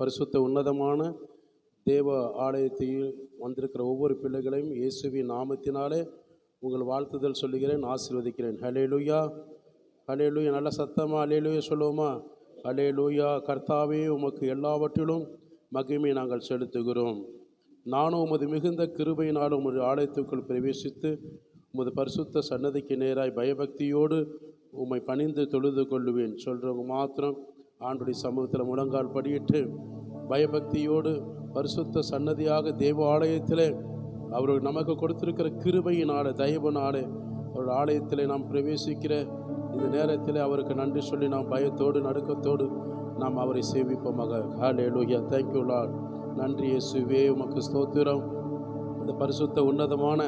பரிசுத்த உன்னதமான தேவ ஆலயத்தில் வந்திருக்கிற ஒவ்வொரு பிள்ளைகளையும் இயேசுவின் நாமத்தினாலே உங்கள் வாழ்த்துதல் சொல்லுகிறேன், ஆசீர்வதிக்கிறேன். ஹல்லேலூயா, ஹல்லேலூயா. நல்ல சத்தமாக ஹல்லேலூயா சொல்லுவோமா? ஹல்லேலூயா. கர்த்தாவே, உமக்கு எல்லாவற்றிலும் மகிமை நாங்கள் செலுத்துகிறோம். நானும் உமது மிகுந்த கிருபையினால் உமது ஆலயத்துக்குள் பிரவேசித்து உமது பரிசுத்த சன்னதிக்கு நேராய் பயபக்தியோடு உம்மை பணிந்து தொழுது கொள்ளுவேன். சொல்கிறவங்க மாத்திரம் ஆண்டுடைய சமூகத்தில் முழங்கால் படியிட்டு பயபக்தியோடு பரிசுத்த சன்னதியாக தேவ ஆலயத்தில் அவர் நமக்கு கொடுத்திருக்கிற கிருபையினாலே, தயவுனாலே அவருடைய ஆலயத்தில் நாம் பிரவேசிக்கிற இந்த நேரத்தில் அவருக்கு நன்றி சொல்லி நாம் பயத்தோடு நடுக்கத்தோடு நாம் அவரை சேவிப்போமாக. ஹல்லேலூயா. Thank you Lord. நன்றி இயேசுவே, உமக்கு ஸ்தோத்திரம். இந்த பரிசுத்த உன்னதமான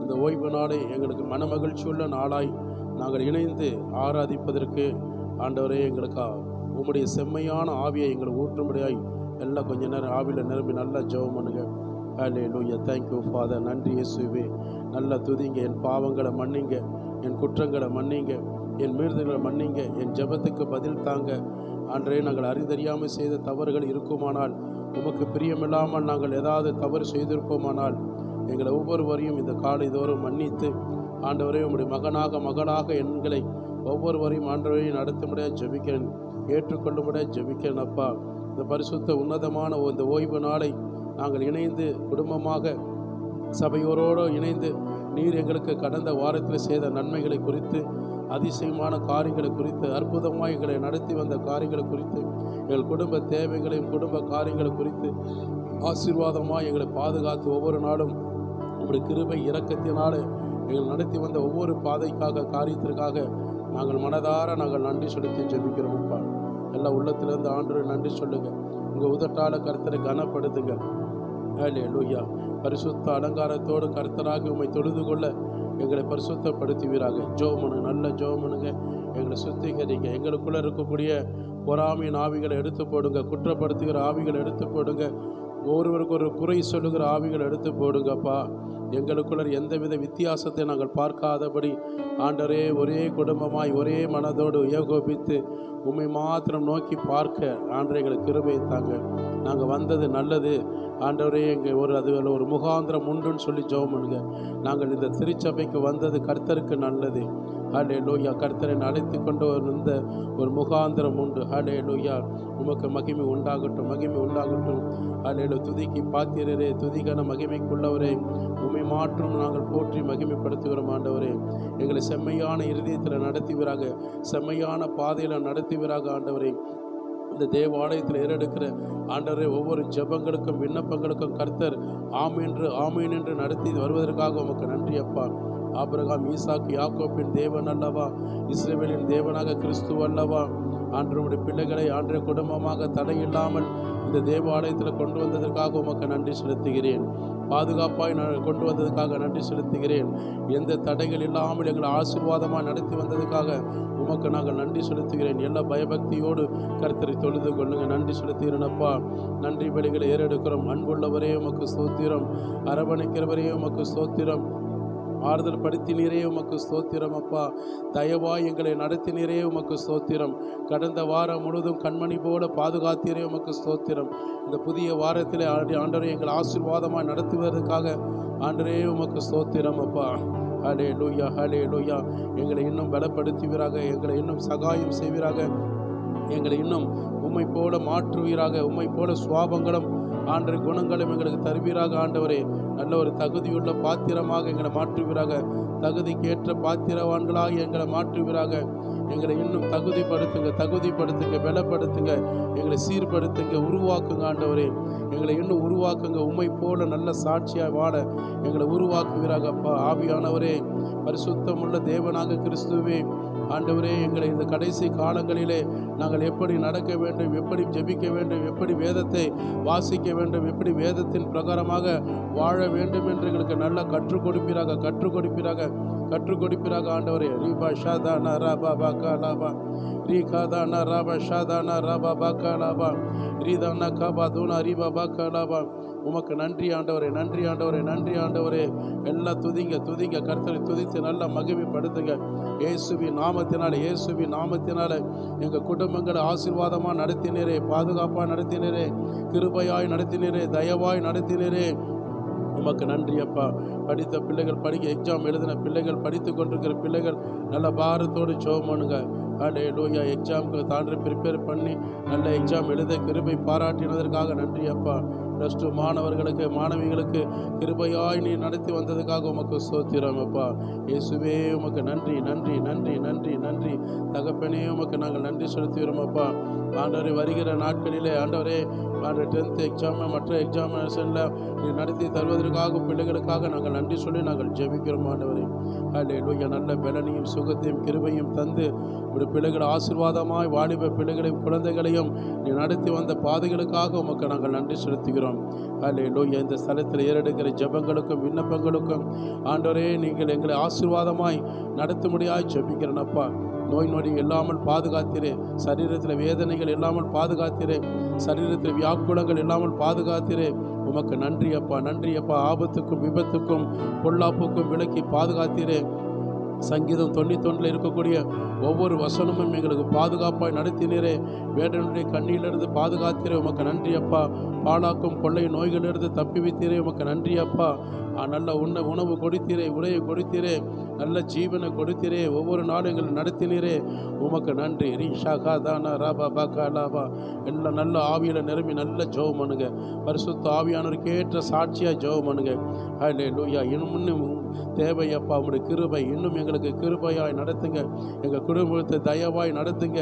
இந்த ஓய்வு நாளை எங்களுக்கு மனமகிழ்ச்சியுள்ள நாளாய் நாங்கள் இணைந்து ஆராதிப்பதற்கு ஆண்டவரே எங்களுக்கு உம்முடைய செம்மையான ஆவியை எங்களுக்கு ஊற்றும்படியாய் எல்லாம் கொஞ்ச நேரம் ஆவியில் நிரம்பி நல்லா ஜெபம் பண்ணுங்க. ஹல்லேலூயா. Thank you father. நன்றி இயேசுவே. நல்லா துதிங்க. என் பாவங்களை மன்னிங்க, என் குற்றங்களை மன்னிங்க, என் மீறுதல்களை மன்னிங்க, என் ஜெபத்துக்கு பதில் தாங்க. அன்றே நாங்கள் அறிந்தறியாமல் செய்த தவறுகள் இருக்குமானால், உமக்கு பிரியமில்லாமல் நாங்கள் ஏதாவது தவறு செய்திருப்போமானால் எங்களை ஒவ்வொருவரையும் இந்த காலை தோறும் மன்னித்து ஆண்டவரே உம்முடைய மகளாக எங்களை ஒவ்வொருவரையும் ஆண்டவரையும் நடத்தும்படியாக ஜெபிக்கிறேன், ஏற்றுக்கொள்ளும்படியாக ஜெபிக்கிறேன். அப்பா, இந்த பரிசுத்த உன்னதமான இந்த ஓய்வு நாளை நாங்கள் இணைந்து குடும்பமாக சபையோரோடு இணைந்து நீர் எங்களுக்கு கடந்த வாரத்தில் செய்த நன்மைகளை குறித்து, அதிசயமான காரியங்களை குறித்து, அற்புதமாக எங்களை நடத்தி வந்த காரியங்களை குறித்து, எங்கள் குடும்ப தேவைகளையும் குடும்ப காரியங்களை குறித்து ஆசீர்வாதமாக எங்களை பாதுகாத்து ஒவ்வொரு நாளும் உங்களுடைய கிருபை இரக்கத்தினாலே எங்கள் நடத்தி வந்த ஒவ்வொரு பாதைக்காக காரியத்திற்காக நாங்கள் மனதார நாங்கள் நன்றி செலுத்தி ஜெபிக்கிறோம்ப்பா. எல்லா உள்ளத்திலிருந்து ஆண்டவரை நன்றி சொல்லுங்கள். உங்கள் உதட்டால கர்த்தரை கனப்படுத்துங்க. ஹல்லேலூயா. பரிசுத்த அலங்காரத்தோடு கர்த்தராக உம்மை தொழுது கொள்ள எங்களை பரிசுத்தப்படுத்துவீராக. ஜெபம் நல்ல ஜெபம் பண்ணுங்க. எங்களை சுத்திகரிங்க. எங்களுக்குள்ளே இருக்கக்கூடிய பொறாமையின் ஆவிகளை எடுத்து போடுங்க. குற்றப்படுத்துகிற ஆவிகளை எடுத்து போடுங்க. ஒருவருக்கு ஒரு குறை சொல்லுகிற ஆவிகளை எடுத்து போடுங்கப்பா. எங்களுக்குள்ள எந்தவித வித்தியாசத்தை நாங்கள் பார்க்காதபடி ஆண்டவரே ஒரே குடும்பமாய் ஒரே மனதோடு ஏகோபித்து உம்மை மாத்திரம் நோக்கி பார்க்க ஆண்டவரே எங்களுக்கு கிருபை தாங்க. நாங்கள் வந்தது நல்லது ஆண்டவரே. எங்கள் ஒரு முகாந்திரம் உண்டுன்னு சொல்லி ஜெபம் பண்ணுங்க. நாங்கள் இந்த திருச்சபைக்கு வந்தது கர்த்தருக்கு நல்லது. ஹல்லேலூயா. கர்த்தரை அழைத்து கொண்டு வந்த ஒரு முகாந்திரம் உண்டு. ஹல்லேலூயா. உமக்கு மகிமை உண்டாகட்டும், மகிமை உண்டாகட்டும். ஹல்லேலூயா. துதிக்கு பாத்திரரே, துதிக்கான மகிமைக்குள்ளவரே, உம்மை மாற்றும் நாங்கள் போற்றி மகிமைப்படுத்துகிறோம். ஆண்டவரே, எங்களை செம்மையான இருதயத்தில் நடத்துவீராக, செம்மையான பாதையில் நடத்துவீராக. ஆண்டவரே, இந்த தேவாலயத்தில் ஏறெடுக்கிற ஆண்டவரே ஒவ்வொரு ஜெபங்களுக்கும் விண்ணப்பங்களுக்கும் கர்த்தர் ஆமீன் என்று நடத்தி வருவதற்காக உமக்கு நன்றி அப்பா. ஆபிரகாம், ஈசாக்கு, யாக்கோபின் தேவன் அல்லவா, இஸ்ரவேலின் தேவனாக கிறிஸ்து அல்லவா. ஆண்டவருடைய பிள்ளைகளை ஆண்டைய குடும்பமாக தடையில்லாமல் இந்த தேவாலயத்தில் கொண்டு வந்ததற்காக உமக்கு நன்றி செலுத்துகிறேன். பாதுகாப்பாய் கொண்டு வந்ததுக்காக நன்றி செலுத்துகிறேன். எந்த தடைகள் இல்லாமல் எங்களை ஆசீர்வாதமாக நடத்தி வந்ததுக்காக உமக்கு நாங்கள் நன்றி செலுத்துகிறேன். எல்லா பயபக்தியோடு கர்த்தரை தொழுது கொள்ளுங்க. நன்றி செலுத்துகிறேன் அப்பா. நன்றி பலிகளை ஏறெடுக்கிறோம். அன்புள்ளவரே உமக்கு ஸ்தோத்திரம், அரவணைக்கிறவரே உமக்கு ஸ்தோத்திரம், ஆறுதல் படுத்தினீரே உமக்கு ஸ்தோத்திரம் அப்பா. தயவாய் எங்களை நடத்தினீரே உமக்கு ஸ்தோத்திரம். கடந்த வாரம் முழுவதும் கண்மணி போல பாதுகாத்தீரே உமக்கு ஸ்தோத்திரம். இந்த புதிய வாரத்தில் ஆண்டவரே எங்களை ஆசீர்வாதமாக நடத்துவதற்காக ஆண்டவரே உமக்கு ஸ்தோத்திரம் அப்பா. ஹல்லேலூயா, ஹல்லேலூயா. எங்களை இன்னும் பலப்படுத்துவீராக, எங்களை இன்னும் சகாயம் செய்வீராக, எங்களை இன்னும் உம்மை போல மாற்றுவீராக, உம்மை போல சுவாபங்களும் ஆண்டு குணங்களும் எங்களுக்கு தருவீராக. ஆண்டவரே, நல்ல ஒரு தகுதியுள்ள பாத்திரமாக எங்களை மாற்றுவீராக, தகுதிக்கு ஏற்ற பாத்திரவான்களாக எங்களை மாற்றுவீராக. எங்களை இன்னும் தகுதிப்படுத்துங்க, பலப்படுத்துங்க, எங்களை சீர்படுத்துங்க, உருவாக்குங்க. ஆண்டவரே, எங்களை இன்னும் உருவாக்குங்க. உம்மை போல நல்ல சாட்சியாக வாழ எங்களை உருவாக்குவீராக அப்பா. ஆவியானவரே, பரிசுத்தமுள்ள தேவனாக கிறிஸ்துவே, ஆண்டவரே, எங்களை இந்த கடைசி காலங்களிலே நாங்கள் எப்படி நடக்க வேண்டும், எப்படி ஜெபிக்க வேண்டும், எப்படி வேதத்தை வாசிக்க வேண்டும், எப்படி வேதத்தின் பிரகாரமாக வாழ வேண்டும் என்று எங்களுக்கு நல்லா கற்றுக் கொடுப்பீராக ஆண்டவரே. ரீபா ஷாதானா ராபா பாக்கா லாபா, ரீகாதானா ராபா ஷாதானா ராபா பாக்கா லாபா, ரீதானா காபா தூனா ரீபா பாக்கா லாபா. உமக்கு நன்றி ஆண்டவரே, நன்றி ஆண்டவரே, நன்றி ஆண்டவரே. எல்லாம் துதிங்க துதிங்க, கர்த்தரை துதித்து நல்லா மகிமைப்படுத்துங்க. இயேசுவின் நாமத்தினால, இயேசுவின் நாமத்தினால எங்கள் குடும்பங்களை ஆசீர்வாதமாக நடத்தினரே, பாதுகாப்பாக நடத்தினரே, கிருபையாய் நடத்தினரே, தயவாய் நடத்தினரே. உமக்கு நன்றி அப்பா. படித்த பிள்ளைகள் எக்ஸாம் எழுதின பிள்ளைகள், படித்து கொண்டிருக்கிற பிள்ளைகள் நல்ல பாரத்தோடு ஜெபம் பண்ணுங்க. ஹல்லேலூயா. எக்ஸாமுக்கு தாண்டி ப்ரிப்பேர் பண்ணி நல்ல எக்ஸாம் எழுத கிருபை பாராட்டினதற்காக நன்றி அப்பா. +2 மாணவர்களுக்கு மாணவிகளுக்கு கிருபையாய் நீ நடத்தி வந்ததுக்காக உமக்கு ஸ்தோத்திரம் அப்பா. இயேசுவே உமக்கு நன்றி நன்றி நன்றி நன்றி நன்றி. தகப்பனே உமக்கு நாங்கள் நன்றி செலுத்துகிறோம் அப்பா. ஆண்டவரே, வருகிற நாட்களிலே ஆண்டவரே 10th எக்ஸாம் மற்ற எக்ஸாமினேஷனில் நீ நடத்தி தருவதற்காக பிள்ளைகளுக்காக நாங்கள் நன்றி சொல்லி நாங்கள் ஜெபிக்கிறோம் ஆண்டவரே. ஹல்லேலூயா. நல்ல பலனையும் சுகத்தையும் கிருபையும் தந்து ஒரு பிள்ளைகள் ஆசீர்வாதமாய் வாலிப பிள்ளைகளையும் குழந்தைகளையும் நீ நடத்தி வந்த பாதைகளுக்காக உமக்கு நாங்கள் நன்றி செலுத்துகிறோம். ஹல்லேலூயா. இந்த ஸ்தலத்தில் ஏறெடுக்கிற ஜெபங்களுக்கும் விண்ணப்பங்களுக்கும் ஆண்டவரே நீங்கள் எங்களை ஆசீர்வாதமாய் நடத்தும்படியாய் ஜெபிக்கிறேன் அப்பா. நோய் நொடி இல்லாமல் பாதுகாத்திரே, சரீரத்தில் வேதனைகள் இல்லாமல் பாதுகாத்திரே, சரீரத்தில் வியாக்குலங்கள் இல்லாமல் பாதுகாத்திரே. உமக்கு நன்றி அப்பா, நன்றி அப்பா. ஆபத்துக்கும் விபத்துக்கும் பொல்லாப்புக்கும் விலக்கி பாதுகாத்திரே. சங்கீதம் 91 இருக்கக்கூடிய ஒவ்வொரு வசனமும் எங்களுக்கு பாதுகாப்பாய் நடத்தினரே. வேடனுடைய கண்ணியிலிருந்து பாதுகாத்திரே. உமக்கு நன்றி அப்பா. பாழாக்கும் கொள்ளை நோய்களிலிருந்து தப்பி வைத்தீரே. உமக்கு நன்றி அப்பா. நல்ல உணவு கொடுத்தீரே, உடையை கொடுத்தீரே, நல்ல ஜீவனை கொடுத்தீரே. ஒவ்வொரு நாளும் எங்களை நடத்தினீரே. உமக்கு நன்றி. ரீஷாகா தானா ராபா பாக்கா லாபா. எல்லாம் நல்ல ஆவியில் நிரம்பி நல்ல ஜெபம் பண்ணுங்க. பரிசுத்த ஆவியானவருக்கு ஏற்ற சாட்சியாக ஜெபம் பண்ணுங்க. ஹல்லேலூயா. இன்னும் தேவையப்பா உங்களுடைய கிருபை இன்னும் எங்களுக்கு கிருபையாய் நடத்துங்க. எங்கள் குடும்பத்தை தயவாய் நடத்துங்க.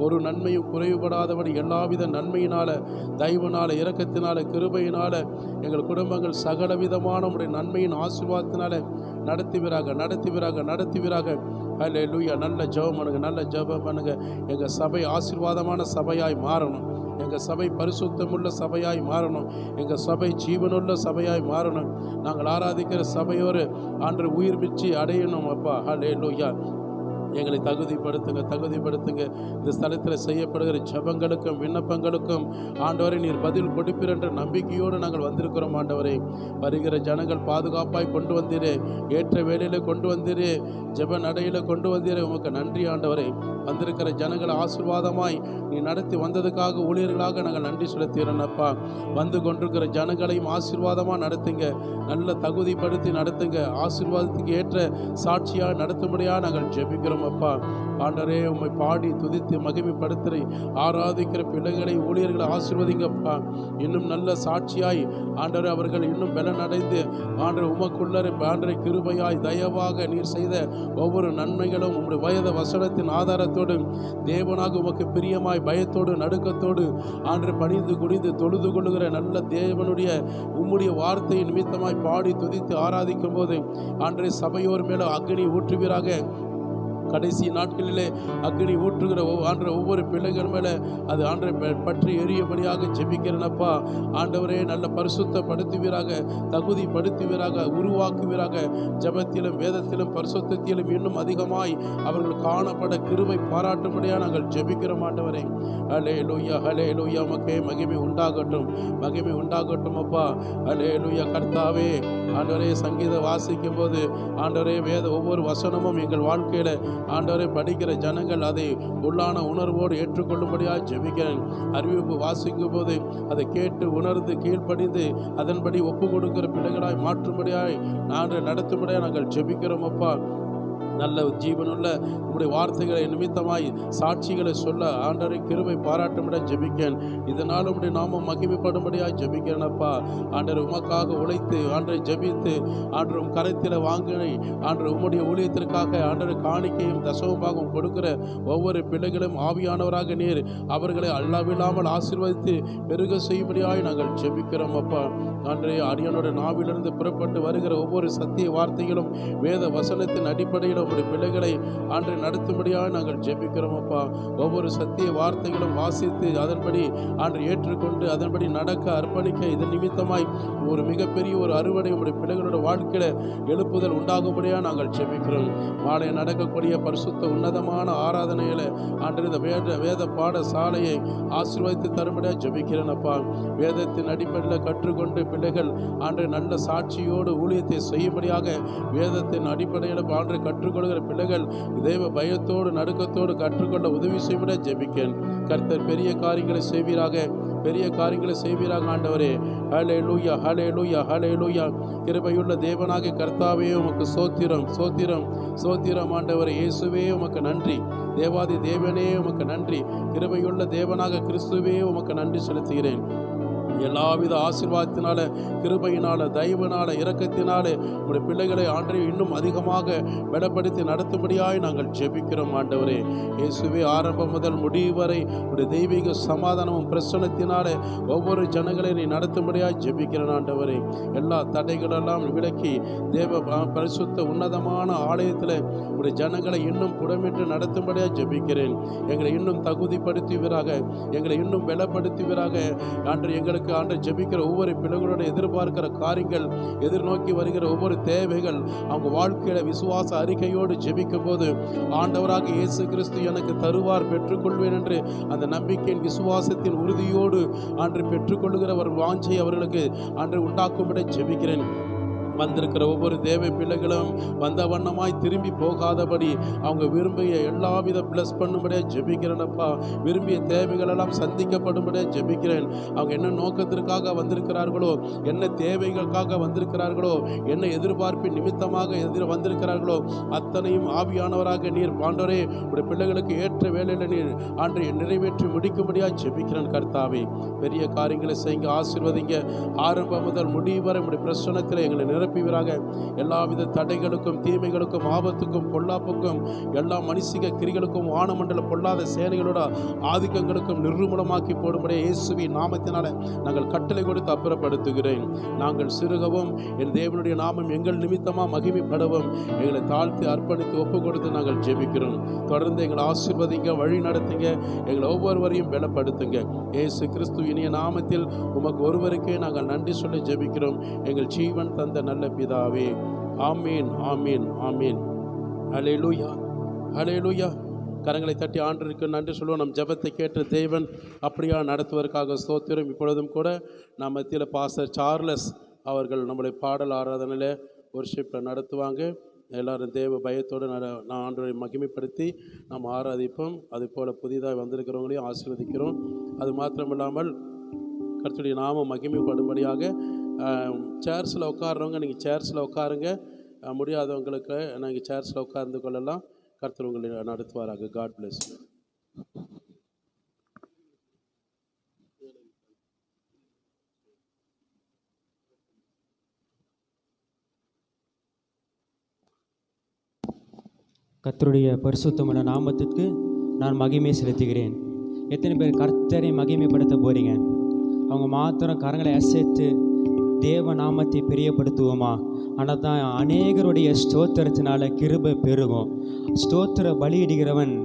ஒரு நன்மையும் குறைவுபடாதபடி எல்லாவித நன்மையினால், தயவுனால், இரக்கத்தினால், கிருபையினால் எங்கள் குடும்பங்கள் சகலவிதமான உடைய நன்மையின் ஆசீர்வாதத்தினால நடத்துவீராக, நடத்துவீராக, நடத்துவீராக. ஹல்லேலூயா. நல்ல ஜெபம் பண்ணுங்க, நல்ல ஜெபம் பண்ணுங்க. எங்கள் சபை ஆசீர்வாதமான சபையாய் மாறணும். எங்கள் சபை பரிசுத்தமுள்ள சபையாய் மாறணும். எங்கள் சபை ஜீவனுள்ள சபையாய் மாறணும். நாங்கள் ஆராதிக்கிற சபையோடு ஆண்டு உயிர் மிச்சி அடையணும் அப்பா. ஹல்லேலூயா. எங்களை தகுதிப்படுத்துங்க. இந்த ஸ்தலத்தில் செய்யப்படுகிற ஜெபங்களுக்கும் விண்ணப்பங்களுக்கும் ஆண்டவரை நீர் பதில் கொடுப்பீர் என்ற நம்பிக்கையோடு நாங்கள் வந்திருக்கிறோம் ஆண்டவரே. வருகிற ஜனங்கள் பாதுகாப்பாய் கொண்டு வந்தீரே, ஏற்ற வேலையில் கொண்டு வந்தீரே, ஜெப நடையில் கொண்டு வந்தீரே. உமக்கு நன்றி ஆண்டவரே. வந்திருக்கிற ஜனங்கள் ஆசீர்வாதமாய் நீ நடத்தி வந்ததுக்காக ஊழியர்களாக நாங்கள் நன்றி செலுத்துகிறோம் அப்பா. வந்து கொண்டிருக்கிற ஜனங்களையும் ஆசீர்வாதமாக நடத்துங்க. நல்ல தகுதிப்படுத்தி நடத்துங்க. ஆசீர்வாதத்துக்கு ஏற்ற சாட்சியாக நடத்தும்படியாக நாங்கள் ஜெபிக்கிறோம் அப்பா. ஆண்டவரே, உம்மை பாடி துதித்து மகிமைப்படுத்தி ஆராதிக்கிற பிள்ளைகளை ஊழியர்களை ஆசீர்வதிங்கப்பா. இன்னும் நல்ல சாட்சியாய் ஆண்டவரே அவர்கள் இன்னும் பலன் அடைந்து ஆண்டவரே உமக்குள்ளரை ஆண்டவரே கிருபையாய் தயவாக நீர் செய்த ஒவ்வொரு நன்மைகளும் உம்முடைய வயத வசனத்தின் ஆதாரத்தோடு தேவனாக உமக்கு பிரியமாய் பயத்தோடு நடுக்கத்தோடு ஆண்டவரே பணிந்து குடிந்து தொழுது கொள்ளுகிற நல்ல தேவனுடைய உம்முடைய வார்த்தையை நிமித்தமாய் பாடி துதித்து ஆராதிக்கும் போது ஆண்டவரே சபையோர் மேலே அக்னி ஊற்றுவீராக. கடைசி நாட்களிலே அக்னி ஊற்றுகிற ஒவ்வொரு பிள்ளைகள் மேலே அது ஆண்டவரை பற்றி எரியபடியாக ஜெபிக்கிறனப்பா. ஆண்டவரே நல்ல பரிசுத்தப்படுத்துவீராக, தகுதிப்படுத்துவீராக, உருவாக்குவீராக. ஜெபத்திலும் வேதத்திலும் பரிசுத்தத்திலும் இன்னும் அதிகமாய் அவர்கள் காணப்பட கிருபை பாராட்டும்படியாக நாங்கள் ஜெபிக்கிறோம் ஆண்டவரே. ஹல்லேலூயா, ஹல்லேலூயா. உமக்கே மகிமை உண்டாகட்டும், மகிமை உண்டாகட்டும் அப்பா. ஹல்லேலூயா. கர்த்தாவே ஆண்டவரே சங்கீதம் வாசிக்கும் போது ஆண்டவரே வேத ஒவ்வொரு வசனமும் எங்கள் வாழ்க்கையில் ஆண்டவரை படிக்கிற ஜனங்கள் அதை உள்ளான உணர்வோடு ஏற்றுக்கொள்ளும்படியாக ஜெபிக்கிறேன். அறிவிப்பு வாசிக்கும் போது அதை கேட்டு உணர்ந்து கீழ்ப்படிந்து அதன்படி ஒப்பு கொடுக்கிற பிள்ளைகளாய் மாற்றும்படியாய் நடத்தும்படியாக நாங்கள் ஜெபிக்கிறோம் அப்பா. நல்ல ஜீவனுள்ள உங்களுடைய வார்த்தைகளை நிமித்தமாய் சாட்சிகளை சொல்ல ஆண்டவரை கிருபை பாராட்டும்படியாக ஜெபிக்கிறேன். இதனால் உங்களுடைய நாமம் மகிமைப்படும்படியாக ஜெபிக்கிறேன் அப்பா. ஆண்டவர் உமக்காக உழைத்து ஆண்டரை ஜெபித்து ஆண்டவர் கரத்தில் வாங்கினை ஆண்டவர் உம்முடைய ஊழியத்திற்காக ஆண்டவர் காணிக்கையும் தசமபாகம் கொடுக்கிற ஒவ்வொரு பிள்ளைகளும் ஆவியானவராக நீர் அவர்களை அளவில்லாமல் ஆசீர்வதித்து பெருக செய்யும்படியாக நாங்கள் ஜெபிக்கிறோம் அப்பா. ஆண்டவரே அடியானோட நாவிலிருந்து புறப்பட்டு வருகிற ஒவ்வொரு சத்திய வார்த்தைகளும் வேத வசனத்தின் அடிப்படை தடையில உங்களுடைய பிள்ளைகளை ஆண்டு நடத்தும்படியாக நாங்கள் ஜெபிக்கிறோம் அப்பா. ஒவ்வொரு சத்திய வார்த்தைகளும் வாசித்து அதன்படி ஆண்டு ஏற்றுக்கொண்டு அதன்படி நடக்க அர்ப்பணிக்க இதன் நிமித்தமாய் ஒரு மிகப்பெரிய ஒரு அறுவடை உங்களுடைய பிள்ளைகளோட வாழ்க்கையில எழுப்புதல் உண்டாகும்படியாக நாங்கள் ஜெபிக்கிறோம். மாலை நடக்கக்கூடிய பரிசுத்த உன்னதமான ஆராதனையில ஆண்டு இந்த வேத பாட சாலையை ஆசீர்வதித்து தரும்படியாக ஜெபிக்கிறேன் அப்பா. வேதத்தின் அடிப்படையில் கற்றுக்கொண்டு பிள்ளைகள் ஆண்டு நல்ல சாட்சியோடு ஊழியத்தை செய்யும்படியாக வேதத்தின் அடிப்படையில் ஆண்டு கற்றுக்கொள்கிற பிள்ளைகள் தேவ பயத்தோடு நடுக்கத்தோடு கற்றுக்கொள்ள உதவி செய்யும்படியாக ஜெபிக்கிறேன். கர்த்தர் பெரிய காரியங்களை செய்வீராக, பெரிய காரியங்களை செய்வீராக ஆண்டவரே. ஹல்லேலூயா, ஹல்லேலூயா, ஹல்லேலூயா. கிருபையுள்ள தேவனாகிய கர்த்தாவே உமக்கு சோத்திரம், சோத்திரம், சோத்திரம் ஆண்டவரே. இயேசுவே உமக்கு நன்றி. தேவாதி தேவனே உமக்கு நன்றி. கிருபையுள்ள தேவனாக கிறிஸ்துவே உமக்கு நன்றி செலுத்துகிறேன். எல்லாவித ஆசீர்வாதத்தினால, கிருபையினால, தயவினால, இரக்கத்தினால உடைய பிள்ளைகளை ஆண்டவரே இன்னும் அதிகமாக பலப்படுத்தி நடத்தும்படியாய் நாங்கள் ஜெபிக்கிறோம் ஆண்டவரே. இயேசுவே ஆரம்பம் முதல் முடிவு வரை உடைய தெய்வீக சமாதானமும் பிரசன்னத்தினால ஒவ்வொரு ஜனங்களை நீ நடத்தும்படியாய் ஜெபிக்கிறேன் ஆண்டவரே. எல்லா தடைகளெல்லாம் விலக்கி தேவ பரிசுத்த உன்னதமான ஆலயத்தில் உடைய ஜனங்களை இன்னும் புடமிட்டு நடத்தும்படியாக ஜெபிக்கிறேன். எங்களை இன்னும் தகுதிப்படுத்துவீராக, எங்களை இன்னும் பலப்படுத்துவீராக ஆண்டு. எங்களுக்கு ஆண்டு ஜெபிக்கிற ஒவ்வொரு பிள்ளைகளோட எதிர்பார்க்கிற காரியங்கள், எதிர்நோக்கி வருகிற ஒவ்வொரு தேவைகள் அவங்க வாழ்க்கையில விசுவாச அறிக்கையோடு ஜெபிக்கும் போது ஆண்டவராக இயேசு கிறிஸ்து எனக்கு தருவார், பெற்றுக்கொள்வேன் என்று அந்த நம்பிக்கையின் விசுவாசத்தின் உறுதியோடு ஆண்டு பெற்றுக்கொள்ளுகிற ஒரு வாஞ்சை அவர்களுக்கு ஆண்டு உண்டாக்கும்படி ஜெபிக்கிறேன். வந்திருக்கிற ஒவ்வொரு தேவை பிள்ளைகளும் வந்த வண்ணமாய் திரும்பி போகாதபடி அவங்க விரும்பிய எல்லாவித பிளஸ் பண்ணும்படியாக ஜெபிக்கிறேனப்பா. விரும்பிய தேவைகளெல்லாம் சந்திக்கப்படும்படியாக ஜெபிக்கிறேன். அவங்க என்ன நோக்கத்திற்காக வந்திருக்கிறார்களோ, என்ன தேவைகளுக்காக வந்திருக்கிறார்களோ, என்ன எதிர்பார்ப்பின் நிமித்தமாக வந்திருக்கிறார்களோ அத்தனையும் ஆவியானவராக நீர் ஆண்டவரே உடைய பிள்ளைகளுக்கு ஏற்ற வேலையில் நீர் ஆண்டை நிறைவேற்றி முடிக்கும்படியாக ஜெபிக்கிறேன். கர்த்தாவே பெரிய காரியங்களை செய்யுங்க, ஆசீர்வதிங்க. ஆரம்பம் முதல் முடிவு வரை உடைய பிரசன்னத்தில் எங்களை நிரப்பிவராக. எல்லாவித தடைகளுக்கும் தீமைகளுக்கும் ஆபத்துக்கும் பொல்லாப்புக்கும் எல்லா மனுஷிக கிரிகளுக்கும் வானமண்டல பொல்லாத சேனைகளோட ஆதிக்கங்களுக்கும் நிர்மூலமாக்கி போடும்படி இயேசுவின் நாமத்தினால நாங்கள் கட்டளை கொடுத்து அப்புறப்படுத்துகிறேன். நாங்கள் சிறுகவும் என் தேவனுடைய நாமம் எங்கள் நிமித்தமாக மகிமைப்படவும் எங்களை தாழ்த்தி அர்ப்பணித்து ஒப்பு கொடுத்து நாங்கள் ஜெபிக்கிறோம். தொடர்ந்து எங்களை ஆசீர்வதிங்க, வழி நடத்துங்க, எங்களை ஒவ்வொருவரையும் பலப்படுத்துங்க. இயேசு கிறிஸ்து இனிய நாமத்தில் உமக்கு ஒருவருக்கே நாங்கள் நன்றி சொல்லி ஜெபிக்கிறோம். எங்கள் ஜீவன் தந்த நல்ல பிதாவே. ஆமீன், ஆமீன், ஆமீன். ஹல்லேலூயா, ஹல்லேலூயா. கரங்களை தட்டி ஆண்டவருக்கு நன்றி சொல்லுவோம். நம் ஜெபத்தை கேட்ட தேவன் அப்படியா நடத்துவதற்காக ஸ்தோத்திரம். இப்பொழுதும் கூட நம் மத்தியில் பாஸ்டர் சார்லஸ் அவர்கள் நம்முடைய பாடல் ஆராதனையில் வொர்ஷிப்பை நடத்துவாங்க. எல்லோரும் தேவ பயத்தோடு நான் ஆண்டவரை மகிமைப்படுத்தி நாம் ஆராதிப்போம். அதுபோல் புதிதாக வந்திருக்கிறவங்களையும் ஆசீர்வதிக்கிறோம். அது மாத்திரமில்லாமல் கர்த்தருடைய நாமம் மகிமைப்படும்படியாக சேர்ஸில் உட்கார்றவங்க நீங்கள் சேர்ஸில் உட்காருங்க. முடியாதவங்களுக்கு நீங்கள் சேர்ஸில் உட்கார்ந்து கொள்ளலாம். கர்த்தர் உங்களை நடத்துவாராக. God bless. கர்த்தருடைய பரிசுத்தமான நாமத்திற்கு நான் மகிமை செலுத்துகிறேன். எத்தனை பேர் கர்த்தரை மகிமைப்படுத்த போகிறீங்க? அவங்க மாத்திரம் கரங்களை அசைத்து தேவ நாமத்தை பிரியப்படுத்துவோமா? ஆனால் தான் அநேகருடைய ஸ்தோத்திரத்தினால கிருபை பெருகும். ஸ்தோத்திர பலியிடுகிறவன்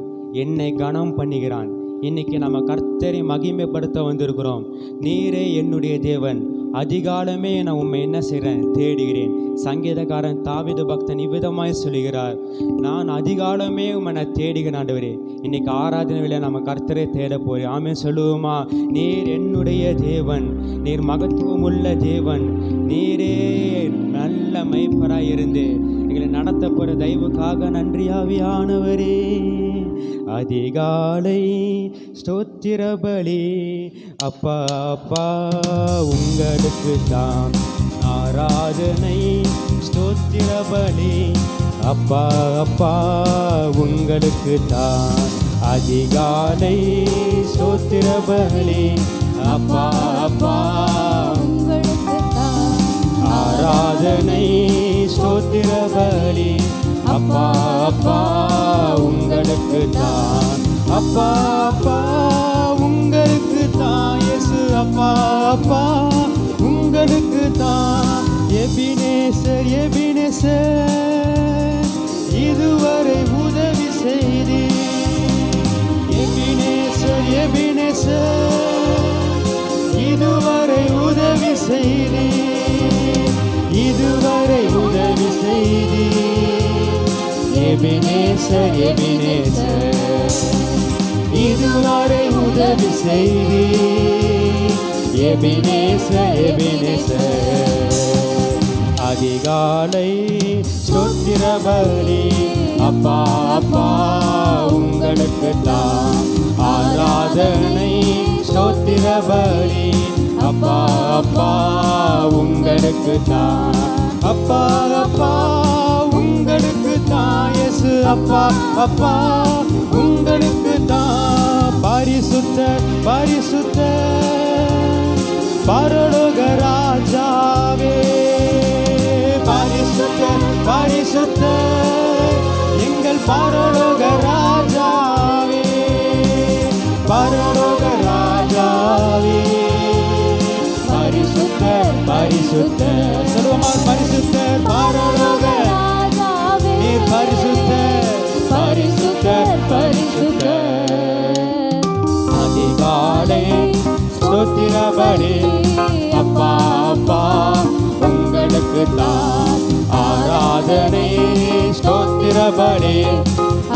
என்னை கனம் பண்ணுகிறான். இன்னைக்கு நம்ம கர்த்தரை மகிமைப்படுத்த வந்திருக்கிறோம். நீரே என்னுடைய தேவன், அதிகாலமே நான் உண்மை என்ன செய்கிறேன், தேடுகிறேன். சங்கீதக்காரன் தாவீது பக்தன் இவ்விதமாய் சொல்லுகிறார், நான் அதிகாலமே உம்மை தேடுகிறேன் ஆண்டவரே. இன்னைக்கு ஆராதனையில் நம்ம கர்த்தரை தேட போகிறேன். ஆமே சொல்லுவோமா? நீர் என்னுடைய தேவன், நீர் மகத்துவம் உள்ள தேவன், நீரே நல்ல மெய்ப்பராய் இருந்து எங்களை நடத்த போகிற தயவுக்காக நன்றி ஆவியானவரே. அதிகாலை ஸ்தோத்திர பலி அப்பா அப்பா உங்களுக்கு தான் ஆராதனை. ஸ்தோத்திர பலி அப்பா அப்பா உங்களுக்கு தான் அதிகாலை ஸ்தோத்திர பலி அப்பா அப்பா உங்களுக்கு தான் ஆராதனை. ஸ்தோத்திர பலி அப்பா அப்பா உங்களுக்கு தான், அப்பா அப்பா உங்களுக்கு தான். இயேசு அப்பா அப்பா உங்களுக்கு தான். எபினேசர் எபினேசர் இது செய்தி. எபினேசர் எபினேசர் இதுவரை உதவி செய்தி. இதுவரை உதவி செய்தி. எபினேசர் எபினேசர் இதுவரை உதவி செய்தி. எபினேசர் எபினேசர் அதிகாலை ஸ்தோத்திர பலி. அப்பா அப்பா உங்களுக்கு தான் ஆராதனை. ஸ்தோத்திர பலி. அப்பா அப்பா உங்களுக்கு தான். அப்பா அப்பா உங்களுக்கு தான். இயேசு அப்பா அப்பா உங்களுக்கு தான். பரிசுத்தர் பரிசுத்தர் பரலோக ராஜாவே. பரிசுத்தர் பரிசுத்தர் எங்கள் பரலோக ராஜாவே. பரலோக ராஜாவே. பரிசுத்தர் பரிசுத்தர் சொல்லுவோமா? பரிசுத்தர் பரலோக நீர் பரிசுத்தர் பரிசுத்தர் பரிசுத்தர். அதிகாலை ஸ்தோத்திர பலி. அப்பா அப்பா உங்களுக்கு தான் ஆராதனை. ஸ்தோத்திர பலி.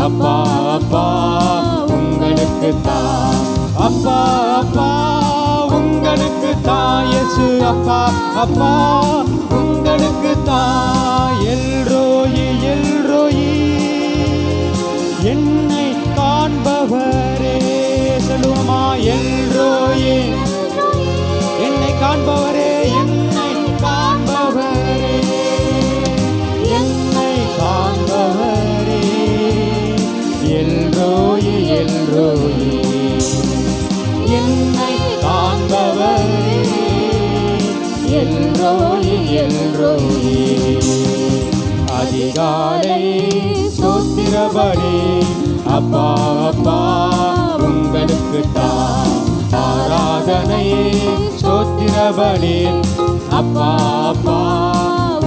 அப்பா அப்பா உங்களுக்கு தான். அப்பா அப்பா உங்களுக்கு தான். இயேசு அப்பா அப்பா உங்களுக்கு தான். எல்ரோயி எல்ரோயி என்னை காண்பவரே. சொல்லுவோமா? எல்ரோயி என்னை காண்பவரே. என்னை காண்பவரே. என்னை காண்பவரே. எல்ரோயி எல்ரோயி என்னை காண்பவரே. எல்ரோயி எல்ரோயி அதிகாலை ஸ்தோத்திர பலி. அப்பா அப்பா உங்களுக்கு தான் ஆராதனை. ஸ்தோத்திர பலி. அப்பா அப்பா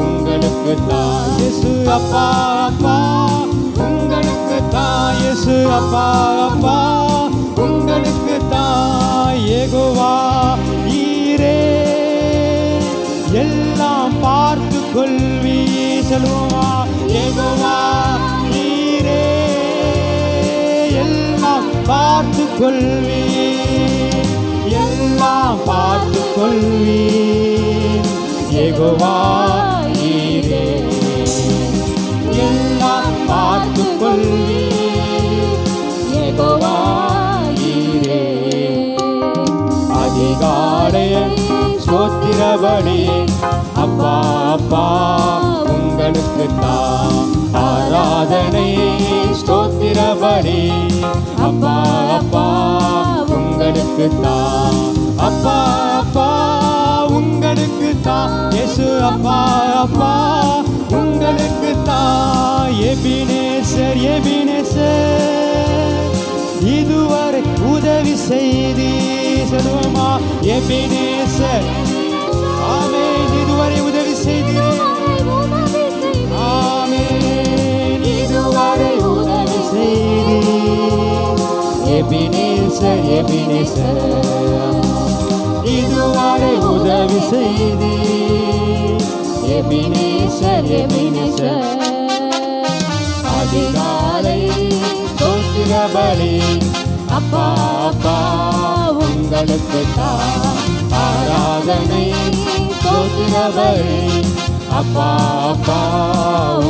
உங்களுக்கு தான். இயேசு அப்பா அப்பா உங்களுக்கு தான். இயேசு அப்பா அப்பா உங்களுக்கு தான். யெகோவா ஈரே எல்லாம் பார்த்து கொள்வி. சொல்லுவோமா? யெகோவா ஈரே எல்லாம் பார்த்து கொள்வி. எல்லாம் பார்த்து கொள்வி. யெகோவா ஈரே எல்லாம் பார்த்து கொள்வி. யெகோவா ஈரே அதிகாலை ஸ்தோத்திர பலி. அப்பா அப்பா உங்களுக்கு தான் ஆராதனை. ஸ்தோத்திர பலி. அப்பா அப்பா உங்களுக்கு தான். அப்பா அப்பா உங்களுக்கு தான். இயேசு அப்பா அப்பா உங்களுக்கு தான். எபினேசர் எபினேசர் இதுவரை உதவி செய்தி. சொல்லுவோமா? எபினேசர் ஆமென் இதுவரை உதவி செய்தீர். ஆமென் இதுவரை உதவி செய்தீர். எபினேசர் எபினேசர் இதுவரை உதவி செய்தீர். எபினேசர் எபினேசர் அதிகாலை ஸ்தோத்திர பலி. அப்பா அப்பா உங்களுக்கு தான் ஆராதனை. ஸ்தோத்திர பலி. அப்பா அப்பா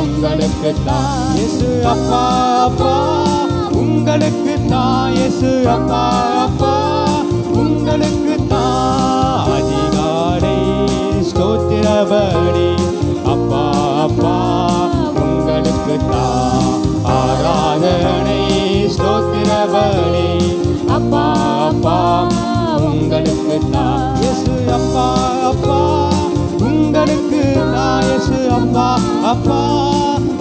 உங்களுக்கு தான். இயேசு அப்பா அப்பா உங்களுக்கு தான். இயேசு அப்பா அப்பா உங்களுக்கு தான். அதிகாலை ஸ்தோத்திர பலி. அப்பா அப்பா உங்களுக்கு தான் ஆராதனை. ஸ்தோத்திர பலி. அப்பா அப்பா உங்களுக்கு தான். இயேசு அப்பா அப்பா உங்களுக்கு தான். இயேசு அப்பா அப்பா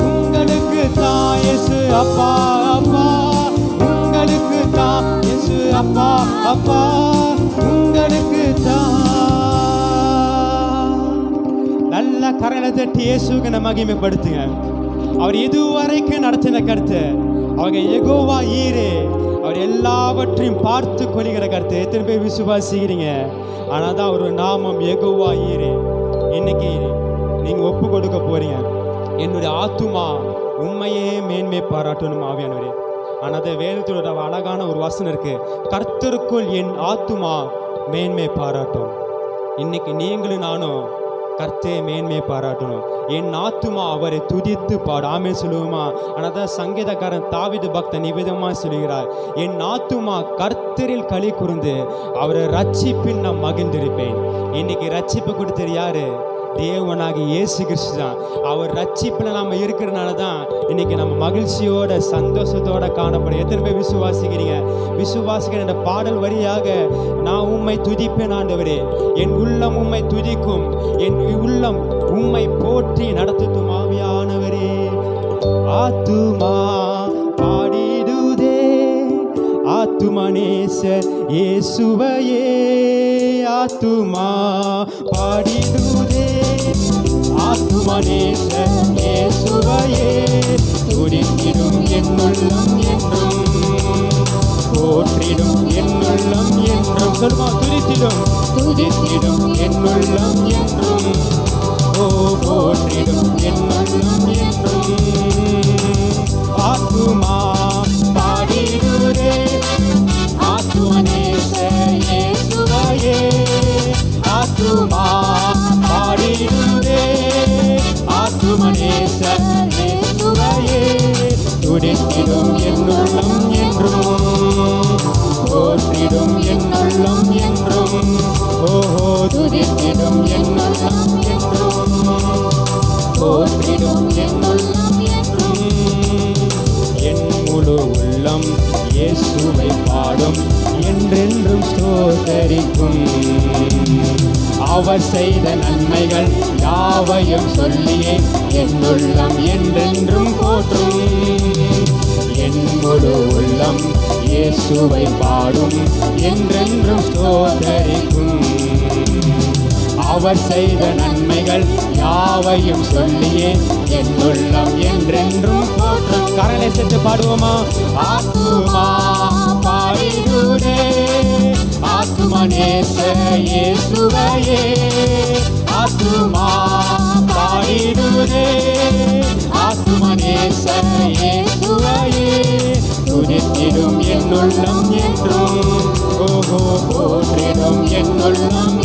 உங்களுக்கு தான். இயேசு அப்பா அப்பா உங்களுக்கு தான். இயேசு அப்பா அப்பா உங்களுக்கு தான். நல்ல கரங்களை தட்டி இயேசுக்கு நம்ம மகிமைப்படுத்துங்க. அவர் இதுவரைக்கும் நடத்தின கருத்து அவங்க யெகோவா ஈரே, அவர் எல்லாவற்றையும் பார்த்து கொள்கிற கர்த்தர். எத்தனை பேர் விசுவாசிக்கிறீங்க? ஆனால் தான் ஒரு நாமம் யெகோவா ஈரே. இன்னைக்கு நீங்கள் ஒப்பு கொடுக்க போறீங்க, என்னுடைய ஆத்துமா உண்மையே மேன்மை பாராட்டணும் ஆவியானவரே. ஆனால் அது வேதத்தோட அழகான ஒரு வசனம் இருக்கு, கர்த்தருக்குள் என் ஆத்துமா மேன்மை பாராட்டும். இன்னைக்கு நீங்களும் நானும் கர்த்தே மேன்மை பாராட்டணும். என் ஆத்துமா அவரை துதித்து பாடு. ஆமே சொல்லுவோமா? ஆனால் தான் சங்கீதக்காரன் தாவீது பக்தன் நிவேதமாக சொல்கிறார், என் ஆத்துமா கர்த்தரில் களி கூர்ந்து அவரை ரட்சிப்பில் நான் மகிழ்ந்திருப்பேன். இன்னைக்கு ரட்சிப்பு கொடுத்தது யாரு? தேவனாகி இயேசு கிறிஸ்து தான். அவர் ரட்சிப்பில் நம்ம இருக்கிறனால தான் இன்னைக்கு நம்ம மகிழ்ச்சியோட சந்தோஷத்தோட காணப்படும். எத்தனை பேர் விசுவாசிக்கிறீங்க? விசுவாசிக்கிற இந்த பாடல் வழியாக நான் உம்மை துதிப்பேன் ஆண்டவரே, என் உள்ளம் உம்மை துதிக்கும், என் உள்ளம் உம்மை போற்றி நடத்தும் ஆவியானவரே. ஆத்துமா பாடிடுதே ஆத்துமா நேசர் இயேசுவையே, ஆத்துமா பாடிடுதே ஆத்துமா நேசர் இயேசுவையே, துதித்திடும் என் உள்ளம் என்றும், போற்றிடும் என் உள்ளம் என்றும். சொல்லுமா? துதித்திடும் என் உள்ளம் என்றும், ஓ போற்றிடும் என் உள்ளம் என்றும். ஆத்துமா பாடிடுதே ஆத்துமா நேசர் இயேசுவையே, ஆத்துமா பாடிடுதே ஆத்துமா நேசர் இயேசுவையே, துதித்திடும் என் உள்ளம் என்றும், போற்றிடும் என் உள்ளம் என்றும். ஓஹோ, துதித்திடும் என் உள்ளம் என்றும், போற்றிடும் என் உள்ளம் என்றும். என் முழு உள்ளம் இயேசுவை பாடும், என்றென்றும் ஸ்தோத்தரிக்கும். அவர் செய்த நன்மைகள் யாவையும் சொல்லியே என் உள்ளம் என்றென்றும் போற்றும். என் முழு உள்ளம் இயேசுவை பாடும், என்றென்றும் ஸ்தோத்தரிக்கும். அவர் செய்த நன்மைகள் யாவையும் சொல்லியே என் உள்ளம் என்றென்றும் போற்றும். கரங்களை சேர்த்து பாடுவோமா? ஆத்துமா பாடிடுதே ஆத்துமா நேசர் இயேசுவையே, ஆத்துமா பாடிடுதே ஆத்துமா நேசர் இயேசுவையே, துதித்திடும் என் உள்ளம் என்றும், ஓஹோ போற்றிடும் என் உள்ளம்.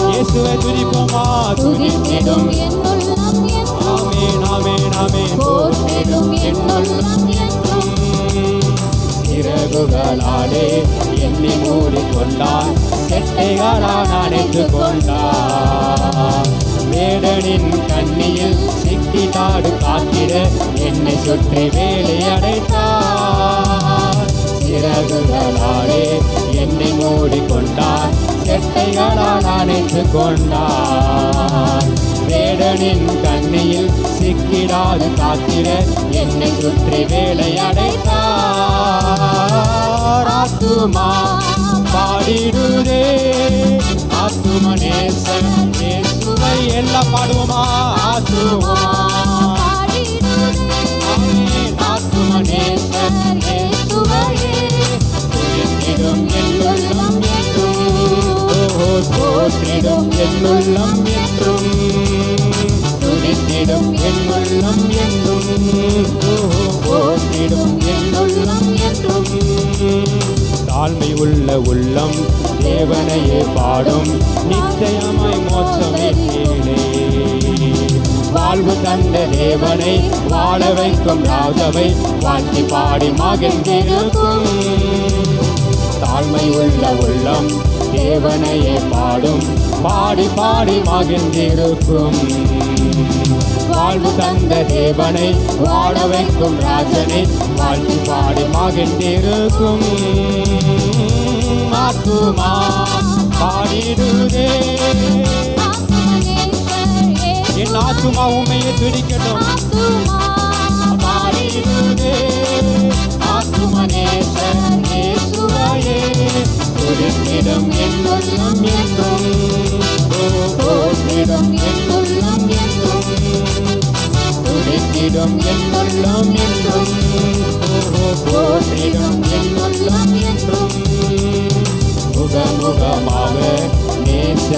இயேசுவை துதிப்போமா? துதித்திடும் என் உள்ளம் என்றும், ஆமென் ஆமென் ஆமென், போற்றிடும் என் உள்ளம் என்றும். சிறகுகளாலே என்னை மூடிக்கொண்டார், செட்டைகளால் அணைத்துக் கொண்டார். வேடனின் கண்ணியில் சிக்கி நாடு காத்திட என்னை சுற்றி வேலை அடைத்தார். சிறகுகளாலே என்னை மூடிக்கொண்டார், செட்டைகளால் அணைத்துக் கொண்டார். வேடனின் கண்ணியில் சிக்கிடாது காத்திட என்னை சுற்றி வேலை அடைத்தார். ஆத்துமா பாடிடுதே ஆத்துமா நேசர் இயேசுவை. எல்லாம் பாடுவோமா? ஆத்துமா ஆத்துமா நேசர் இயேசுவையே, துதித்திடும் என் உள்ளம் என்றும், போற்றிடும் என் உள்ளம் என்றும், துதித்திடும் என் உள்ளம் என்றும், போற்றிடும் என் உள்ளம் என்றும். தாழ்மை உள்ள உள்ளம் தேவனையே பாடும், நிச்சயமாய் மோட்சமே கீழே. வாழ்வு தந்த தேவனை வாழ வைக்கும் ராஜவை வாழ்த்தி பாடி மகிழ்ந்திருக்கும். தாழ்மை உள்ள உள்ளம் தேவனையே பாடும், பாடி பாடி மகிழ்ந்திருக்கும். வாழ்வு தந்த தேவனை வாழ வைக்கும் ராஜனை வாழ்த்தி பாடி மகிழ்ந்திருக்கும். ஆத்துமா பாடிடுதே என் ஆத்துமா உண்மையை துடிக்கட்டும். பாடிடுதே ஆத்துமா நேசர் இயேசுவையே, துதித்திடும் என் உள்ளம் என்றும், போற்றிடும் என் உள்ளம் என்றும், துதித்திடும் என் உள்ளம் என்றும்,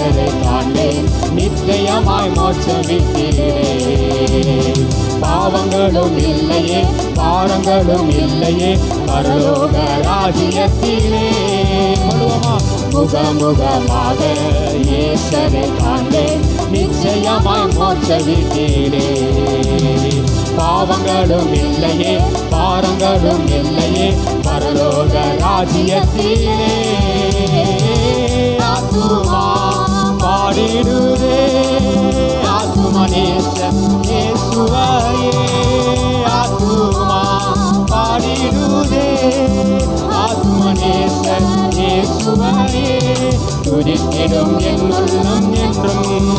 நேசரை காண்பேன், நிச்சயமாய் மோட்ச வீட்டிலே. பாவங்களும் இல்லையே, பாரங்களும் இல்லையே, பரலோக ராஜ்யத்திலே. முகமுகமாக நேசரை காண்பேன், நிச்சயமாய் மோட்ச வீட்டிலே. பாவங்களும் இல்லையே, பாரங்களும் இல்லையே, பரலோக ராஜ்யத்திலே. ஆத்துமா பாடிடுதே, ஆத்துமா நேசர் இயேசுவையே. ஆத்துமா பாடிடுதே, ஆத்துமா நேசர் இயேசுவையே. துதித்திடும் என் உள்ளம் என்றும்,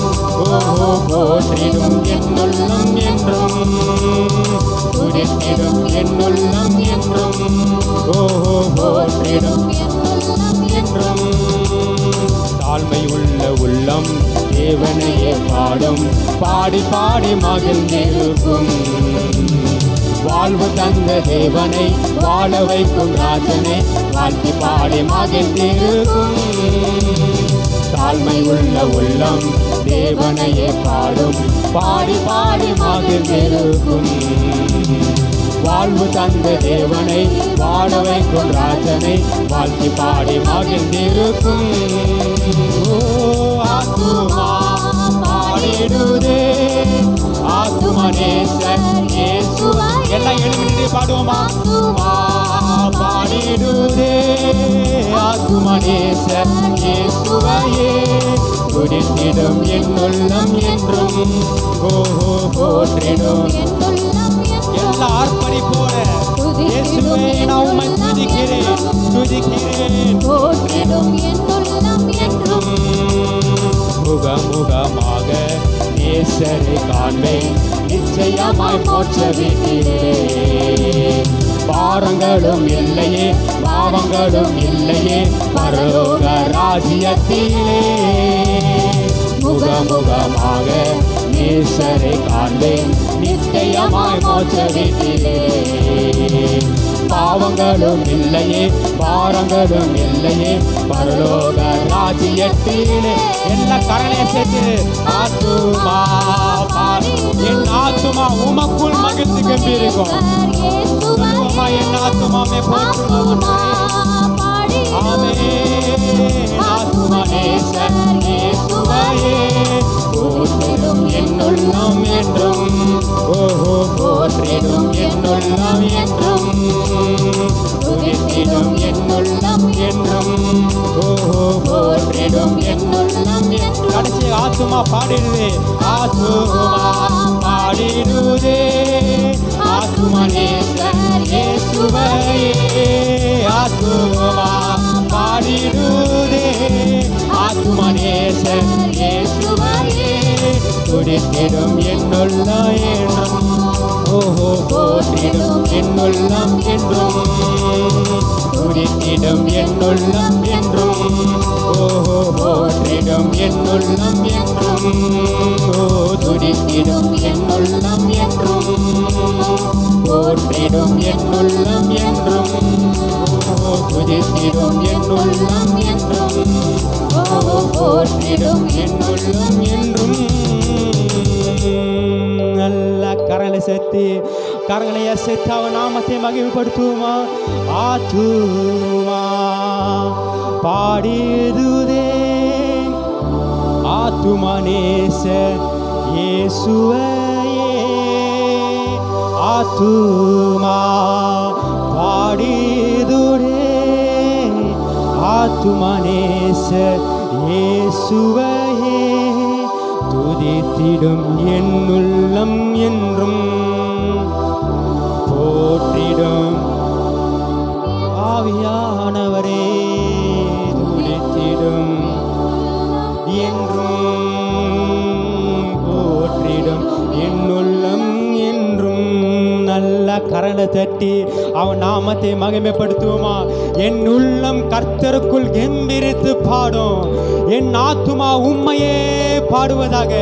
ஓஹோ போற்றிடும் என் உள்ளம் என்றும். துதித்திடும் என் உள்ளம் என்றும், ஓஹோ போற்றிடும் என்றும். தாழ்மை உள்ள உள்ளம் தேவனையே பாடும், பாடி பாடி மகிழ்ந்திருக்கும். வாழ்வு தந்த தேவனை வாழ வைக்கும் ராஜனை வாழ்த்தி பாடி மகிழ்ந்திருக்கும். தாழ்மை உள்ள உள்ளம் தேவனையே பாடும், பாடி பாடி மகிழ்ந்திருக்கும். வாழ்வு தந்த தேவனை வாழ வைக்கும் ராஜனை வாழ்த்தி பாடி மகிழ்ந்திருக்கும். ஓ ஆத்துமா பாடிடுதே, ஆத்துமா நேசர் இயேசுவை. எல்லாம் எழுதி பாடுவோமா? பாடிடுதே, ஆத்துமா நேசர் இயேசுவையே. துதித்திடும் என் உள்ளம் என்றும், ஓஹோ போற்றிடும். எல்லா அர்ப்பணிப்போட இயேசுவே நான் உம்மை துதிக்கிறேன், துதிக்கிறேன். போற்றிடும் என் உள்ளம் என்றும். முகமுகமாக நேசரை காண்பேன், நிச்சயமாய் மோட்ச வீட்டிலே. பாரங்களும் இல்லையே, பாவங்களும் இல்லையே, பரலோக ராஜ்யத்திலே. முகமுகமாக நேசரை காண்பேன், நிச்சயமாய் மோட்ச வீட்டிலே. பாவங்களும் இல்லையே, பாரங்களும் இல்லையே, பரலோக ராஜ்யத்திலே. எல்லா கரணையை சேர்த்து ஆத்துமா பாடி, என் ஆத்துமா உமக்குள் மகிழ்ந்து கம்பீரிக்கும். என் ஆத்துமாமே போற்றுவோம். ஆமென். ஆத்துமா நேசர் இயேசுவையே. போற்றிடும் என் உள்ளம் என்றும், ஓஹோ போற்றிடும் என் உள்ளம் என்றும். துதித்திடும் என் உள்ளம் என்றும், ஓஹோ போற்றிடும் என் உள்ளம் என்றும். கடைசி ஆத்துமா பாடிடுதே, ஆத்துமா பாடிடுதே, ஆத்துமா நேசர் இயேசுவையே. ஆத்துமா பாடிடுதே, ஆத்துமா நேசர் இயேசுவையே. துதித்திடும் என் உள்ளம் என்றும், ஓஹோ போற்றிடும் என் உள்ளம் என்றும். துதித்திடும் என் உள்ளம் என்றும், ஓஹோ போற்றிடும் என் உள்ளம் என்றும். ஓ துதித்திடும் என் உள்ளம் என்றும், போற்றிடும் என் உள்ளம் என்றும். ஓ துதித்திடும் என் உள்ளம் என்றும், ஓ போற்றிடும் என் உள்ளம் என்றும். நல்ல கரங்களை சேர்த்து, கரங்களை சேர்த்து அவன் நாமத்தை மகிமைப்படுத்துவோமா? ஆத்துமா பாடிடுதே, ஆத்துமா நேசர் இயேசுவையே. ஆத்துமா பாடிடுதே, ஆத்துமா நேசர் இயேசுவையே. துதித்திடும் என் உள்ளம் என்றும், போற்றிடும் ஆவியானவரே. துதித்திடும் என்றும், போற்றிடும் என் உள்ளம் என்றும். நல்ல கரலை தட்டி அவன் நாமத்தை மகிமைப்படுத்துவோமா? என் உள்ளம் கர்த்தருக்குள் கெம்பீரித்து பாடும், என் ஆத்துமா உம்மையே பாடுவதாக.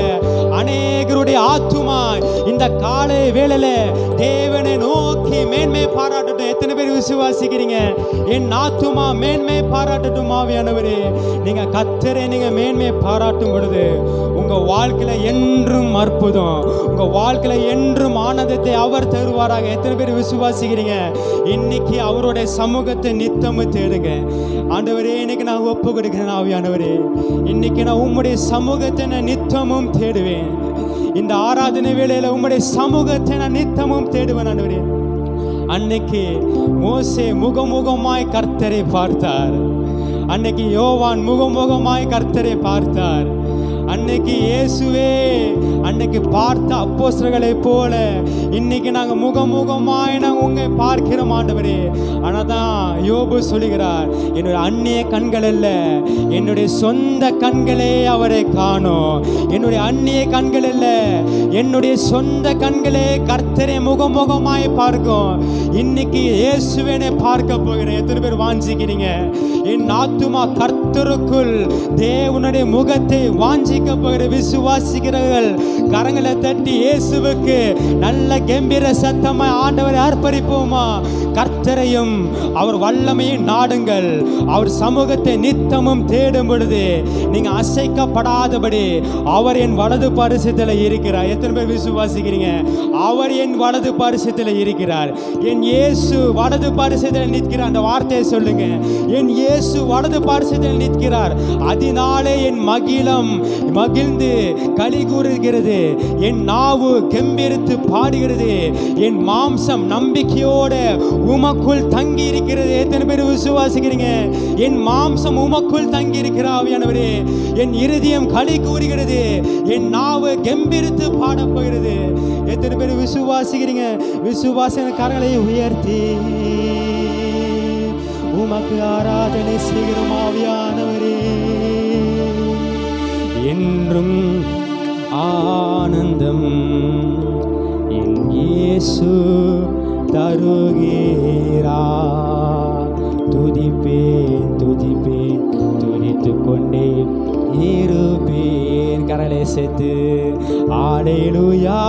அநேகருடைய ஆத்துமா இந்த காலை வேளையில தேவனை நோக்கி மேன்மை பாராட்டட்டும். எத்தனை பேர் பேர் விசுவாசிக்கிறீங்க? என் ஆத்துமா மேன்மை பாராட்டட்டும். ஆவியானவரே, நீங்க கர்த்தரை நீங்க மேன்மை பாராட்டும் பொழுது உங்க வாழ்க்கையில என்றும் அற்புதம், உங்க வாழ்க்கையில என்றும் ஆனந்தத்தை அவர் தருவாராக. எத்தனை பேர் விசுவாசிக்கிறீங்க? இன்னைக்கு அவருடைய சமூகத்தை நித்தமும் தேடுங்க. ஆண்டவரே, இன்னைக்கு நான் ஒப்பு கொடுக்கிறேன். ஆவியானவரே, இன்னைக்கு நான் உம்முடைய சமூகத்தை நான் நித்தமும் தேடுவேன். இந்த ஆராதனை வேளையில உம்முடைய சமூகத்தை நான் நித்தமும் தேடுவேன். ஆண்டவரே, அன்னைக்கு மோசே முகமுகமாய் கர்த்தரை பார்த்தார். அன்னைக்கு யோவான் முகமுகமாய் கர்த்தரை பார்த்தார். அன்னைக்கு இயேசுவே அன்னைக்கு பார்த்த அப்போஸ்தலர்களை போல இன்னைக்கு நாங்கள் முகமுகமாய் நாங்கள் உங்களை பார்க்கிறோம் ஆண்டவரே. ஆனால் தான் யோபு சொல்லுகிறார், என்னுடைய அந்நிய கண்கள் அல்ல, என்னுடைய சொந்த கண்களே அவரை காணும். என்னுடைய அந்நிய கண்கள் அல்ல, என்னுடைய சொந்த கண்களே கர்த்தரை முகமுகமாய் பார்க்கும். இன்னைக்கு இயேசுவேனை பார்க்க போகிறேன். எத்தனை பேர் வாஞ்சிக்கிறீங்க? என் ஆத்துமா கர்த்தருக்குள் தேவனுடைய முகத்தை வாஞ்சிக்க போகிற விசுவாசிக்கிறவர்கள் கரங்களை தட்டி இயேசுவுக்கு நல்ல கம்பீர சத்தமாய் ஆண்டவரை அர்ப்பணிப்போமா? கர்த்தரையும் அவர் வல்லமையும் நாடுங்கள். அவர் சமூகத்தை நித்தமும் தேடும் பொழுது நீங்க அசைக்கப்படாதபடி அவர் என் வலது பரிசுத்தில் இருக்கிறார். எத்தனை பேர் விசுவாசிக்கிறீங்க? அவர் என் வலது பரிசுத்தில் இருக்கிறார். என் இயேசு வலது பரிசுத்தில் நிற்கிறார். அந்த வார்த்தையை சொல்லுங்க. என் இயேசு வலது பரிசுத்தில் நிற்கிறார். அதனாலே என் மகிழ்ந்து களி கூறுகிறது. என் நாவு கெம்பீரித்து பாடுகிறது. என் மாம்சம் நம்பிக்கையோட உமக்குள் தங்கி இருக்கிறது. எத்தனை பேர் விசுவாசிக்கிறீங்க? என் மாம்சம் உமக்குள் தங்கி இருக்கிற ஆவியானவரே, என் இருதயம் களி கூறுகிறது. என் நாவு கெம்பீரித்து பாடப் போகிறது. எத்தனை பேர் விசுவாசிக்கிறீங்க? விசுவாசன கரங்களை உயர்த்தி உமக்கு ஆராதனை செய்கிறோம் ஆவியானவரே. என்றும் ஆனந்தம் என் இயேசு தருகிறார். துதிப்பேன் துதிப்பேன் துதித்து கொண்டே இருப்பேன். கரலை சேர்த்து அல்லேலூயா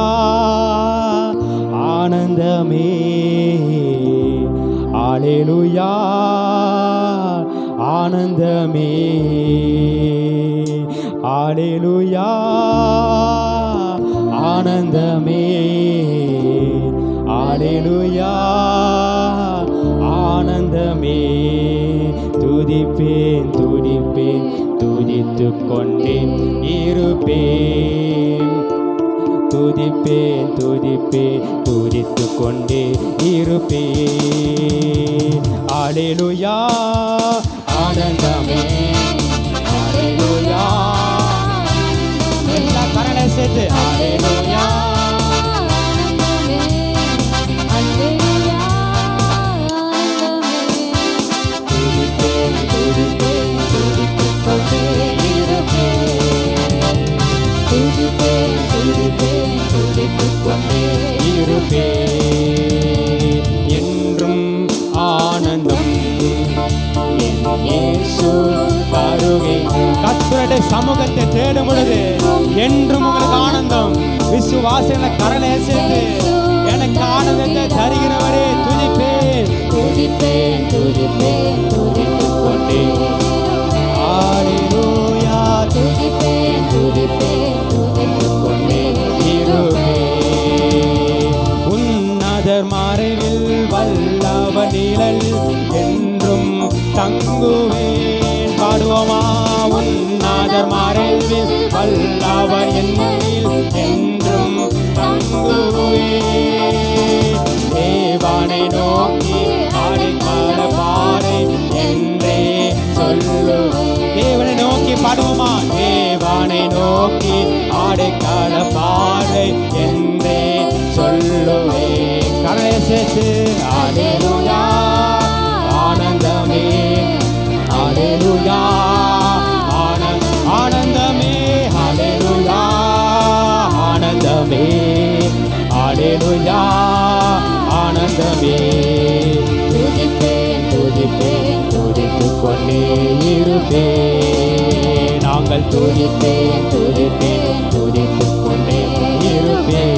ஆனந்தமே, அல்லேலூயா ஆனந்தமே, அல்லேலூயா ஆனந்தமே, அல்லேலூயா ஆனந்தமே. துதிப்பேன் துதிப்பேன் துதித்து கொண்டே இருப்பேன். துதிப்பேன் துதிப்பேன் துதித்து கொண்டே இருப்பேன். அல்லேலூயா ஆனந்தமே, அல்லேலூயா. எல்லா கரங்களை சேர்த்து அல்லேலூயா துதிப்பேன் துதிப்பேன் துதித்து கொண்டே இருப்பேன். துதிப்பேன் துதிப்பேன் துதித்து கொண்டே இருப்பேன். என்றும் ஆனந்தம் என் இயேசு வருகை. கர்த்தருடைய சமூகத்தை தேடும் பொழுது என்றும் உங்களுக்கு ஆனந்தம். விசுவாசங்களை கரலை சேர்த்து எனக்கு ஆனந்தத்தை தருகிறவரே துதிப்பேன் துதிப்பேன் துதிப்பேன் துதித்து கொண்டே அல்லேலூயா துதிப்பேன் துதிப்பேன் துதித்து கொண்டே இருப்பேன். உன்னதர் மறைவில் வல்லவர் நிழல் என்றும் தங்குவேன். பாடுவோமா? உன்னதர் மறைவில் வல்லவர் என்னில் என்றும் தங்குவேன். தேவனை நோக்கி அடிக்கல பாறை என்றே சொல்லுவேன். தேவனை நோக்கி பாடுவோமா? தேவனை நோக்கி அடிக்கல பாறை என்றே சொல்லுவேன். கரையை சேர்த்து அல்லேலூயா ஆனந்தமே, அல்லேலூயா ஆனந்தமே, அல்லேலூயா ஆனந்தமே, அல்லேலூயா ஆனந்தமே. துதிப்பேன் துதிப்பேன் துதித்து கொண்டே இருப்பேன். நாங்கள் துதிப்பேன் துதிப்பேன் துதித்து கொண்டே இருப்பேன்.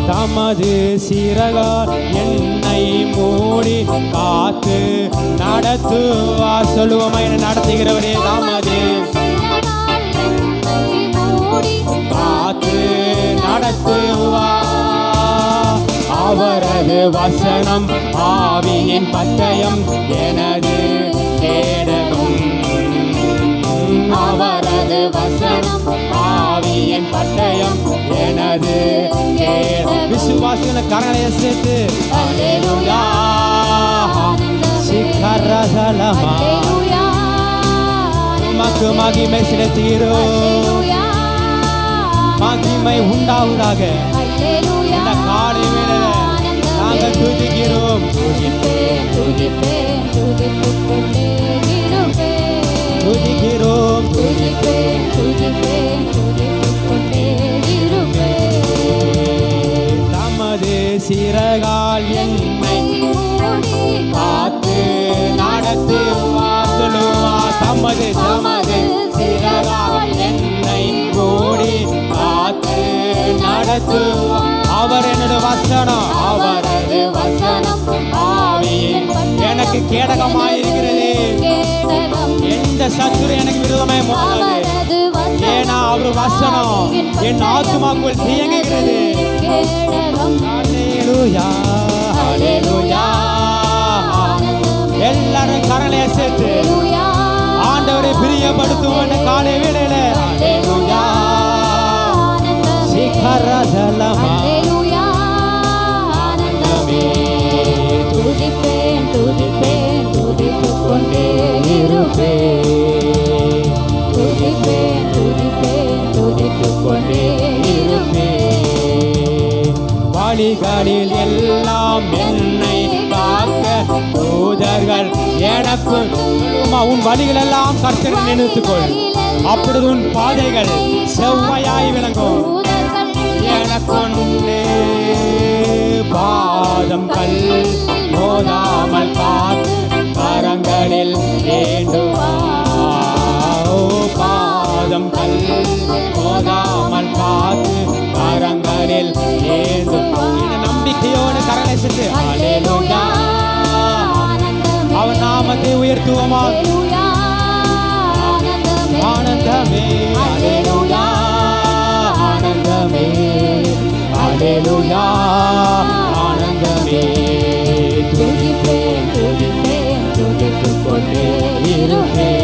தமது சிறகால் என்னை என்னை மூடி காத்து நடத்துவார். சொல்லுவோமா, என்னை நடத்துகிறவரே தாமதே காத்து நடத்துவார். அவரது வசனம் ஆவியின் பட்டயம் எனது கேடகம். அவரது வசனம் ஆவியின் பட்டயம் எனது கேடகம். விசுவாசிகளை கரங்களை சேர்த்து அல்லேலூயா சிகரதலமா உமக்கு மகிமை செலுத்துகிறோம். மகிமை உண்டாவதாக. இந்த காலை வேளையில நாங்கள் துதிக்கிறோம். துதிக்கிறோம். தமது சிறகால் என்னை காத்து நடத்துவார். சொல்லுவார், தமது தமது சிறகால் என்னை மூடி காத்து நடத்துவார். அவர் என்னோட வசனம், அவரது வசனம் ஆவியின் எனக்கு கேடகமாயிருக்கிறது. எந்த சத்துரு எனக்கு விரோதமாய் மோதாது. ஏன்னா அவர் வசனம் என் ஆத்துமாக்குள் இயங்குகிறது. அல்லேலூயா அல்லேலூயா. எல்லாரும் கரங்களை சேர்த்து ஆண்டவரை பிரியப்படுத்துவோம் காலை வேளையில. அல்லேலூயா சிகரதலமா ஆனந்தமே. துதிப்பேன் துதிப்பேன் துதித்துக் கொண்டே இருப்பேன். துதிப்பேன் துதிப்பேன் துதித்துக் கொண்டே இருப்பேன். வழிகளில் எல்லாம் என்னை காக்க தூதர்கள் எனக்கு. உன் வழிகள் எல்லாம் கர்த்தரை நினைத்துக்கொள், அப்பொழுது உன் பாதைகள் செவ்வையாய் விளங்கும். எனக்கொண்டே பாதம் கல் மோதாமல் காத்து கரங்களில் ஏந்துவார். பாதம் கல் மோதாமல் காத்து கரங்களில் ஏந்துவார். நம்பிக்கையோடு கரங்களை சென்று அல்லேலூயா அவன் நாமத்தை உயர்த்துவோமா. ஆனந்தமே அல்லேலூயா ஆனந்தமே அல்லேலூயா ஆனந்தமே. துதிப்பேன் துதிப்பேன் துதித்துக் கொண்டே இருப்பேன்.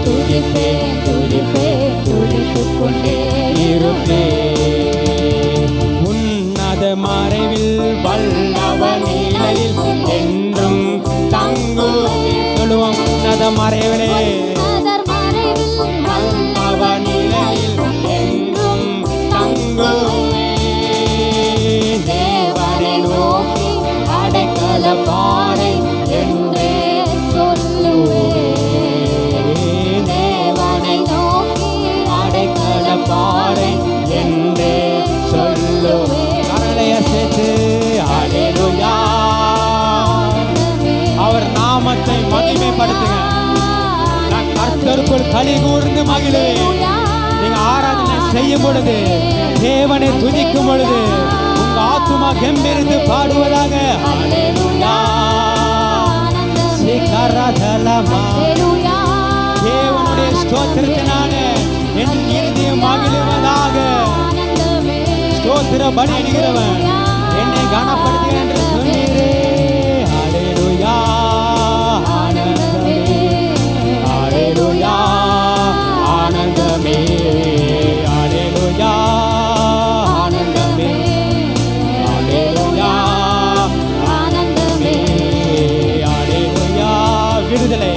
துதிப்பேன் துதிப்பேன் துதித்துக் கொண்டே இருப்பேன். உன்னத மறைவில் வல்லவர் நிலையில் என்றும் தங்குவேன். சொல்லுவோம், உன்னத மறைவிலே வல்லவர் நிலையில் என்றும் தங்குவேன். தேவனை நோக்கி அடைக்கல பாறை என்றே சொல்லுவேன். தேவனை நோக்கி அடைக்கல பாறை என்றே சொல்லுவேன். கரளைய சேர்த்து அல்லேலூயா அவர் நாமத்தை மகிமைப்படுத்துங்க. நான் கர்த்தருக்குள் களி கூர்ந்து மகிழுவேன். நீங்க ஆராதனை செய்யும் பொழுது, தேவனை துதிக்கும் பொழுது உங்க ஆத்துமா கம்பீரித்து பாடுவதாக. அல்லேலூயா சிகரதலமா. தேவனுடைய ஸ்தோத்திரத்தினாலே என் இருதயம் மகிழுவதாக. ஸ்தோத்திர பலியிடுகிறவன் என்னை கனப்படுத்துகிறேன் என்று சொன்னீரே. அல்லேலூயா ஆனந்தமே அல்லேலூயா ஆனந்தமே அல்லேலூயா ஆனந்தமே அல்லேலூயா ஆனந்தமே அல்லேலூயா. விடுதலை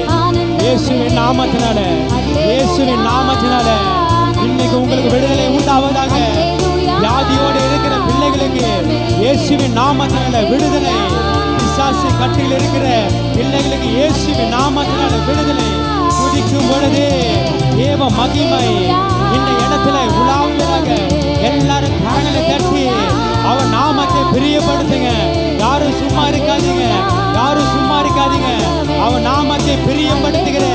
இயேசுவின் நாமத்தினால, இயேசுவின் நாமத்தினால இன்னைக்கு உங்களுக்கு விடுதலை உண்டாவதாக. வியாதியோடு இருக்கிற பிள்ளைகளுக்கு இயேசுவின் நாமத்தினால விடுதலை. பிசாசு கட்டில் இருக்கிற பிள்ளைகளுக்கு இயேசுவின் நாமத்தினால விடுதலை. துதிக்கும் பொழுது தேவ மகிமை இந்த இடத்துல உலாவுவதாக. எல்லாரும் கரங்களை தட்டி அவர் நாமத்தை பிரியப்படுத்துங்க. யாரும் சும்மா இருக்காதீங்க, யாரும் சும்மா இருக்காதீங்க. அவர் நாமத்தை பிரியப்படுத்துகிற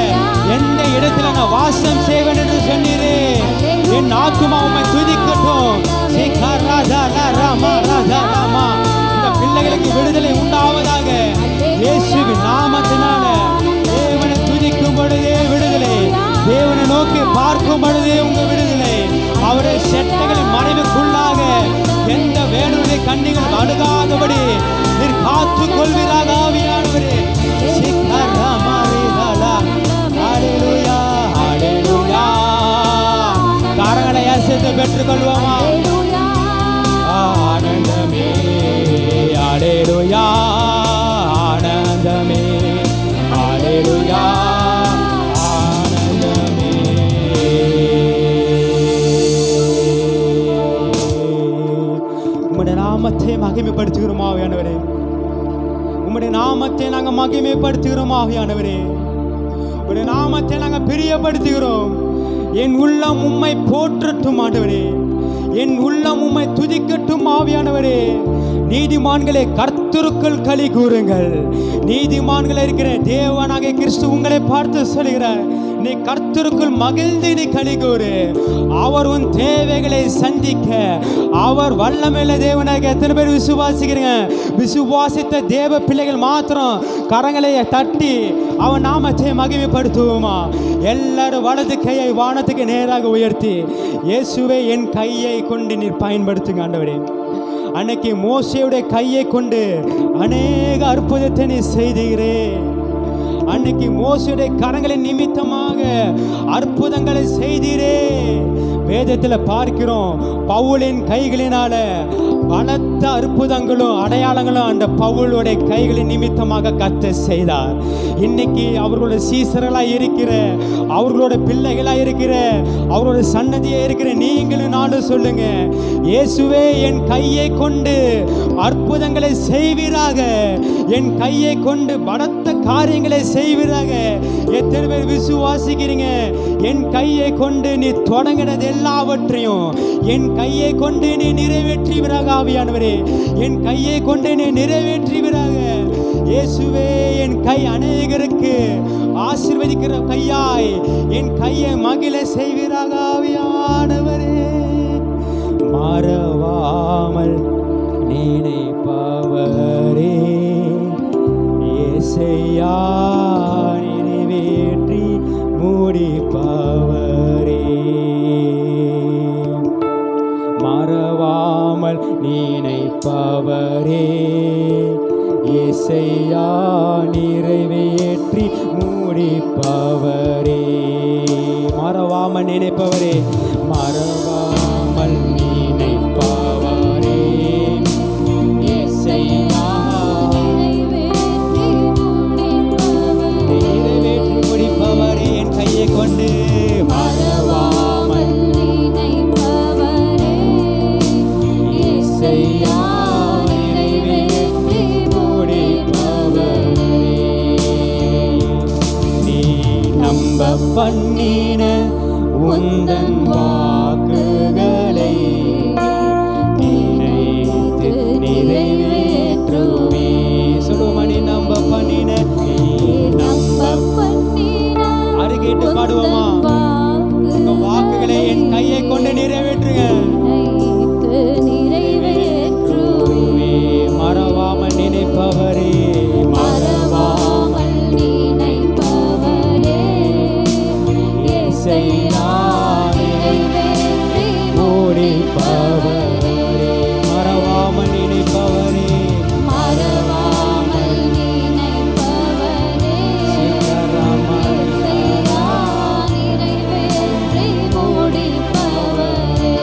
எந்த இடத்துல நான் வாசம் செய்வேன் என்று சொன்னீரே. என் ஆத்துமா உம்மை துதிக்கட்டும். இந்த பிள்ளைகளுக்கு விடுதலை உண்டாவதாக. இயேசுவின் நாமத்தினால தேவனை துதிக்கும் பொழுதே விடுதலை, தேவனை நோக்கி பார்க்கும் பொழுதே உங்க விடுதலை. அவரை செட்டைகளின் மறைவுக்குள்ளாக எந்த வேடுடைய கண்ணிகள் அணுகாதபடி நீர் காத்துக் கொள்வீராக ஆவியானவரே. ஹல்லேலூயா, ஹல்லேலூயா. கரங்களை அசைத்து பெற்றுக் கொள்வோமா? ஆனந்தமே, ஹல்லேலூயா, ஆனந்தமே, ஹல்லேலூயா, ஆனந்தமே. உம்முடைய நாமத்தை மகிமைப்படுத்துகிறோம் ஆவியானவரே. உம்முடைய நாமத்தை நாங்கள் மகிமைப்படுத்துகிறோம் ஆவியானவரே. உம்முடைய நாமத்தை நாங்கள் பிரியப்படுத்துகிறோம். என் உள்ளம் உம்மை போற்றட்டும் ஆண்டவரே. என் உள்ளம் உம்மை துதிக்கட்டும் ஆவியானவரே. நீதிமான்களே கர்த்தருக்குள் களி கூறுங்கள். நீதிமான்களே இருக்கிற தேவனாகிய கிறிஸ்து உங்களை பார்த்து சொல்கிறார், நீ கர்த்தருக்குள் மகிழ்ந்து நீ களி கூறு. அவர் உன் தேவைகளை சந்திக்க அவர் வல்லமையுள்ள தேவனாக. எத்தனை பேர் விசுவாசிக்கிறீங்க? விசுவாசித்த தேவ பிள்ளைகள் மாத்திரம் கரங்களை தட்டி அவன் நாமத்தை மகிமைப்படுத்துவோமா? எல்லாரும் வலது கையை வானத்துக்கு நேராக உயர்த்தி, இயேசுவே என் கையை கொண்டு நீர் பயன்படுத்துங்க ஆண்டவரே. அன்னைக்கு மோசேயுடைய கையை கொண்டு அநேக அற்புதத்தை நீ செய்தீரே. அன்னைக்கு மோசேயுடைய கரங்களின் நிமித்தமாக அற்புதங்களை செய்தீரே. வேதத்தில் பார்க்கிறோம், பவுலின் கைகளினால பலத்த அற்புதங்களும் அடையாளங்களும் அந்த பவுலுடைய கைகளின் நிமித்தமாக கர்த்தர் செய்தார். இன்னைக்கு அவர்களோட சீசர்களாக இருக்கிற, அவர்களோட பிள்ளைகளாக இருக்கிற, அவரோட சன்னதியாக இருக்கிற நீங்களும் நானும் சொல்லுங்க, இயேசுவே என் கையை கொண்டு அற்புதங்களை செய்வீராக, என் கையை கொண்டு பலத்த காரியங்களை செய்வீராக. எத்தனை பேர் விசுவாசிக்கிறீங்க? என் கையை கொண்டு நீ தொடங்கினது எல்லாவற்றையும் என் கையை கொண்டு நீ நிறைவேற்றுவீராக ஆவியானவரே. என் கையை கொண்டு நீ நிறைவேற்றுவீராக. இயேசுவே என் கை அநேகருக்கு ஆசீர்வதிக்கிற கையாய் என் கையை மகிழ செய்வீராக ஆவியானவரே. மறவாமல் நினைப்பவரே, இயேசையா நிறைவேற்றி முடிப்பவரே. மறவாமல் நினைப்பவரே, இயேசையா நிறைவேற்றி முடிப்பவரே. மறவாமல் நினைப்பவரே, மறவாமல் நினைப்பவரே, இயேசையா நிறைவேற்றி முடிப்பவரே. என் கையை கொண்டு மறவாமல் நினைப்பவரே, இயேசையா நிறைவேற்றி முடிப்பவரே. நீ நம்ப பண்ணின உந்தன் வாக்குகளை நினைத்து நிறைவேற்றுவே. சுடுமணி நம்ப பண்ணின, நம்ப அருகேட்டு பாடுவோமா? உங்க வாக்குகளை என் கையை கொண்டு நிறைவேற்றுங்க. மறவாமல் நினைப்பவரே, மறவாமல் நினைப்பவரே, இயேசையா நிறைவேற்றி முடிப்பவரே. மறவாமல் நினைப்பவரே, மறவாமல் நினைப்பவரே, சீக்கிரமாய் நிறைவேற்றி முடிப்பவரே.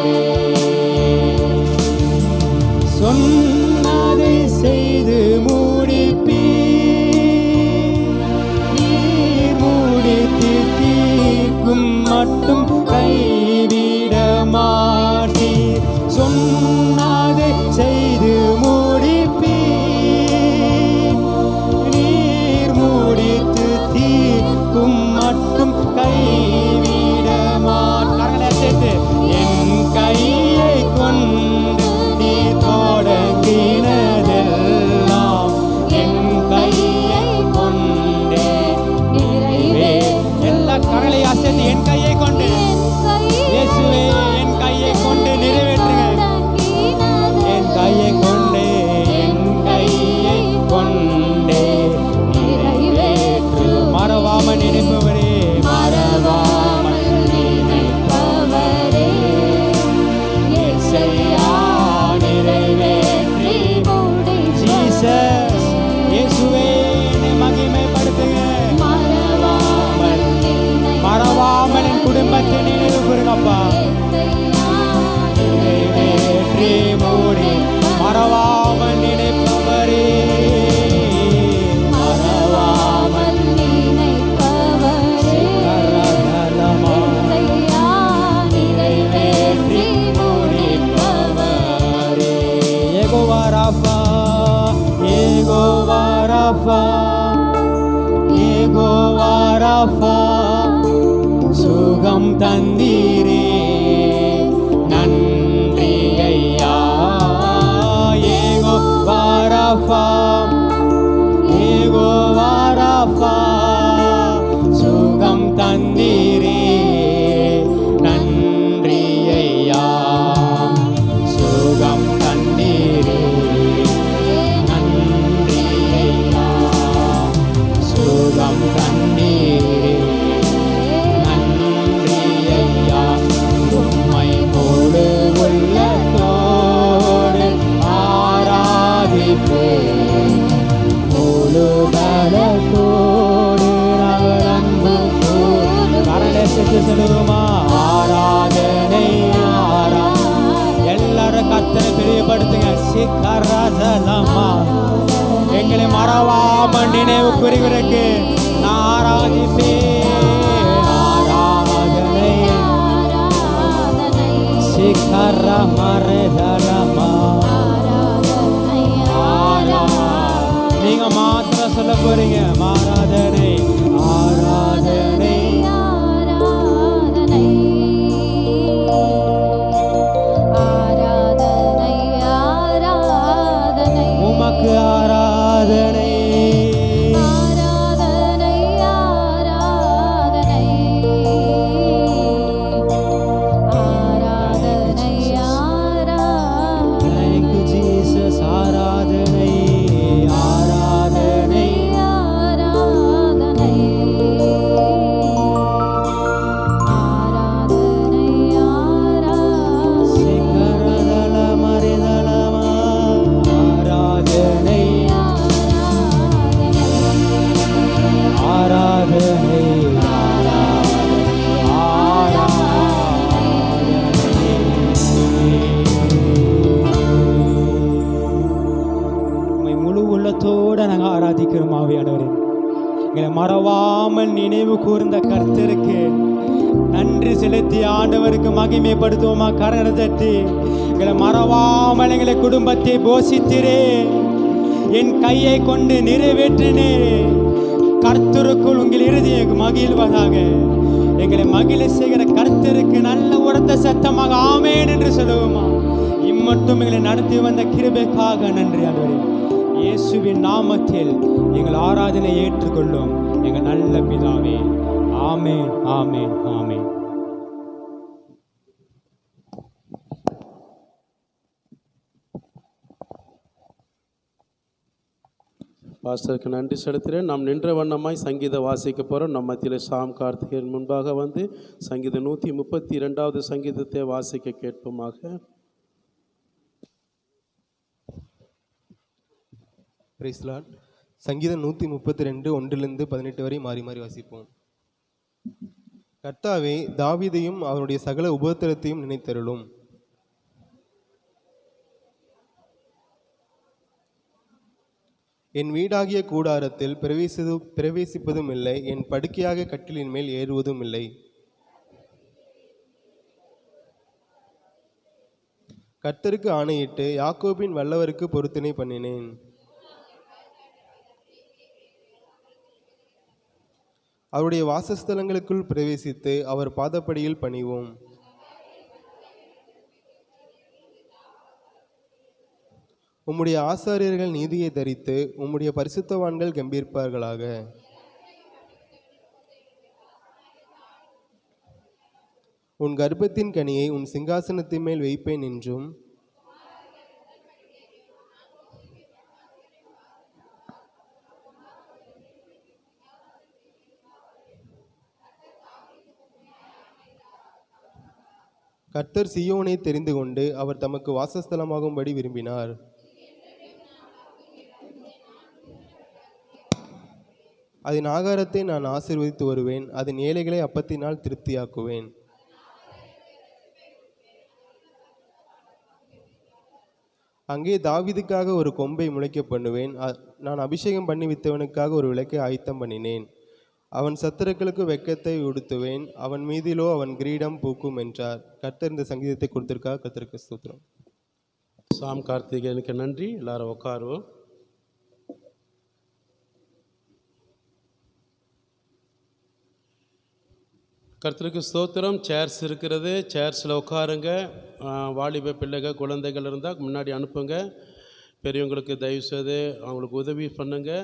சொன்னதை செய்து முடிப்பீர், நீர் முடித்து தீர்க்கும் மட்டும் கைவிட மாட்டீர். சொன்னதை செய்து முடிப்பீர், நீர் முடித்து தீர்க்கும் மட்டும் கைவிட மாட்டீர். என் கையை கொண்டு நீ தொடங்கினதெல்லாம் என் கையை கொண்டே நிறைவே. எல்லா கரங்களை அசைத்து என் கையை கொண்டு, என் கையை சுகம் தந்தீரே நன்றி ஐயா. யெகோவா ராஃபா, யெகோவா ராஃபா, சுகம் தந்தீரே நன்றி ஐயா. சுகம் தந்தீரே நன்றி ஐயா. சுகம் தந்தீரே நன்றி ஐயா. உம்மை முழு உள்ளத்தோடு ஆராதிப்பேன், முழு பலத்தோடு நாங்கள் அன்பு கூறுவோம். கரடேசத்து சொல்லுவோமா? ஆராதனை ஆராதனை. எல்லாரும் கர்த்தரை பிரியப்படுத்துங்க. சிக்கராஜலமா, எங்களை மறவாம நினைவு கூறுகிறக்கு நான் ஆராதிப்பேன். ஆராதனை சிக்கரமரதலமா. நீங்க மாத்திரம் சொல்ல போறீங்க. ஆராதனை ஆராதனை உமக்கு ஆராதனை. Thank you, Jesus. ஆராதனை ஆராதனை சிக்கரதல மரிதலமா. ஆராதனை ஆராதனை உம்மை முழு உள்ளத்தோடு நாங்கள் ஆராதிக்கிறோம் ஆவியானவரே. எங்களை மறவாமல் நினைவு கூர்ந்த கர்த்தருக்கு நன்றி செலுத்தி ஆண்டவருக்கு மகிமைப்படுத்துவோமா? கரங்களை தட்டி எங்களை மறவாமல் எங்களை குடும்பத்தை போஷித்திரே, என் கையை கொண்டு நிறைவேற்றினே. கர்த்தருக்குள் உங்கள் இறுதியை மகிழ்வதாக. எங்களை மகிழ செய்கிற கர்த்தருக்கு நல்ல உரத்த சத்தமாக ஆமேன் என்று சொல்லுவோமா? இம்மட்டும் எங்களை நடத்தி வந்த கிருபைக்காக நன்றி ஆண்டவரே. இயேசுவின் நாமத்தில் எங்கள் ஆராதனை ஏற்றுக்கொள்ளும் எங்கள் நல்ல பிதாவே. ஆமேன் ஆமேன் ஆமேன். பாஸ்டருக்கு நன்றி செலுத்துகிறேன். நாம் நின்ற வண்ணமாய் சங்கீதம் வாசிக்க போகிறோம். நம்ம மத்தியில் சாம் கார்த்திகேயன் முன்பாக வந்து சங்கீதம் 132 சங்கீதத்தை வாசிக்க கேட்போமாக. Price Lord. சங்கீதம் 132 1 18 வரை மாறி மாறி வாசிப்போம். கர்த்தாவே, தாவீதையும் அவருடைய சகல உபத்திரத்தையும் நினைத்தருளும். என் வீடாகிய கூடாரத்தில் பிரவேசிப்பதும் இல்லை, என் படுக்கையாக கட்டிலின் மேல் ஏறுவதும் இல்லை. கர்த்தருக்கு ஆணையிட்டு யாக்கோபின் வல்லவருக்கு பொருத்தனை பண்ணினேன். அவருடைய வாசஸ்தலங்களுக்குள் பிரவேசித்து அவர் பாதப்படியில் பணிவோம். உம்முடைய ஆசாரியர்கள் நீதியை தரித்து உம்முடைய பரிசுத்தவான்கள் கம்பீர்ப்பார்களாக. உன் கர்ப்பத்தின் கனியை உன் சிங்காசனத்தின் மேல் வைப்பேன் என்றும் கர்த்தர் சீயோனை தெரிந்து கொண்டு அவர் தமக்கு வாசஸ்தலமாகும்படி விரும்பினார். அதன் ஆகாரத்தை நான் ஆசீர்வதித்து வருவேன், அதன் ஏழைகளை அப்பத்தினால் திருப்தியாக்குவேன். அங்கே தாவீதுக்காக ஒரு கொம்பை முளைக்க பண்ணுவேன். நான் அபிஷேகம் பண்ணி வித்தவனுக்காக ஒரு விளக்கை ஆயத்தம் பண்ணினேன். அவன் சத்துருக்களுக்கு வெட்கத்தை உடுத்துவேன், அவன் மீதிலோ அவன் கிரீடம் பூக்கும் என்றார். கர்த்தர் இந்த சங்கீதத்தை கொடுத்திருக்கா. கர்த்தருக்கு ஸ்தோத்திரம். சாம் கார்த்திகேயனுக்கு நன்றி. எல்லாரும் உட்காருவோம். கர்த்தருக்கு ஸ்தோத்திரம். சேர்ஸ் இருக்கிறது, சேர்ஸில் உட்காருங்க. வாலிப பிள்ளைகள் குழந்தைகள் இருந்தால் முன்னாடி அனுப்புங்க. பெரியவங்களுக்கு தயவுசெய்து அவங்களுக்கு உதவி பண்ணுங்கள்.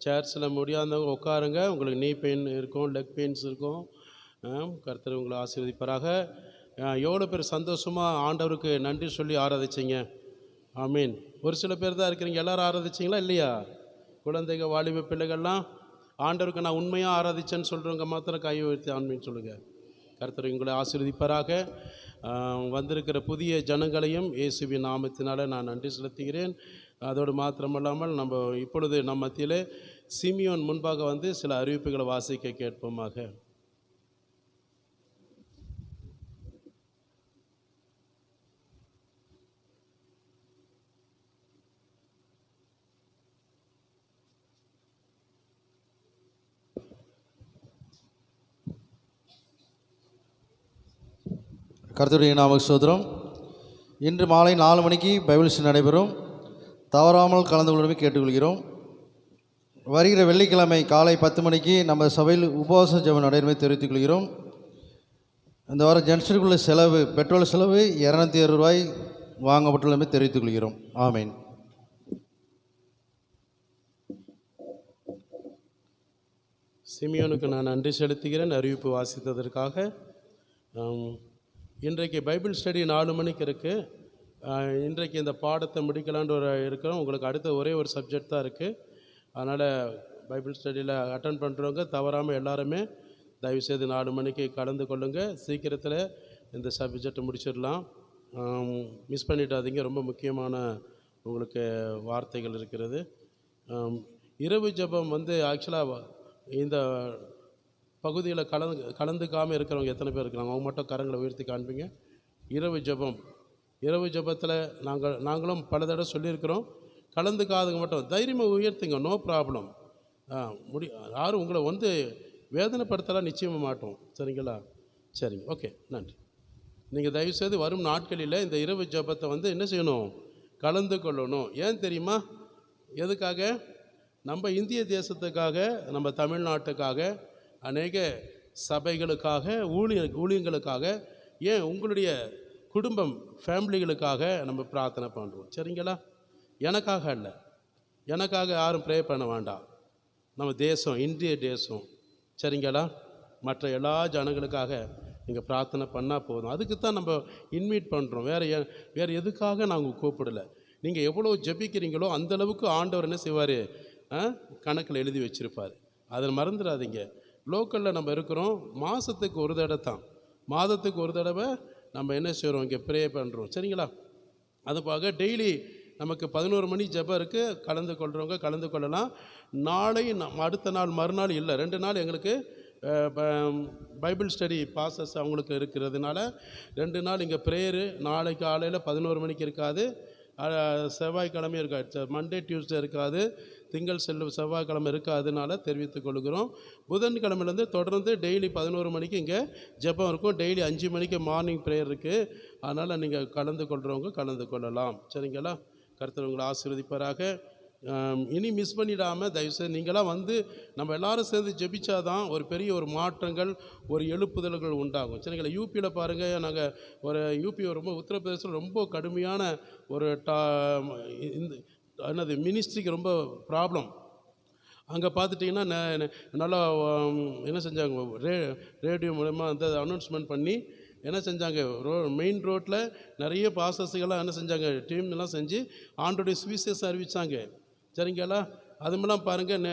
சேர்ஸில் முடியாதவங்க உட்காருங்க. உங்களுக்கு நீ பெயின் இருக்கும், லெக் பெயின்ஸ் இருக்கும். கர்த்தர் உங்களை ஆசீர்வதிப்பாராக. எவ்வளோ பேர் சந்தோஷமாக ஆண்டவருக்கு நன்றி சொல்லி ஆராதிச்சிங்க. ஆமீன். ஒரு சில பேர் தான் இருக்கிறீங்க. எல்லோரும் ஆராதிச்சிங்களா இல்லையா? குழந்தைகள் வாலிப பிள்ளைகள்லாம் ஆண்டவருக்கு நான் உண்மையாக ஆராதிச்சேன்னு சொல்கிறவங்க மாத்திரம் கை உயர்த்தி ஆன்மீன்னு சொல்லுங்கள். கர்த்தர் உங்களை ஆசீர்வதிப்பாராக. வந்திருக்கிற புதிய ஜனங்களையும் இயேசுவின் நாமத்தினால நான் நன்றி செலுத்துகிறேன். அதோடு மாத்திரமல்லாமல் நம்ம இப்பொழுது நம் மத்தியிலே சிமியோன் முன்பாக வந்து சில அறிவிப்புகளை வாசிக்க கேட்போமாக. கர்த்தருடைய நாமத்துக்கு ஸ்தோத்திரம். இன்று மாலை 4 மணிக்கு பைபிள் ஸ்டடி நடைபெறும். தவறாமல் கலந்து கொள்ளும்படி கேட்டுக்கொள்கிறோம். வருகிற வெள்ளிக்கிழமை காலை 10 மணிக்கு நம்ம சபையில் உபவாச ஜெபம் நடைமுறை தெரிவித்துக் கொள்கிறோம். இந்த வாரம் ஜங்ஷனுக்குள்ள செலவு, பெட்ரோல் செலவு 260 ரூபாய் வாங்கப்பட்டுள்ளமை தெரிவித்துக் கொள்கிறோம். ஆமீன். சிமியோனுக்கு நான் நன்றி செலுத்துகிறேன் அறிவிப்பு வாசித்ததற்காக. இன்றைக்கு பைபிள் ஸ்டடி 4 மணிக்கு இருக்குது. இன்றைக்கு இந்த பாடத்தை முடிக்கலான்னு இருக்கிறோம். உங்களுக்கு அடுத்த ஒரே ஒரு சப்ஜெக்ட் தான் இருக்குது. அதனால் பைபிள் ஸ்டடியில் அட்டன் பண்ணுறவங்க தவறாமல் எல்லாருமே தயவுசெய்து 4 மணிக்கு கலந்து கொள்ளுங்கள். சீக்கிரத்தில் இந்த சப்ஜெக்டை முடிச்சிடலாம். மிஸ் பண்ணிடாதீங்க. ரொம்ப முக்கியமான உங்களுக்கு வார்த்தைகள் இருக்கிறது. இரவு ஜெபம் வந்து ஆக்சுவலாக இந்த பகுதியில் கலந்துக்காமல் இருக்கிறவங்க எத்தனை பேர் இருக்கிறாங்க? அவங்க மட்டும் கரங்களை உயர்த்தி காண்பீங்க. இரவு ஜெபத்தில் நாங்களும் பல தடவை சொல்லியிருக்கிறோம். கலந்துக்காதவங்க மட்டும் தைரியமாக உயர்த்துங்க. No problem. யாரும் உங்களை வந்து வேதனைப்படுத்தலாம் நிச்சயமாக மாட்டோம். சரிங்களா? சரிங்க, ஓகே, நன்றி. நீங்கள் தயவுசெய்து வரும் நாட்களில் இந்த இரவு ஜெபத்தை வந்து என்ன செய்யணும்? கலந்து கொள்ளணும். ஏன் தெரியுமா? எதுக்காக? நம்ம இந்திய தேசத்துக்காக, நம்ம தமிழ்நாட்டுக்காக, அநேக சபைகளுக்காக, ஊழியங்களுக்காக, ஏன் உங்களுடைய குடும்பம் ஃபேமிலிகளுக்காக நம்ம பிரார்த்தனை பண்ணுறோம். சரிங்களா? எனக்காக அல்ல. எனக்காக யாரும் ப்ரே பண்ண வேண்டாம். நம்ம தேசம் இந்திய தேசம், சரிங்களா? மற்ற எல்லா ஜனங்களுக்காக நீங்கள் பிரார்த்தனை பண்ணால் போதும். அதுக்கு தான் நம்ம இன்வைட் பண்ணுறோம். வேறு எதுக்காக நாங்கள் கூப்பிடலை. நீங்கள் எவ்வளோ ஜெபிக்கிறீங்களோ அந்தளவுக்கு ஆண்டவர் என்ன செய்வார்? கணக்கில் எழுதி வச்சுருப்பார். அதை மறந்துடாதீங்க. லோக்கலில் நம்ம இருக்கிறோம். மாதத்துக்கு ஒரு தடவை தான், மாதத்துக்கு ஒரு தடவை நம்ம என்ன செய்கிறோம்? இங்கே ப்ரே பண்ணுறோம். சரிங்களா? அதுக்காக டெய்லி நமக்கு 11 மணி ஜெபம் இருக்குது. கலந்து கொள்கிறவங்க கலந்து கொள்ளலாம். நாளை அடுத்த நாள் மறுநாள் இல்லை, 2 நாள் எங்களுக்கு பைபிள் ஸ்டடி பாசஸ் அவங்களுக்கு இருக்கிறதுனால 2 நாள் இங்கே ப்ரேயரு. நாளைக்கு காலையில் 11 மணிக்கு இருக்காது. செவ்வாய்க்கிழமை இருக்காது. மண்டே டியூஸ்டே இருக்காது. திங்கள் செவ்வாய்க்கிழமை இருக்காதுனால தெரிவித்துக் கொள்கிறோம். புதன்கிழமையிலேருந்து தொடர்ந்து டெய்லி 11 மணிக்கு இங்கே ஜெபம் இருக்கும். டெய்லி 5 மணிக்கு மார்னிங் ப்ரேயர் இருக்குது. அதனால் நீங்கள் கலந்து கொள்கிறவங்க கலந்து கொள்ளலாம். சரிங்களா? கர்த்தர் உங்களை ஆசீர்வதிப்பாராக. இனி மிஸ் பண்ணிடாமல் தயவுசெய்து நீங்களாம் வந்து நம்ம எல்லோரும் சேர்ந்து ஜெபிச்சாதான் ஒரு பெரிய ஒரு மாற்றங்கள், ஒரு எழுப்புதல்கள் உண்டாகும். சரிங்களா? யூபியில் பாருங்கள், நாங்கள் ஒரு யூபி ரொம்ப உத்தரப்பிரதேசத்தில் ரொம்ப கடுமையான ஒரு என்னது மினிஸ்ட்ரிக்கு ரொம்ப ப்ராப்ளம். அங்கே பார்த்துட்டிங்கன்னா நல்லா என்ன செஞ்சாங்க? ரேடியோ மூலமா அந்த அனௌன்ஸ்மெண்ட் பண்ணி என்ன செஞ்சாங்க? மெயின் ரோட்டில் நிறைய பாசஸ்கெல்லாம் என்ன செஞ்சாங்க? டீம்லாம் செஞ்சு ஆண்டோடைய சுவிசேஷம் அறிவித்தாங்க. சரிங்களா? அதுமெல்லாம் பாருங்கள்.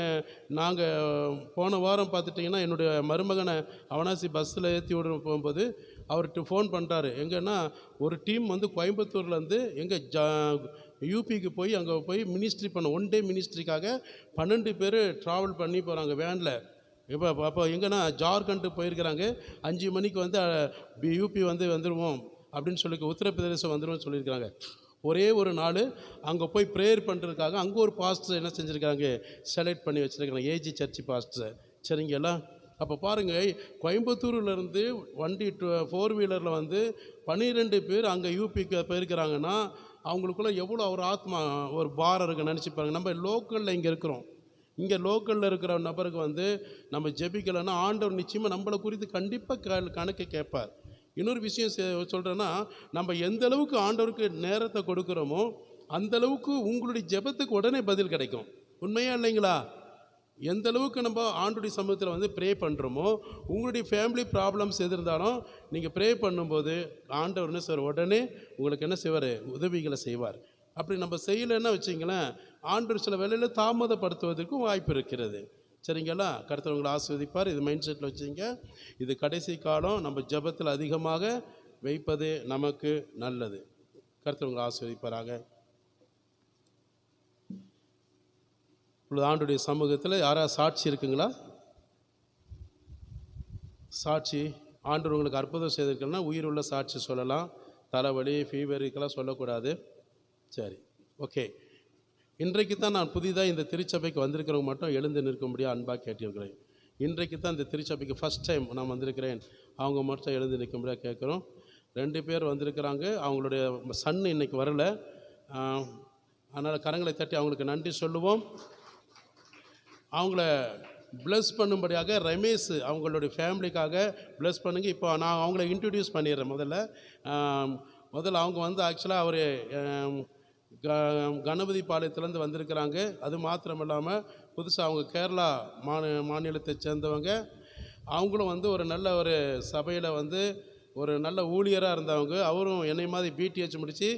நாங்கள் போன வாரம் பார்த்துட்டிங்கன்னா என்னுடைய மருமகனை அவனாசி பஸ்ஸில் ஏற்றி விட போகும்போது அவர்கிட்ட ஃபோன் பண்ணுறாரு. எங்கன்னா ஒரு டீம் வந்து கோயம்புத்தூர்லேருந்து எங்கள் யூபிக்கு போய் அங்கே போய் மினிஸ்ட்ரி பண்ண 1 டே மினிஸ்ட்ரிக்காக 12 பேர் ட்ராவல் பண்ணி போகிறாங்க வேனில். அப்போ எங்கன்னா ஜார்க்கண்ட் போயிருக்கிறாங்க. 5 மணிக்கு வந்து யூபி வந்துடுவோம் அப்படின்னு சொல்லி உத்தரப்பிரதேசம் வந்துடுவோம்னு சொல்லியிருக்கிறாங்க. ஒரே ஒரு நாள் அங்கே போய் ப்ரேயர் பண்ணுறதுக்காக அங்கே ஒரு பாஸ்டர் என்ன செஞ்சுருக்காங்க? செலக்ட் பண்ணி வச்சுருக்காங்க, ஏஜி சர்ச்சு பாஸ்டர். சரிங்களா? அப்போ பாருங்கள், கோயம்புத்தூர்லேருந்து வண்டி 4 வீலரில் வந்து 12 பேர் அங்கே யூபிக்கு போயிருக்கிறாங்கன்னா அவங்களுக்குள்ள எவ்வளோ ஒரு ஆத்மா ஒரு பாரம் இருக்குன்னு நினச்சி பாருங்கள். நம்ம லோக்கலில் இங்கே இருக்கிறோம். இங்கே லோக்கலில் இருக்கிற நபருக்கு வந்து நம்ம ஜெபிக்கலைன்னா ஆண்டவர் நிச்சயமாக நம்மளை குறித்து கண்டிப்பாக கணக்கு கேட்பார். இன்னொரு விஷயம் சொல்கிறேன்னா, நம்ம எந்த அளவுக்கு ஆண்டவருக்கு நேரத்தை கொடுக்குறோமோ அந்த அளவுக்கு உங்களுடைய ஜெபத்துக்கு உடனே பதில் கிடைக்கும். உண்மையா இல்லைங்களா? எந்த அளவுக்கு நம்ம ஆண்டுடைய சமூகத்தில் வந்து ப்ரே பண்ணுறோமோ, உங்களுடைய ஃபேமிலி ப்ராப்ளம்ஸ் எது இருந்தாலும் நீங்கள் ப்ரே பண்ணும்போது ஆண்டவர் என்ன செய்வார், உடனே உங்களுக்கு என்ன செய்வார், உதவிகளை செய்வார். அப்படி நம்ம செய்யலைன்னா வச்சிங்களேன், ஆண்டவர் சில வேளையில் தாமதப்படுத்துவதற்கும் வாய்ப்பு இருக்கிறது. சரிங்களா? கர்த்தர் உங்களை ஆசீர்வதிப்பார். இது மைண்ட் செட்டில் வச்சுங்க. இது கடைசி காலம். நம்ம ஜெபத்தில் அதிகமாக வைப்பதே நமக்கு நல்லது. கர்த்தர் உங்களை ஆசீர்வதிப்பாராக. இப்பொழுது ஆண்டுடைய சமூகத்தில் யாராவது சாட்சி இருக்குங்களா? சாட்சி ஆண்டவர் உங்களுக்கு அற்புதம் செய்திருக்கணும்னா உயிர் உள்ள சாட்சி சொல்லலாம். தலைவலி ஃபீவருக்கெல்லாம் சொல்லக்கூடாது. சரி, ஓகே. இன்றைக்கு தான் நான் புதிதாக இந்த திருச்சபைக்கு வந்திருக்கிறவங்க மட்டும் எழுந்து நிற்கும்படியாக அன்பாக கேட்டிருக்கிறேன். இன்றைக்கு தான் இந்த திருச்சபைக்கு ஃபஸ்ட் டைம் நான் வந்திருக்கிறேன். அவங்க மட்டும் எழுந்து நிற்கும்படியாக கேட்குறோம். 2 பேர் வந்திருக்கிறாங்க. அவங்களுடைய சன்னு இன்றைக்கி வரலை. அதனால் கரங்களை தட்டி அவங்களுக்கு நன்றி சொல்லுவோம். அவங்கள ப்ளஸ் பண்ணும்படியாக ரமேஷ் அவங்களுடைய ஃபேமிலிக்காக ப்ளஸ் பண்ணுங்க. இப்போ நான் அவங்கள இன்ட்ரடியூஸ் பண்ணிடுறேன். முதல்ல அவங்க வந்து ஆக்சுவலாக அவர் கணபதி பாளையத்துலேருந்து வந்திருக்கிறாங்க. அது மாத்திரம் இல்லாமல் புதுசாக அவங்க கேரளா மாநிலத்தை சேர்ந்தவங்க. அவங்களும் வந்து ஒரு நல்ல ஒரு சபையில் வந்து ஒரு நல்ல ஊழியராக இருந்தவங்க. அவரும் என்னை மாதிரி பிடிஹெச் முடித்து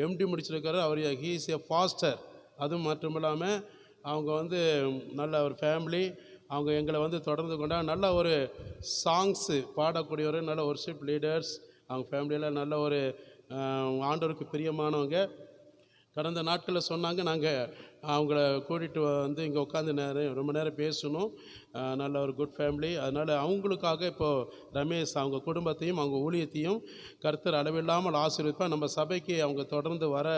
எம்டி முடிச்சிருக்காரு. அவர் ஹீ இஸ் ஏ ஃபாஸ்டர். அதுவும் மட்டும் இல்லாமல் அவங்க வந்து நல்ல ஒரு ஃபேமிலி. அவங்க எங்களை வந்து தொடர்ந்து கொண்டாங்க. நல்ல ஒரு சாங்ஸு பாடக்கூடியவர், நல்ல ஒர்ஷிப் லீடர்ஸ். அவங்க ஃபேமிலியில் நல்ல ஒரு ஆண்டவருக்கு பிரியமானவங்க. கடந்த நாட்களில் சொன்னாங்க, நாங்கள் அவங்கள கூட்டிகிட்டு வந்து இங்கே உட்காந்து ரொம்ப நேரம் பேசணும். நல்ல ஒரு குட் ஃபேமிலி. அதனால் அவங்களுக்காக இப்போது ரமேஷ் அவங்க குடும்பத்தையும் அவங்க ஊழியத்தையும் கர்த்தர் அளவில்லாமல் ஆசீர்வதிப்பார். நம்ம சபைக்கு அவங்க தொடர்ந்து வர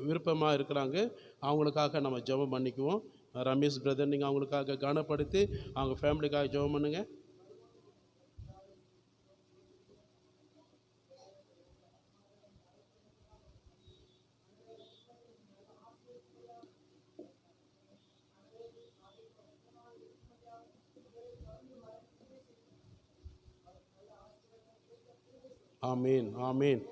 விருப்பமாக இருக்கிறாங்க. அவங்களுக்காக நம்ம ஜெபம் பண்ணிக்குவோம். ரமேஷ் பிரதர், நீங்கள் அவங்களுக்காக கனப்படுத்தி அவங்க ஃபேமிலிக்காக ஜெபம் பண்ணுங்கள். ஆமீன், ஆமீன்,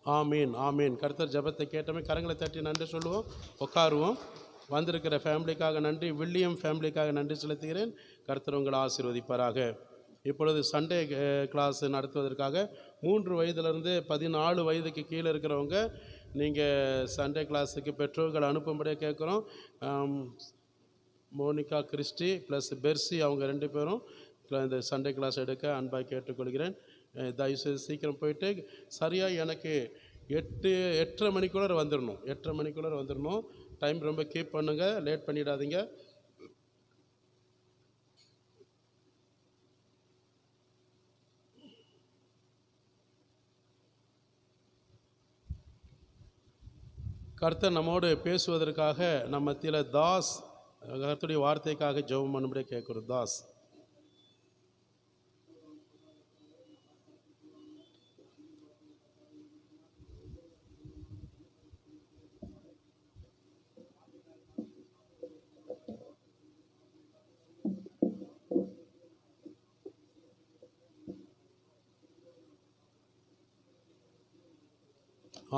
ஆமீன், ஆமீன். கர்த்தர் ஜெபத்தை கேட்டமே. கரங்களை தட்டி நன்றி சொல்லுவோம். உட்காருவோம். வந்திருக்கிற ஃபேமிலிக்காக நன்றி. வில்லியம் ஃபேமிலிக்காக நன்றி செலுத்துகிறேன். கர்த்தர் உங்களை ஆசீர்வதிப்பாராக. இப்பொழுது சண்டே கிளாஸ் நடத்துவதற்காக 3 வயதிலிருந்து 14 வயதுக்கு கீழே இருக்கிறவங்க நீங்கள் சண்டே கிளாஸுக்கு பெற்றோர்கள் அனுப்பும்படியாக கேட்குறோம். மோனிகா கிறிஸ்டி ப்ளஸ் பெர்சி அவங்க 2 பேரும் இந்த சண்டே கிளாஸ் எடுக்க அன்பாக கேட்டுக்கொள்கிறேன். தயவுசெய்து சீக்கிரம் போயிட்டு சரியாக எனக்கு 8:30 மணிக்குள்ளே வந்துடணும். 8:30 மணிக்குள்ளே வந்துடணும். டைம் ரொம்ப கீப் பண்ணுங்கள், லேட் பண்ணிடாதீங்க. கர்த்தர் நம்மோடு பேசுவதற்காக நம்ம மத்தியில் தாஸ் கர்த்தருடைய வார்த்தைக்காக ஜெபம் பண்ணும்படியே கேட்குறோம். தாஸ்.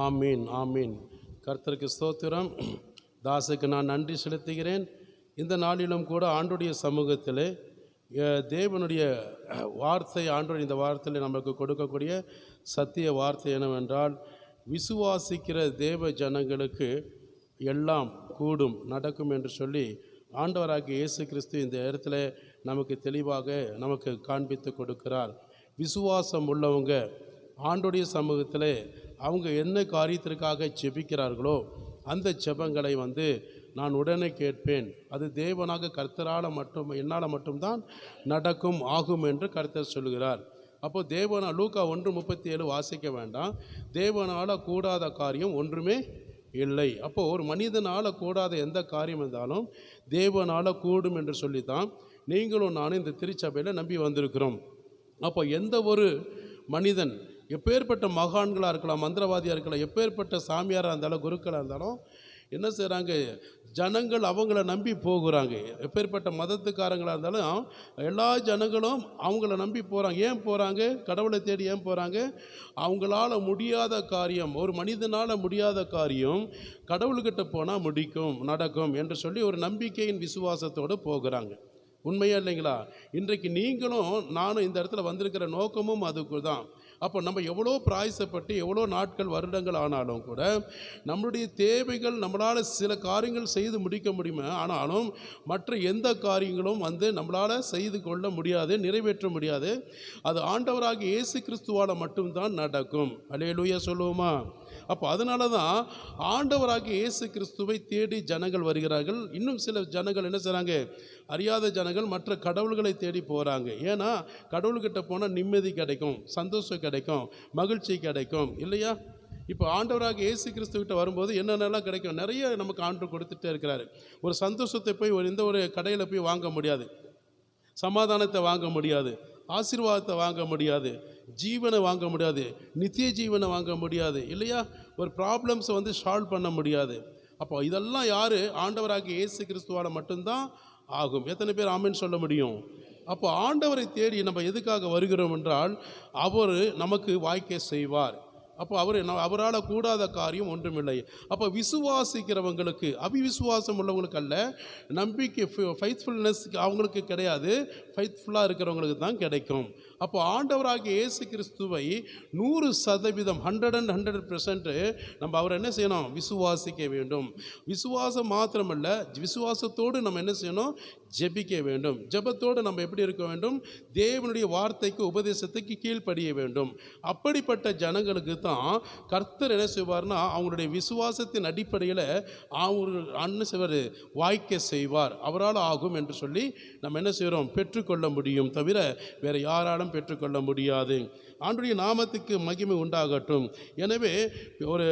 ஆமீன், ஆமீன். கர்த்தருக்கு ஸ்தோத்திரம். தாசுக்கு நான் நன்றி செலுத்துகிறேன். இந்த நாளிலும் கூட ஆண்டுடைய சமூகத்தில் தேவனுடைய வார்த்தை, ஆண்டோடைய இந்த வார்த்தையில் நமக்கு கொடுக்கக்கூடிய சத்திய வார்த்தை என்னவென்றால், விசுவாசிக்கிற தேவ ஜனங்களுக்கு எல்லாம் கூடும் நடக்கும் என்று சொல்லி ஆண்டவராகிய இயேசு கிறிஸ்து இந்த இடத்துல நமக்கு தெளிவாக நமக்கு காண்பித்து கொடுக்கிறார். விசுவாசம் உள்ளவங்க ஆண்டுடைய சமூகத்தில் அவங்க என்ன காரியத்திற்காக ஜெபிக்கிறார்களோ அந்த ஜெபங்களை நான் உடனே கேட்பேன். அது தேவனாக கர்த்தரால் மட்டும் என்னால் மட்டும்தான் நடக்கும் ஆகும் என்று கர்த்தர் சொல்கிறார். அப்போது தேவனால் லூக்கா 1:37 வாசிக்க வேண்டாம். தேவனால் கூடாத காரியம் ஒன்றுமே இல்லை. அப்போது ஒரு மனிதனால் கூடாத எந்த காரியம் இருந்தாலும் தேவனால் கூடும் என்று சொல்லித்தான் நீங்களும் நானும் இந்த திருச்சபையில் நம்பி வந்திருக்கிறோம். அப்போ எந்த ஒரு மனிதன் எப்பேற்பட்ட மகான்களாக இருக்கலாம், மந்திரவாதியாக இருக்கலாம், எப்பேற்பட்ட சாமியாராக இருந்தாலும் குருக்களாக இருந்தாலும் என்ன செய்கிறாங்க, ஜனங்கள் அவங்கள நம்பி போகிறாங்க. எப்பேற்பட்ட மதத்துக்காரங்களாக இருந்தாலும் எல்லா ஜனங்களும் அவங்கள நம்பி போகிறாங்க. ஏன் போகிறாங்க? கடவுளை தேடி ஏன் போகிறாங்க? அவங்களால முடியாத காரியம், ஒரு மனிதனால் முடியாத காரியம் கடவுள்கிட்ட போனால் நடக்கும் என்று சொல்லி ஒரு நம்பிக்கையின் விசுவாசத்தோடு போகிறாங்க. உண்மையா இல்லைங்களா? இன்றைக்கு நீங்களும் நானும் இந்த இடத்துல வந்திருக்கிற நோக்கமும் அதுக்கு தான். அப்போ நம்ம எவ்வளோ பிராயசப்பட்டு எவ்வளோ நாட்கள் வருடங்கள் ஆனாலும் கூட நம்மளுடைய தேவைகள் நம்மளால் சில காரியங்கள் செய்து முடிக்க முடியுமே, ஆனாலும் மற்ற எந்த காரியங்களும் நம்மளால் செய்து கொள்ள முடியாது, நிறைவேற்ற முடியாது. அது ஆண்டவராகிய இயேசு கிறிஸ்துவால் மட்டும்தான் நடக்கும். அல்லேலூயா சொல்லுவோமா? அப்போ அதனால தான் ஆண்டவராகிய இயேசு கிறிஸ்துவை தேடி ஜனங்கள் வருகிறார்கள். இன்னும் சில ஜனங்கள் என்ன செய்கிறாங்க, அறியாத ஜனங்கள் மற்ற கடவுள்களை தேடி போகிறாங்க. ஏன்னா கடவுள்கிட்ட போனால் நிம்மதி கிடைக்கும், சந்தோஷம் கிடைக்கும், மகிழ்ச்சி கிடைக்கும் இல்லையா? இப்போ ஆண்டவராகிய இயேசு கிறிஸ்துவிட்ட வரும்போது என்னென்னலாம் கிடைக்கும்? நிறைய நமக்கு ஆண்டவர் கொடுத்துட்டே இருக்கிறாரு. ஒரு சந்தோஷத்தை போய் எந்த ஒரு கடையில் போய் வாங்க முடியாது, சமாதானத்தை வாங்க முடியாது, ஆசீர்வாதத்தை வாங்க முடியாது, ஜீவனை வாங்க முடியாது, நித்திய ஜீவனை வாங்க முடியாது இல்லையா? ஒரு ப்ராப்ளம்ஸை சால்வ் பண்ண முடியாது. அப்போ இதெல்லாம் யார்? ஆண்டவராகிய இயேசு கிறிஸ்துவால் மட்டும்தான் ஆகும். எத்தனை பேர் ஆமென் சொல்ல முடியும்? அப்போ ஆண்டவரை தேடி நம்ம எதுக்காக வருகிறோம் என்றால் அவர் நமக்கு வாய்க்க செய்வார். அப்போ அவரால் கூடாத காரியம் ஒன்றுமில்லை. அப்போ விசுவாசிக்கிறவங்களுக்கு, அவிவிசுவாசம் உள்ளவங்களுக்கு அல்ல, நம்பிக்கை ஃபெய்த்ஃபுல்னஸ் அவங்களுக்கு கிடையாது, ஃபெய்த்ஃபுல்லாக இருக்கிறவங்களுக்கு தான் கிடைக்கும். அப்போ ஆண்டவராகிய இயேசு கிறிஸ்துவை 100% 100% நம்ம அவரை என்ன செய்யணும்? விசுவாசிக்க வேண்டும். விசுவாசம் மாத்திரமல்ல, விசுவாசத்தோடு நம்ம என்ன செய்யணும்? ஜெபிக்க வேண்டும். ஜெபத்தோடு நம்ம எப்படி இருக்க வேண்டும்? தேவனுடைய வார்த்தைக்கு, உபதேசத்துக்கு கீழ்ப்படிய வேண்டும். அப்படிப்பட்ட ஜனங்களுக்கு தான் கர்த்தர் என்ன செய்வார்னா அவங்களுடைய விசுவாசத்தின் அடிப்படையில் அவர் என்ன செய்வார்? வாய்க்க செய்வார். அவரால் ஆகும் என்று சொல்லி நம்ம என்ன செய்கிறோம்? பெற்றுக்கொள்ள முடியும். தவிர வேறு யாராலும் பெற்றுக்கொள்ள முடியாது. ஆண்டவருடைய நாமத்துக்கு மகிமை உண்டாகட்டும். எனவே ஒரு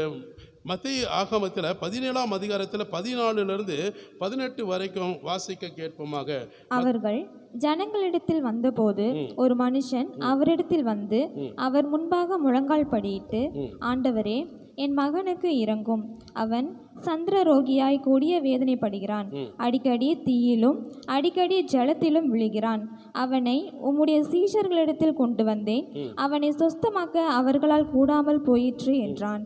மத்தேயு ஆகமத்தில் 17ஆம் அதிகாரத்தில் 14 18 வரைக்கும் வாசிக்க கேட்போமாக. அவர்கள் ஜனங்களிடத்தில் வந்தபோது ஒரு மனுஷன் அவரிடத்தில் வந்து அவர் முன்பாக முழங்கால் படியிட்டு, ஆண்டவரே, என் மகனுக்கு இரங்கும். அவன் சந்திரரோகியாய் கொடிய வேதனைப்படுகிறான். அடிக்கடி தீயிலும் அடிக்கடி ஜலத்திலும் விழுகிறான். அவனை உம்முடைய சீஷர்களிடத்தில் கொண்டு வந்தேன். அவனை சொஸ்தமாக்க அவர்களால் கூடாமல் போயிற்று என்றான்.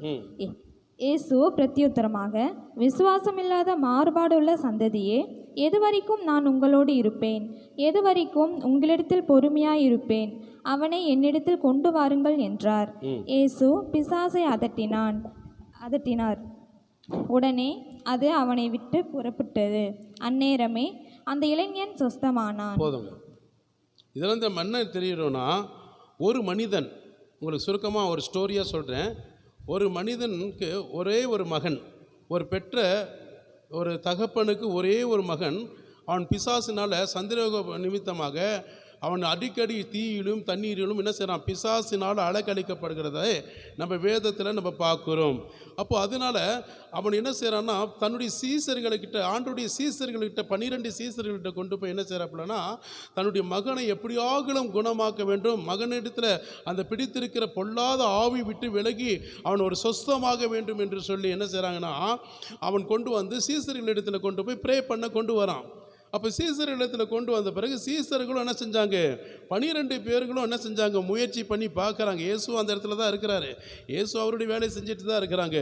இயேசு பிரத்யுத்தரமாக, விசுவாசமில்லாத மாறுபாடுள்ள சந்ததியே, எதுவரைக்கும் நான் உங்களோடு இருப்பேன்? எதுவரைக்கும் உங்களிடத்தில் பொறுமையாயிருப்பேன்? அவனை என்னிடத்தில் கொண்டு வாருங்கள் என்றார். இயேசு பிசாசை அதட்டினார். உடனே அது அவனை விட்டு புறப்பட்டது. அந்நேரமே அந்த இளைஞன் சொஸ்தமானான். போதுங்க. இதெல்லாம் இந்த மன்ன தெரியணும்னா, ஒரு மனிதன், உங்களுக்கு சுருக்கமாக ஒரு ஸ்டோரியாக சொல்கிறேன். ஒரு மனிதனுக்கு ஒரே ஒரு மகன், ஒரு பெற்ற ஒரு தகப்பனுக்கு ஒரே ஒரு மகன். அவன் பிசாசினால் சந்திரோக நிமித்தமாக அவன் அடிக்கடி தீயிலும் தண்ணீரிலும் என்ன செய்கிறான்? பிசாசினால் அலக்கழிக்கப்படுகிறத நம்ம வேதத்தில் நம்ம பார்க்குறோம். அப்போ அதனால் அவன் என்ன செய்கிறான்னா தன்னுடைய சீசர்கள்கிட்ட, ஆண்டோடைய சீசர்கள்கிட்ட 12 சீசர்கள்கிட்ட கொண்டு போய் என்ன செய்கிறாப்புலன்னா தன்னுடைய மகனை எப்படியாகலும் குணமாக்க வேண்டும், மகனிடத்தில் அந்த பிடித்திருக்கிற பொல்லாத ஆவி விட்டு விலகி அவன் ஒரு சொஸ்தமாக வேண்டும் என்று சொல்லி என்ன செய்கிறாங்கன்னா அவன் கொண்டு வந்து சீசர்களிடத்தில் கொண்டு போய் ப்ரே பண்ண கொண்டு வரான். அப்போ சீசர் இடத்துல கொண்டு வந்த பிறகு சீசர்களும் என்ன செஞ்சாங்க? 12 பேர்களும் என்ன செஞ்சாங்க? முயற்சி பண்ணி பார்க்குறாங்க. இயேசு அந்த இடத்துல தான் இருக்கிறாரு, இயேசு அவருடைய வேலையை செஞ்சுட்டு தான் இருக்கிறாங்க.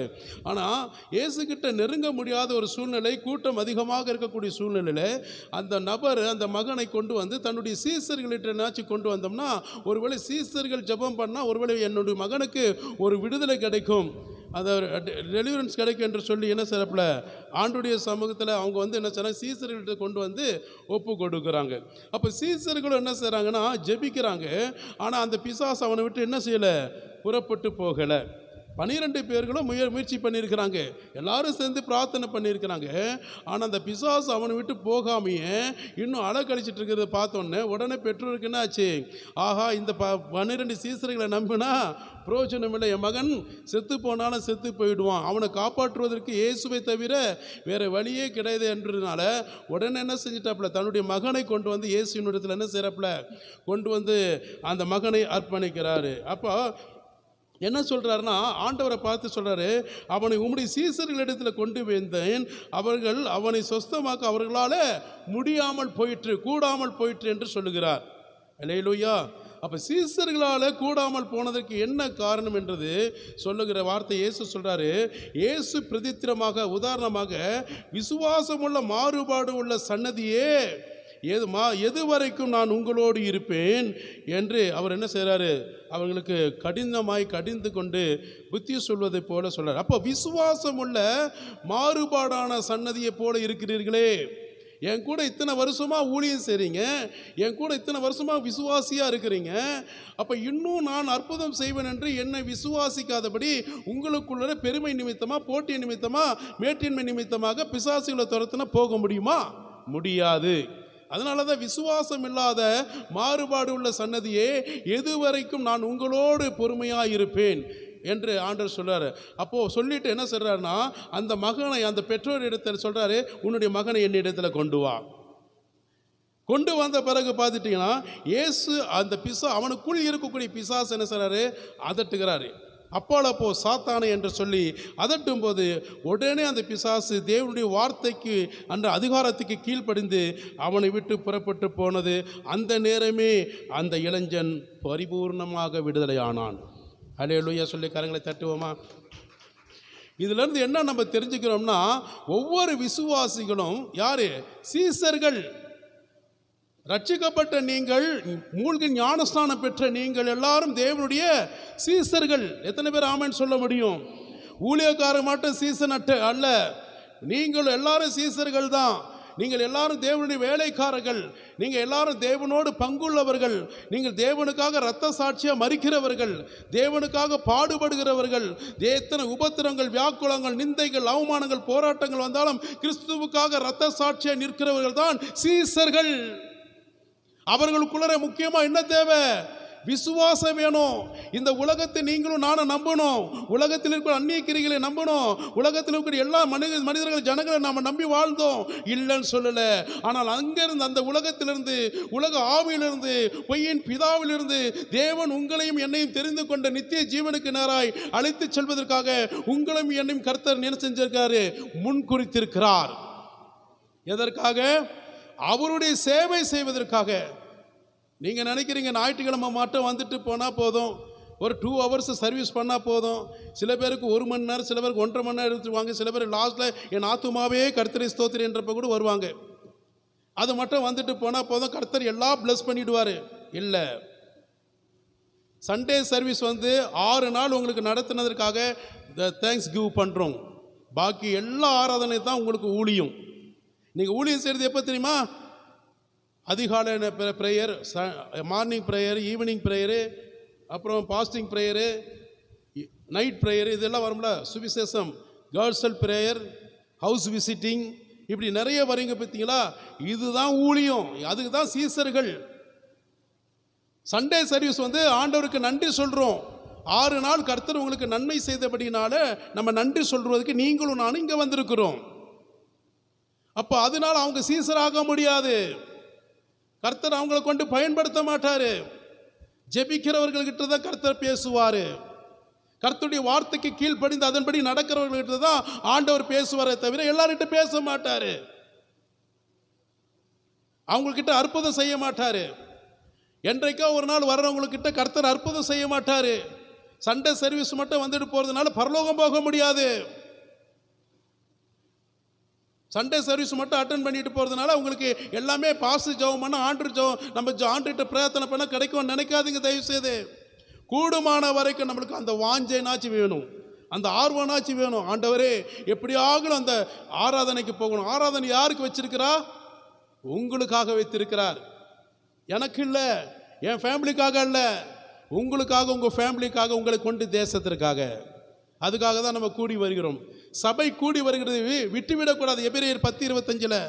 ஆனால் இயேசுக்கிட்ட நெருங்க முடியாத ஒரு சூழ்நிலை, கூட்டம் அதிகமாக இருக்கக்கூடிய சூழ்நிலையில் அந்த நபர் அந்த மகனை கொண்டு வந்து தன்னுடைய சீசர்கள்கிட்ட என்னாச்சும் கொண்டு வந்தோம்னா, ஒருவேளை சீசர்கள் ஜெபம் பண்ணால் ஒருவேளை என்னுடைய மகனுக்கு ஒரு விடுதலை கிடைக்கும், அந்த டெலிவரன்ஸ் கிடைக்கும் என்று சொல்லி என்ன செய்யறப்பல ஆண்டுடைய சமூகத்தில் அவங்க வந்து என்ன செய்யறாங்க? சீசர்கள்ட்ட கொண்டு வந்து ஒப்பு கொடுக்குறாங்க. அப்போ சீசர்களும் என்ன செய்கிறாங்கன்னா ஜெபிக்கிறாங்க. ஆனால் அந்த பிசாசு அவனை விட்டு என்ன செய்யலை? புறப்பட்டு போகலை. 12 பேர்களும் முயற்சி பண்ணியிருக்கிறாங்க, எல்லாரும் சேர்ந்து பிரார்த்தனை பண்ணியிருக்கிறாங்க. ஆனால் அந்த பிசாசு அவனை விட்டு போகாமையே இன்னும் அலக்கழிச்சிட்டு இருக்கிறத பார்த்தோன்னே உடனே பெற்றோருக்கு என்ன ஆச்சு? ஆஹா, இந்த 12 சீசர்களை நம்பினா பிரயோஜனம் இல்லை, என் மகன் செத்து போனாலும் செத்து போயிடுவான், அவனை காப்பாற்றுவதற்கு இயேசுவை தவிர வேறு வழியே கிடையாது என்றதுனால உடனே என்ன செஞ்சிட்டாப்புல? தன்னுடைய மகனை கொண்டு வந்து இயேசுவினிடத்தில் என்ன செய்கிறாப்புல? கொண்டு வந்து அந்த மகனை அர்ப்பணிக்கிறாரு. அப்போ என்ன சொல்கிறாருன்னா, ஆண்டவரை பார்த்து சொல்கிறாரு, அவனை உம்முடைய சீசர்களிடத்தில் கொண்டு வந்தேன், அவர்கள் அவனை சொஸ்தமாக்க அவர்களால் முடியாமல் போயிற்று, கூடாமல் போயிற்று என்று சொல்லுகிறார். அல்லேலூயா. அப்போ சீசர்களால் கூடாமல் போனதற்கு என்ன காரணம் என்றது சொல்லுகிற வார்த்தை இயேசு சொல்கிறாரு. இயேசு பிரதித்திரமாக உதாரணமாக விசுவாசமுள்ள மாறுபாடு உள்ள சன்னதியே எது வரைக்கும் நான் உங்களோடு இருப்பேன் என்று அவர் என்ன செய்கிறாரு, அவங்களுக்கு கடிந்து கொண்டு புத்தி சொல்வதை போல சொல்கிறார். அப்போ விசுவாசம் உள்ள மாறுபாடான சன்னதியை போல இருக்கிறீர்களே, என் கூட இத்தனை வருஷமாக ஊழியம் செய்கிறீங்க, என் கூட இத்தனை வருஷமாக விசுவாசியாக இருக்கிறீங்க, அப்போ இன்னும் நான் அற்புதம் செய்வேன் என்று என்னை விசுவாசிக்காதபடி உங்களுக்குள்ள பெருமை நிமித்தமாக, போட்டி நிமித்தமாக, மேட்டின்மை நிமித்தமாக பிசாசுகளை துரத்துனா போக முடியுமா? முடியாது. அதனால தான் விசுவாசம் இல்லாத மாறுபாடு உள்ள சன்னதியே எதுவரைக்கும் நான் உங்களோடு பொறுமையாக இருப்பேன் என்று ஆண்டவர் சொல்கிறார். அப்போது சொல்லிட்டு என்ன சொல்கிறாருன்னா, அந்த மகனை அந்த பெற்றோர் இடத்துல சொல்கிறாரு, உன்னுடைய மகனை என்னிடத்தில் கொண்டு வா. கொண்டு வந்த பிறகு பார்த்துட்டிங்கன்னா இயேசு அந்த அவனுக்குள் இருக்கக்கூடிய பிசாசு என்ன செய்கிறாரு, அதட்டுகிறாரு. அப்போ சாத்தானே என்று சொல்லி அதட்டும் போது உடனே அந்த பிசாசு தேவனுடைய வார்த்தைக்கு அந்த அதிகாரத்துக்கு கீழ்ப்படிந்து அவனை விட்டு புறப்பட்டு போனது. அந்த நேரமே அந்த இளைஞன் பரிபூர்ணமாக விடுதலையானான். அல்லேலூயா சொல்லி கரங்களை தட்டுவோமா? இதிலிருந்து என்ன நம்ம தெரிஞ்சுக்கிறோம்னா, ஒவ்வொரு விசுவாசிகளும் யாரு? சீசர்கள். ரட்சிக்கப்பட்ட நீங்கள், மூழ்கி ஞானஸ்நானம் பெற்ற நீங்கள் எல்லாரும் தேவனுடைய சீசர்கள். எத்தனை பேர் ஆமென் சொல்ல முடியும்? ஊழியக்காரர் மட்டும் சீசன் அல்ல, நீங்கள் எல்லாரும் சீசர்கள் தான். நீங்கள் எல்லாரும் தேவனுடைய வேலைக்காரர்கள், நீங்கள் எல்லாரும் தேவனோடு பங்குள்ளவர்கள், நீங்கள் தேவனுக்காக இரத்த சாட்சியாக மரிக்கிறவர்கள், தேவனுக்காக பாடுபடுகிறவர்கள். எத்தனை உபத்திரங்கள், வியாக்குலங்கள், நிந்தைகள், அவமானங்கள், போராட்டங்கள் வந்தாலும் கிறிஸ்துவுக்காக இரத்த சாட்சியாக நிற்கிறவர்கள் தான் சீசர்கள். அவர்களுக்குள்ள முக்கியமாக என்ன தேவை? விசுவாசம் வேணும். இந்த உலகத்தை நீங்களும் நானும் நம்பணும். உலகத்தில் இருக்கிற அந்நிய கிரிகளை நம்பணும். உலகத்தில் இருக்கிற எல்லா மனிதர்கள், ஜனங்களை நாம் நம்பி வாழ்ந்தோம், இல்லைன்னு சொல்லலை. ஆனால் அங்கிருந்து, அந்த உலகத்திலிருந்து, உலக ஆவியிலிருந்து, பொய்யின் பிதாவிலிருந்து தேவன் உங்களையும் என்னையும் தெரிந்து கொண்ட நித்திய ஜீவனுக்கு நேராய் அழைத்து செல்வதற்காக உங்களையும் என்னையும் கர்த்தர் என்ன செஞ்சிருக்காரு? முன்குறித்திருக்கிறார். எதற்காக? அவருடைய சேவை செய்வதற்காக. நீங்கள் நினைக்கிறீங்க ஞாயிற்றுக்கிழமை மட்டும் வந்துட்டு போனால் போதும், ஒரு 2 hours சர்வீஸ் பண்ணால் போதும். சில பேருக்கு 1 மணி நேரம், சில பேருக்கு 1.5 மணி நேரம் எடுத்துருவாங்க. சில பேர் லாஸ்ட்டில் என் ஆத்துமாவே கர்த்தரை ஸ்தோத்திரி என்றப்ப கூட வருவாங்க. அது மட்டும் வந்துட்டு போனால் போதும், கர்த்தர் எல்லாம் ப்ளஸ் பண்ணிவிடுவார். இல்லை, சண்டே சர்வீஸ் 6 நாள் உங்களுக்கு நடத்தினதற்காக தேங்க்ஸ் கிவ் பண்ணுறோம். பாக்கி எல்லா ஆராதனை தான் உங்களுக்கு ஊழியம். நீங்கள் ஊழியம் செய்கிறது எப்போ தெரியுமா? அதிகாலை prayer, morning prayer, evening prayer, அப்புறம் பாஸ்டிங் ப்ரேயரு, நைட் ப்ரேயர், இதெல்லாம் வரும்ல. சுவிசேஷம், கேர்ள்ஸல் ப்ரேயர், ஹவுஸ் விசிட்டிங், இப்படி நிறைய வரீங்க பார்த்தீங்களா? இதுதான் ஊழியம், அதுக்கு தான் சீசர்கள். சண்டே சர்வீஸ் ஆண்டவருக்கு நன்றி சொல்கிறோம். 6 நாள் கர்த்தர் உங்களுக்கு நன்மை செய்தபடினால நம்ம நன்றி சொல்றதுக்கு நீங்களும் நானும் இங்கே வந்திருக்கிறோம். அப்போ அதனால அவங்க சீசராக முடியாது. கர்த்தர் அவங்களை கொண்டு பயன்படுத்த மாட்டார். ஜெபிக்கிறவர்கள்கிட்ட தான் கர்த்தர் பேசுவார். கர்த்தருடைய வார்த்தைக்கு கீழ்ப்படிந்து அதன்படி நடக்கிறவர்கள்கிட்ட தான் ஆண்டவர் பேசுவாரே தவிர எல்லார்கிட்ட பேச மாட்டார். அவங்கக்கிட்ட அற்புதம் செய்ய மாட்டார். என்றைக்கோ ஒரு நாள் வர்றவங்கக்கிட்ட கர்த்தர் அற்புதம் செய்ய மாட்டார். சண்டே சர்வீஸ் மட்டும் வந்துட்டு போகிறதுனால பரலோகம் போக முடியாது. சண்டே சர்வீஸ் மட்டும் அட்டன் பண்ணிட்டு போகிறதுனால உங்களுக்கு எல்லாமே பாசு ஜெபம் பண்ண, ஆண்டு ஜெபம், நம்ம ஆண்டுகிட்ட பிரார்த்தனை பண்ண கிடைக்கும்னு நினைக்காதீங்க தயவுசெய்து. கூடுமான வரைக்கும் நம்மளுக்கு அந்த வாஞ்சைனாச்சு வேணும், அந்த ஆர்வனாச்சு வேணும். ஆண்டவரே எப்படியாகலும் அந்த ஆராதனைக்கு போகணும். ஆராதனை யாருக்கு வச்சிருக்கிறா? உங்களுக்காக வைத்திருக்கிறார். எனக்கு இல்லை, என் ஃபேமிலிக்காக இல்லை, உங்களுக்காக, உங்கள் ஃபேமிலிக்காக, உங்களை கொண்டு தேசத்திற்காக. அதுக்காக தான் நம்ம கூடி வருகிறோம். சபை கூடி வருகிறது விட்டுவிடக்கூடாது. எபிரேயர் 10:25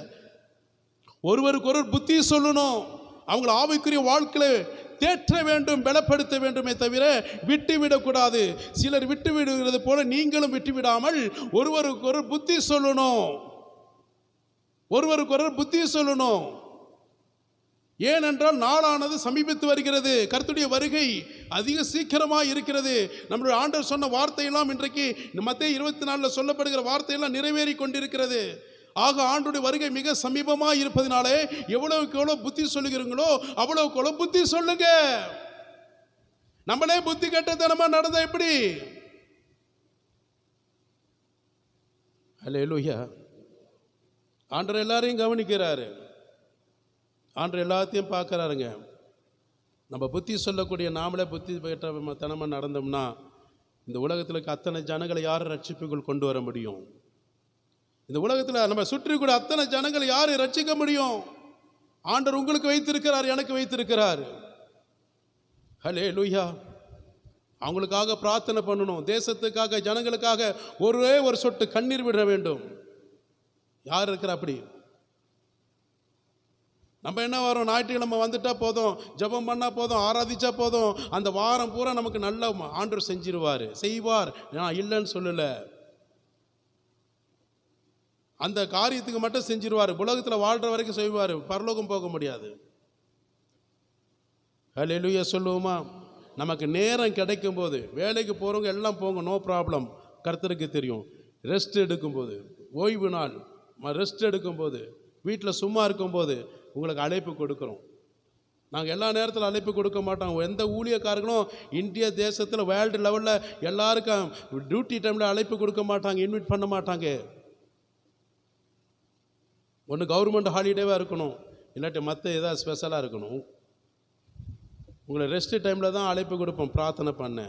ஒருவருக்கு ஒருவர் புத்தி சொல்லணும். அவங்களை ஆவிக்குரிய வாழ்க்கையில் தேற்ற வேண்டும், பலப்படுத்த வேண்டுமே தவிர விட்டுவிடக்கூடாது. சிலர் விட்டு விடுகிறது போல நீங்களும் விட்டுவிடாமல் ஒருவருக்கு ஒரு புத்தி சொல்லணும். ஒருவருக்கு ஒருவர் புத்தி சொல்லணும். ஏனென்றால் நாளானது சமீபித்து வருகிறது. கர்த்தருடைய வருகை அதிக சீக்கிரமாக இருக்கிறது. நம்முடைய ஆண்டவர் சொன்ன வார்த்தையெல்லாம் இன்றைக்கு மத்தேயு 24 சொல்லப்படுகிற வார்த்தையெல்லாம் நிறைவேறி கொண்டிருக்கிறது. ஆக ஆண்டுடைய வருகை மிக சமீபமாக இருப்பதினாலே எவ்வளவுக்கு எவ்வளோ புத்தி சொல்லுகிறீங்களோ அவ்வளவுக்கு எவ்வளோ புத்தி சொல்லுங்க. நம்மளே புத்தி கெட்டத்தனமாக நடந்தா எப்படி? அல்லேலூயா. ஆண்டவர் எல்லாரையும் கவனிக்கிறாரு. ஆண்டவர் எல்லாத்தையும் பார்க்குறாருங்க. நம்ம புத்தி சொல்லக்கூடிய நாமளே புத்தி தனமாக நடந்தோம்னா இந்த உலகத்தில் இருக்க அத்தனை ஜனங்களை யார் ரட்சிப்புக்குள் கொண்டு வர முடியும்? இந்த உலகத்தில் நம்ம சுற்றி கூட அத்தனை ஜனங்களை யார் ரட்சிக்க முடியும்? ஆண்டவர் உங்களுக்கு வைத்திருக்கிறார், எனக்கு வைத்திருக்கிறார். ஹல்லேலூயா. அவங்களுக்காக பிரார்த்தனை பண்ணணும். தேசத்துக்காக, ஜனங்களுக்காக ஒரே ஒரு சொட்டு கண்ணீர் விட வேண்டும். யார் இருக்கிற அப்படி? நம்ம என்ன வரோம், ஞாயிற்றுக்கிழமை வந்துட்டா போதும், ஜெபம் பண்ணால் போதும், ஆராதிச்சா போதும், அந்த வாரம் பூரா நமக்கு நல்ல ஆண்டவர் செஞ்சிருவார், செய்வார். நான் இல்லைன்னு சொல்லலை. அந்த காரியத்துக்கு மட்டும் செஞ்சிருவார். உலகத்தில் வாழ்கிற வரைக்கும் செய்வார், பரலோகம் போக முடியாது. ஹல்லேலூயா சொல்லுவோமா? நமக்கு நேரம் கிடைக்கும் போது, வேலைக்கு போகிறவங்க எல்லாம் போங்க, நோ ப்ராப்ளம், கர்த்தருக்கு தெரியும். ரெஸ்ட் எடுக்கும்போது, ஓய்வு நாள் ரெஸ்ட் எடுக்கும்போது, வீட்டில் சும்மா இருக்கும்போது உங்களுக்கு அழைப்பு கொடுக்குறோம். நாங்கள் எல்லா நேரத்தில் அழைப்பு கொடுக்க மாட்டோம். எந்த ஊழியக்காரர்களும் இந்திய தேசத்தில் வேர்ல்டு லெவலில் எல்லாருக்கும் டியூட்டி டைமில் அழைப்பு கொடுக்க மாட்டாங்க, இன்வைட் பண்ண மாட்டாங்க. ஒன்று கவர்மெண்ட் ஹாலிடேவாக இருக்கணும், இல்லாட்டி மற்ற ஏதாவது ஸ்பெஷலாக இருக்கணும். உங்களை ரெஸ்ட் டைமில் தான் அழைப்பு கொடுப்போம், பிரார்த்தனை பண்ண.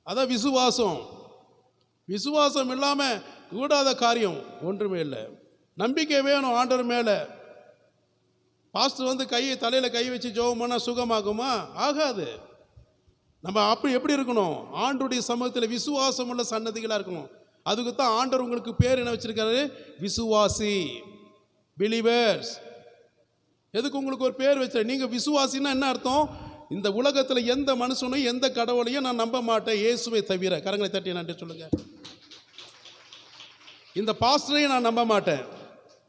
அதான் விசுவாசம். விசுவாசம் இல்லாமல் கூடாத காரியம் ஒன்றுமே இல்லை. நம்பிக்கை வேணும் ஆண்டவர் மேலே. பாஸ்டர் வந்து தலையில் கை வச்சு ஜெபம் பண்ணால் சுகமாகுமா? ஆகாது. நம்ம அப்படி எப்படி இருக்கணும்? ஆண்டவருடைய சமூகத்தில் விசுவாசம் உள்ள சன்னதிகளாக இருக்கணும். அதுக்கு தான் ஆண்டவர் உங்களுக்கு பேர் என்ன வச்சிருக்காரு? விசுவாசி, பிலீவர்ஸ். எதுக்கு உங்களுக்கு ஒரு பேர் வச்ச? நீங்கள் விசுவாசின்னா என்ன அர்த்தம்? இந்த உலகத்தில் எந்த மனுஷனையும் எந்த கடவுளையும் நான் நம்ப மாட்டேன், இயேசுவை தவிர. கரங்களை தட்டி நன்றி சொல்லுங்க. இந்த பாஸ்டரையும் நான் நம்ப மாட்டேன்.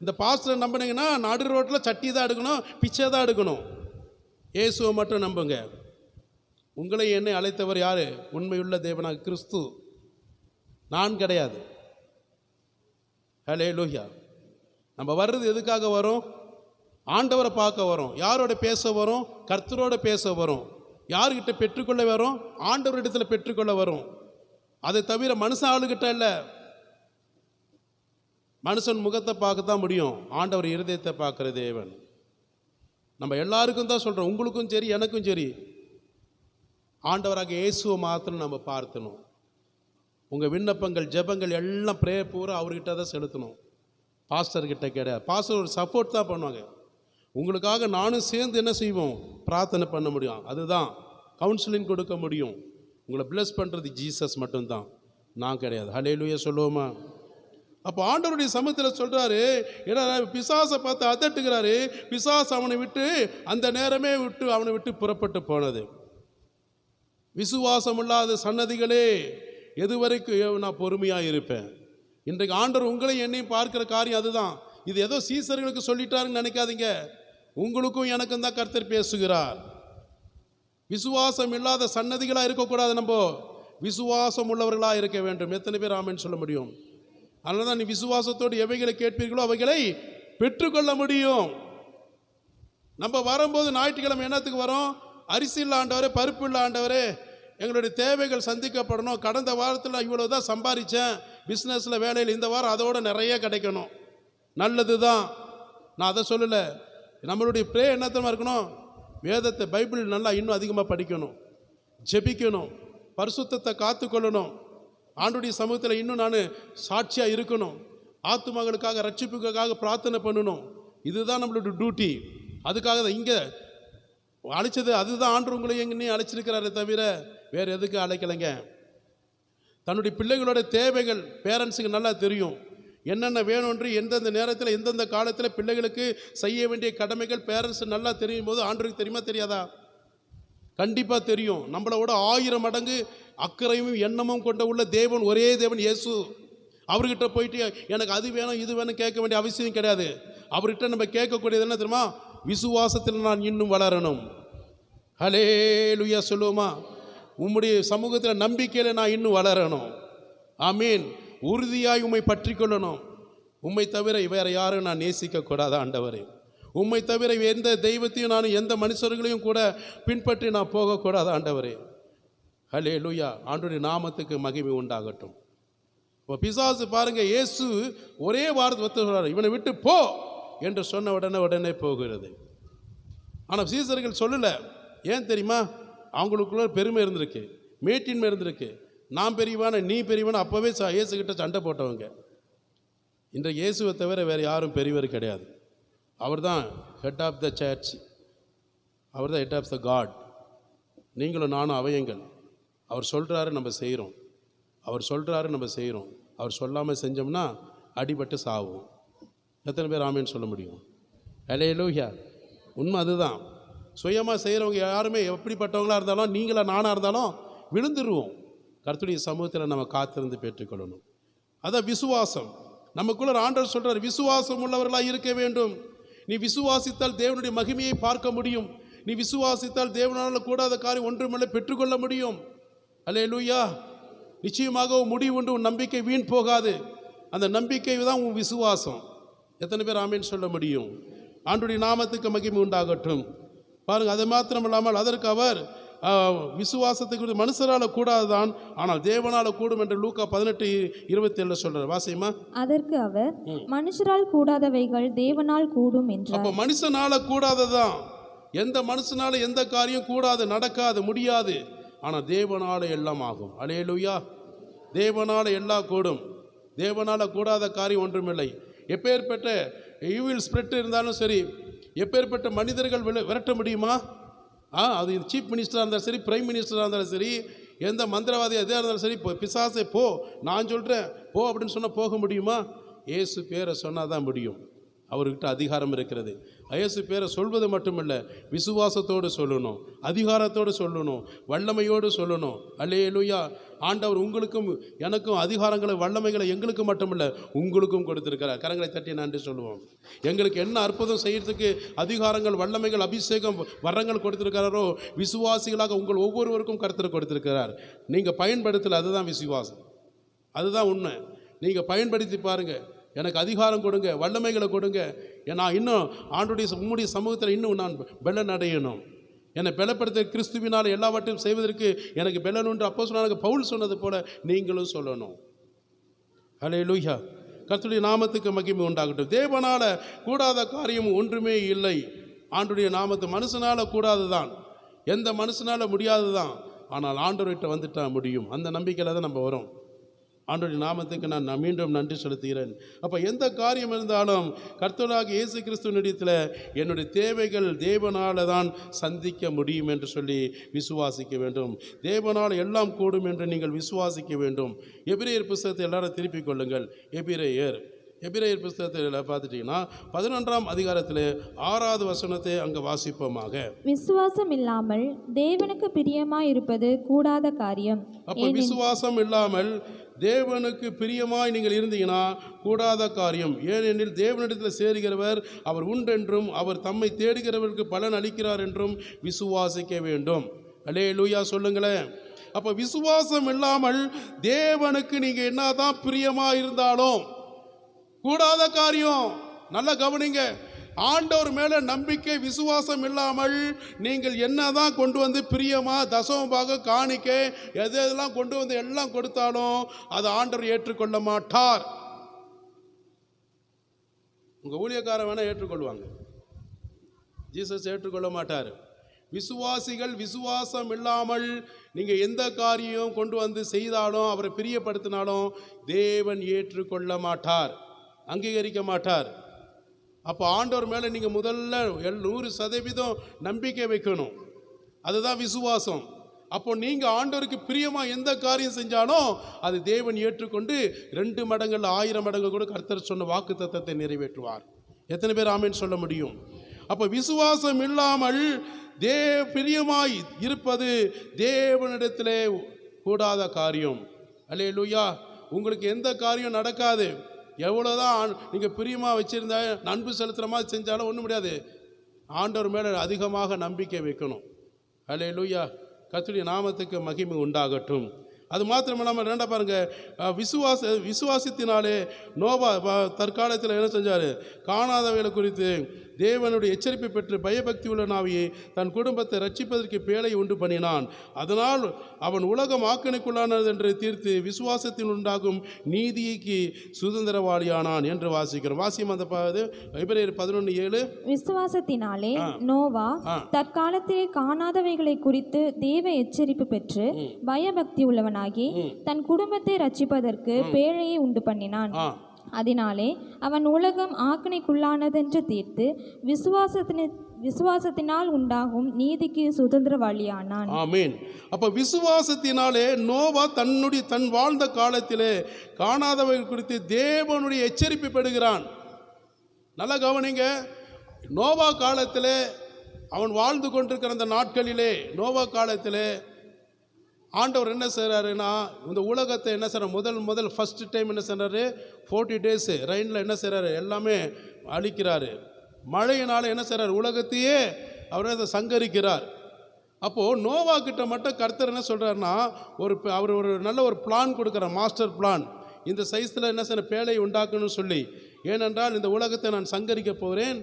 இந்த பாஸ்டரை நம்பினீங்கன்னா நடு ரோட்டில் சட்டி தான் எடுக்கணும், பிச்சை தான் எடுக்கணும். இயேசுவை மட்டும் நம்புங்க. உங்களை என்னை அழைத்தவர் யார்? உண்மையுள்ள தேவனாக கிறிஸ்து, நான் கிடையாது. ஹல்லேலூயா. நம்ம வர்றது எதுக்காக வரோம்? ஆண்டவரை பார்க்க வரோம். யாரோட பேச வரோம்? கர்த்தரோட பேச வரோம். யார்கிட்ட பெற்றுக்கொள்ள வரோம்? ஆண்டவரிடத்தில் பெற்றுக்கொள்ள வரோம். அதை தவிர மனுஷன் ஆளுகிட்ட இல்லை. மனுஷன் முகத்தை பார்க்க தான் முடியும், ஆண்டவர் இருதயத்தை பார்க்குற தேவன். நம்ம எல்லாருக்கும் தான் சொல்கிறோம், உங்களுக்கும் சரி எனக்கும் சரி, ஆண்டவராக இயேசுவை மாத்திரம் நம்ம பார்த்தணும். உங்கள் விண்ணப்பங்கள், ஜெபங்கள் எல்லாம் ப்ரேயர் பூரா அவர்கிட்ட தான் செலுத்தணும், பாஸ்டர்கிட்ட கிடையாது. பாஸ்டர் ஒரு சப்போர்ட் தான் பண்ணுவாங்க. உங்களுக்காக நானும் சேர்ந்து என்ன செய்வோம்? பிரார்த்தனை பண்ண முடியும். அதுதான் கவுன்சிலிங் கொடுக்க முடியும். உங்களை பிளஸ் பண்ணுறது ஜீசஸ் மட்டும்தான், நான் கிடையாது. ஹல்லேலூயா சொல்லுவோமா? அப்போ ஆண்டவருடைய சமூகத்தில் சொல்கிறாரு, ஏன்னா பிசாசை பார்த்து அதட்டுகிறாரு. பிசாசு அவனை விட்டு அந்த நேரமே அவனை விட்டு புறப்பட்டு போனது. விசுவாசம் இல்லாத சன்னதிகளே, எதுவரைக்கும் நான் பொறுமையாக இருப்பேன்? இன்றைக்கு ஆண்டவர் உங்களை என்னையும் பார்க்கிற காரியம் அதுதான். இது ஏதோ சீசர்களுக்கு சொல்லிட்டாருன்னு நினைக்காதீங்க. உங்களுக்கும் எனக்கும் தான் கர்த்தர் பேசுகிறார். விசுவாசம் இல்லாத சன்னதிகளாக இருக்கக்கூடாது. நம்ம விசுவாசம் உள்ளவர்களாக இருக்க வேண்டும். எத்தனை பேர் ஆமென் சொல்ல முடியும்? அதனால தான் நீ விசுவாசத்தோடு எவைகளை கேட்பீர்களோ அவைகளை பெற்றுக்கொள்ள முடியும். நம்ம வரும்போது ஞாயிற்றுக்கிழமை என்னத்துக்கு வரோம்? அரிசி இல்லை ஆண்டவரே, பருப்பு இல்லை ஆண்டவரே, எங்களுடைய தேவைகள் சந்திக்கப்படணும். கடந்த வாரத்தில் இவ்வளோ தான் சம்பாதிச்சேன் பிஸ்னஸில், வேலையில், இந்த வாரம் அதோடு நிறைய கிடைக்கணும். நல்லது தான், நான் அதை சொல்லலை. நம்மளுடைய ப்ரே என்னத்தமாக இருக்கணும்? வேதத்தை, பைபிள் நல்லா இன்னும் அதிகமாக படிக்கணும், ஜெபிக்கணும், பரிசுத்தத்தை காத்துக்கொள்ளணும். ஆண்டுடைய சமூகத்தில் இன்னும் நான் சாட்சியாக இருக்கணும். ஆத்துமகளுக்காக, ரட்சிப்புக்காக பிரார்த்தனை பண்ணணும். இதுதான் நம்மளுடைய டியூட்டி. அதுக்காக தான் இங்கே அழைச்சது. அதுதான் ஆண்டு உங்களை எங்கேயும் அழைச்சிருக்கிறாரே தவிர வேறு எதுக்கு அழைக்கலைங்க. தன்னுடைய பிள்ளைகளோட தேவைகள் பேரண்ட்ஸுக்கு நல்லா தெரியும். என்னென்ன வேணும்ன்று எந்தெந்த நேரத்தில் எந்தெந்த காலத்தில் பிள்ளைகளுக்கு செய்ய வேண்டிய கடமைகள் பேரண்ட்ஸ் நல்லா தெரியும் போது ஆண்டவருக்கு தெரியுமா தெரியாதா? கண்டிப்பாக தெரியும். நம்மளோட 1000 மடங்கு அக்கறையும் எண்ணமும் கொண்ட உள்ள தேவன், ஒரே தேவன் இயேசு. அவர்கிட்ட போயிட்டு எனக்கு அது வேணும் இது வேணும் கேட்க வேண்டிய அவசியம் கிடையாது. அவர்கிட்ட நம்ம கேட்கக்கூடியது என்ன தெரியுமா? விசுவாசத்தில் நான் இன்னும் வளரணும். ஹல்லேலூயா சொல்லுவோமா? உம்முடைய சமூகத்தில் நம்பிக்கையில் நான் இன்னும் வளரணும். ஆமீன். உறுதியாய் உம்மை பற்றி கொள்ளணும். உம்மை தவிர வேறு யாரும் நான் நேசிக்கக்கூடாது ஆண்டவரே. உம்மை தவிர எந்த தெய்வத்தையும் நான் எந்த மனுஷர்களையும் கூட பின்பற்றி நான் போகக்கூடாது ஆண்டவரே. ஹல்லேலூயா. ஆண்டவருடைய நாமத்துக்கு மகிமை உண்டாகட்டும். இப்போ பிசாசு பாருங்க, இயேசு ஒரே வார்த்தை சொல்றாரு, இவனை விட்டு போ என்று சொன்ன உடனே போகிறது. ஆனால் சீசர்கள் சொல்லலை. ஏன் தெரியுமா? அவங்களுக்குள்ள பெருமை இருந்திருக்கு, மேட்டின்மை இருந்திருக்கு. நான் பெரியவான நீ பெரியவான அப்போவே இயேசுகிட்ட சண்டை போட்டவங்க. இன்றைக்கு இயேசுவை தவிர வேறு யாரும் பெரியவர் கிடையாது. அவர் தான் ஹெட் ஆஃப் த சர்ச், அவர் தான் ஹெட் ஆஃப் த காட். நீங்களும் நானும் அவயங்கள். அவர் சொல்கிறாரு நம்ம செய்கிறோம், அவர் சொல்கிறாரு நம்ம செய்கிறோம். அவர் சொல்லாமல் செஞ்சோம்னா அடிபட்டு சாவோம். எத்தனை பேர் ஆமேன்னு சொல்ல முடியும்? ஹல்லேலூயா. உண்மை அதுதான். சுயமாக செய்கிறவங்க யாருமே எப்படிப்பட்டவங்களாக இருந்தாலும், நீங்களா நானாக இருந்தாலும் விழுந்துருவோம். கர்த்தருடைய சமூகத்தில் நம்ம காத்திருந்து பெற்றுக்கொள்ளணும். அதான் விசுவாசம். நமக்குள்ள ஆண்டவர் சொல்கிறார், விசுவாசம் உள்ளவர்களாக இருக்க வேண்டும். நீ விசுவாசித்தால் தேவனுடைய மகிமையை பார்க்க முடியும். நீ விசுவாசித்தால் தேவனால் கூடாத காரியம் ஒன்றுமில்லை, பெற்றுக்கொள்ள முடியும். அல்லேலூயா. நிச்சயமாக முடிவு உண்டு. உன் நம்பிக்கை வீண் போகாது. அந்த நம்பிக்கை தான் உன் விசுவாசம். எத்தனை பேர் ஆமேன்னு சொல்ல முடியும்? ஆண்டவருடைய நாமத்துக்கு மகிமை உண்டாகட்டும். பாருங்கள், அது மாத்திரம் இல்லாமல் அதற்கு அவர் விசுவாசத்துக்கு மனுஷரால் கூடாதுதான், ஆனால் தேவனால் கூடும் என்று லூக்கா 18:27 சொல்றார். வாசியமா? அதற்கு அவர், மனுஷரால் கூடாதவைகள் தேவனால் கூடும் என்றார். அப்போ மனுஷனால கூடாததான். எந்த மனுஷனால எந்த காரியம் கூடாது, நடக்காது, முடியாது. ஆனால் தேவனால எல்லாம் ஆகும். அல்லேலூயா. தேவனால எல்லாம் கூடும். தேவனால கூடாத காரியம் ஒன்றுமில்லை. எப்பேற்பட்ட ஈவில் ஸ்பிரிட் இருந்தாலும் சரி, எப்பேற்பட்ட மனிதர்கள் விரட்ட முடியுமா? அது சீஃப் மினிஸ்டராக இருந்தாலும் சரி, பிரைம் மினிஸ்டராக இருந்தாலும் சரி, எந்த மந்திரவாதி எதாக இருந்தாலும் சரி, பிசாசை போ, நான் சொல்கிறேன் போ அப்படின்னு சொன்னால் போக முடியுமா? இயேசு பேரை சொன்னால் தான் முடியும். அவர்கிட்ட அதிகாரம் இருக்கிறது. இயேசு பேரை சொல்வது மட்டுமில்லை, விசுவாசத்தோடு சொல்லணும், அதிகாரத்தோடு சொல்லணும், வல்லமையோடு சொல்லணும். அல்லேலூயா. ஆண்டவர் உங்களுக்கும் எனக்கும் அதிகாரங்களை வல்லமைகளை எங்களுக்கு மட்டுமில்லை உங்களுக்கும் கொடுத்திருக்கிறார். கரங்களை தட்டி நன்றி சொல்லுவோம். எங்களுக்கு என்ன அற்புதம் செய்யறதுக்கு அதிகாரங்கள், வல்லமைகள், அபிஷேகம், வரங்கள் கொடுத்திருக்கிறாரோ, விசுவாசிகளாக உங்கள் ஒவ்வொருவருக்கும் கர்த்தர் கொடுத்திருக்கிறார். நீங்கள் பயன்படுத்தலை, அதுதான் விசுவாசம், அதுதான் உண்மை. நீங்கள் பயன்படுத்தி பாருங்கள். எனக்கு அதிகாரம் கொடுங்க, வல்லமைகளை கொடுங்க. நான் இன்னும் உம்முடைய சமூகத்தில் இன்னும் நான் பெலன் அடையணும். என்னை பலப்படுத்த கிறிஸ்துவினால் எல்லாவற்றையும் செய்வதற்கு எனக்கு பெலன் உண்டு. அப்போஸ்தலனாகிய பவுல் சொன்னது போல நீங்களும் சொல்லணும். ஹல்லேலூயா. கர்த்தருடைய நாமத்துக்கு மகிமை உண்டாகட்டும். தேவனால கூடாத காரியம் ஒன்றுமே இல்லை. ஆண்டவருடைய நாமத்து மனுஷனால கூடாதுதான், எந்த மனுஷனால முடியாதுதான். ஆனால் ஆண்டவர்கிட்ட வந்துட்டா முடியும். அந்த நம்பிக்கையில் தான் நம்ம வரோம். ஆண்டவருடைய நாமத்துக்கு நான் மீண்டும் நன்றி செலுத்துகிறேன். அப்போ எந்த காரியம் இருந்தாலும் கர்த்தராகிய இயேசு கிறிஸ்துவினிடத்தில் என்னுடைய தேவைகள் தேவனால் தான் சந்திக்க முடியும் என்று சொல்லி விசுவாசிக்க வேண்டும். தேவனால் எல்லாம் கூடும் என்று நீங்கள் விசுவாசிக்க வேண்டும். எபிரேயர் புத்தகத்தை எல்லாரும் திருப்பிக் கொள்ளுங்கள். எபிரேயர் புத்தகத்தில் பார்த்துட்டீங்கன்னா 11ஆம் அதிகாரத்தில் 6வது வசனத்தை அங்கே வாசிப்போமாக. விசுவாசம் இல்லாமல் தேவனுக்கு பிரியமாய் இருப்பது கூடாத காரியம். அப்போ விசுவாசம் இல்லாமல் தேவனுக்கு பிரியமாய் நீங்கள் இருந்தீங்கன்னா கூடாத காரியம். ஏனெனில் தேவனிடத்தில் சேருகிறவர் அவர் உண்டென்றும் அவர் தம்மை தேடுகிறவருக்கு பலன் அளிக்கிறார் என்றும் விசுவாசிக்க வேண்டும். அல்லேலூயா சொல்லுங்களேன். அப்போ விசுவாசம் இல்லாமல் தேவனுக்கு நீங்கள் என்னதான் பிரியமாக இருந்தாலும் கூடாத காரியம். நல்லா கவனிங்க. ஆண்டவர் மேலே நம்பிக்கை விசுவாசம் இல்லாமல் நீங்கள் என்னதான் கொண்டு வந்து பிரியமா தசமபாக காணிக்கை எதெல்லாம் கொண்டு வந்து எல்லாம் கொடுத்தாலும் அது ஆண்டவர் ஏற்றுக்கொள்ள மாட்டார். உங்கள் ஊழியக்காரன் வேணால் ஏற்றுக்கொள்வாங்க, ஜீசஸ் ஏற்றுக்கொள்ள மாட்டார். விசுவாசிகள் விசுவாசம் இல்லாமல் நீங்கள் எந்த காரியம் கொண்டு வந்து செய்தாலும் அவரை பிரியப்படுத்தினாலும் தேவன் ஏற்றுக்கொள்ள மாட்டார், அங்கீகரிக்க மாட்டார். அப்போ ஆண்டவர் மேலே நீங்கள் முதல்ல 100% நம்பிக்கை வைக்கணும். அதுதான் விசுவாசம். அப்போ நீங்கள் ஆண்டவருக்கு பிரியமாக எந்த காரியம் செஞ்சாலும் அது தேவன் ஏற்றுக்கொண்டு 2 மடங்கள் 1000 மடங்கு கூட கர்த்தர் சொன்ன வாக்கு தத்தத்தை நிறைவேற்றுவார். எத்தனை பேர் ஆமென் சொல்ல முடியும்? அப்போ விசுவாசம் இல்லாமல் பிரியமாய் இருப்பது தேவனிடத்திலே கூடாத காரியம். அல்லேலூயா. உங்களுக்கு எந்த காரியம் நடக்காது. எவ்வளோதான் நீங்கள் பிரியமாக வச்சுருந்தா அன்பு செலுத்துகிற மாதிரி செஞ்சாலும் ஒன்றும் முடியாது. ஆண்டவர் மேலே அதிகமாக நம்பிக்கை வைக்கணும். அல்லேலூயா, கர்த்தருடைய நாமத்துக்கு மகிமை உண்டாகட்டும். அது மாத்திரமில்லாமல் ரெண்டா பாருங்க, விசுவாசத்தினாலே நோவா தற்காலத்தில் என்ன செஞ்சார்? காணாதவைகளை குறித்து தேவனுடைய எச்சரிப்பை பெற்று பயபக்தி உள்ள நாவியை தன் குடும்பத்தை ரட்சிப்பதற்கு பேழை உண்டு பண்ணினான். அதனால் அவன் உலகம் ஆக்கினைக்குள்ளானது என்று தீர்த்து விசுவாசத்தில் உண்டாகும் நீதிக்கு சுதந்திரவாளியானான் என்று வாசிக்கிறோம். வாசியம் அந்த எபிரேயர் 11:7. விசுவாசத்தினாலே நோவா தற்காலத்திலே காணாதவைகளை குறித்து தேவ எச்சரிப்பு பெற்று பயபக்தி உள்ளவனாகி தன் குடும்பத்தை ரட்சிப்பதற்கு பேழையை உண்டு பண்ணினான். அதனாலே அவன் உலகம் ஆக்கினைக்குள்ளானதென்று தீர்த்து விசுவாசத்தினால் உண்டாகும் நீதிக்கு சுதந்திரவாளியானான். ஆமென். அப்ப விசுவாசத்தினாலே நோவா தன் வாழ்ந்த காலத்திலே காணாதவைகள் குறித்து தேவனுடைய எச்சரிப்பு பெறுகிறான். நல்லா கவனிங்க, நோவா காலத்திலே அவன் வாழ்ந்து கொண்டிருக்கிற அந்த நாட்களிலே, நோவா காலத்திலே ஆண்டவர் என்ன செய்கிறாருன்னா, இந்த உலகத்தை என்ன செய்கிறார்? முதல் ஃபஸ்ட் டைம் என்ன செய்கிறாரு? 40 days ரெயினில் என்ன செய்கிறாரு? எல்லாமே அழிக்கிறாரு. மழையினால் என்ன செய்கிறார்? உலகத்தையே அவர் அதை சங்கரிக்கிறார். அப்போது நோவா கிட்ட மட்டும் கர்த்தர் என்ன சொல்கிறாருன்னா, அவர் ஒரு நல்ல ஒரு பிளான் கொடுக்குறார், மாஸ்டர் பிளான். இந்த சைஸில் என்ன செய்ய பேழை உண்டாக்கணும்னு சொல்லி. ஏனென்றால் இந்த உலகத்தை நான் சங்கரிக்க போகிறேன்,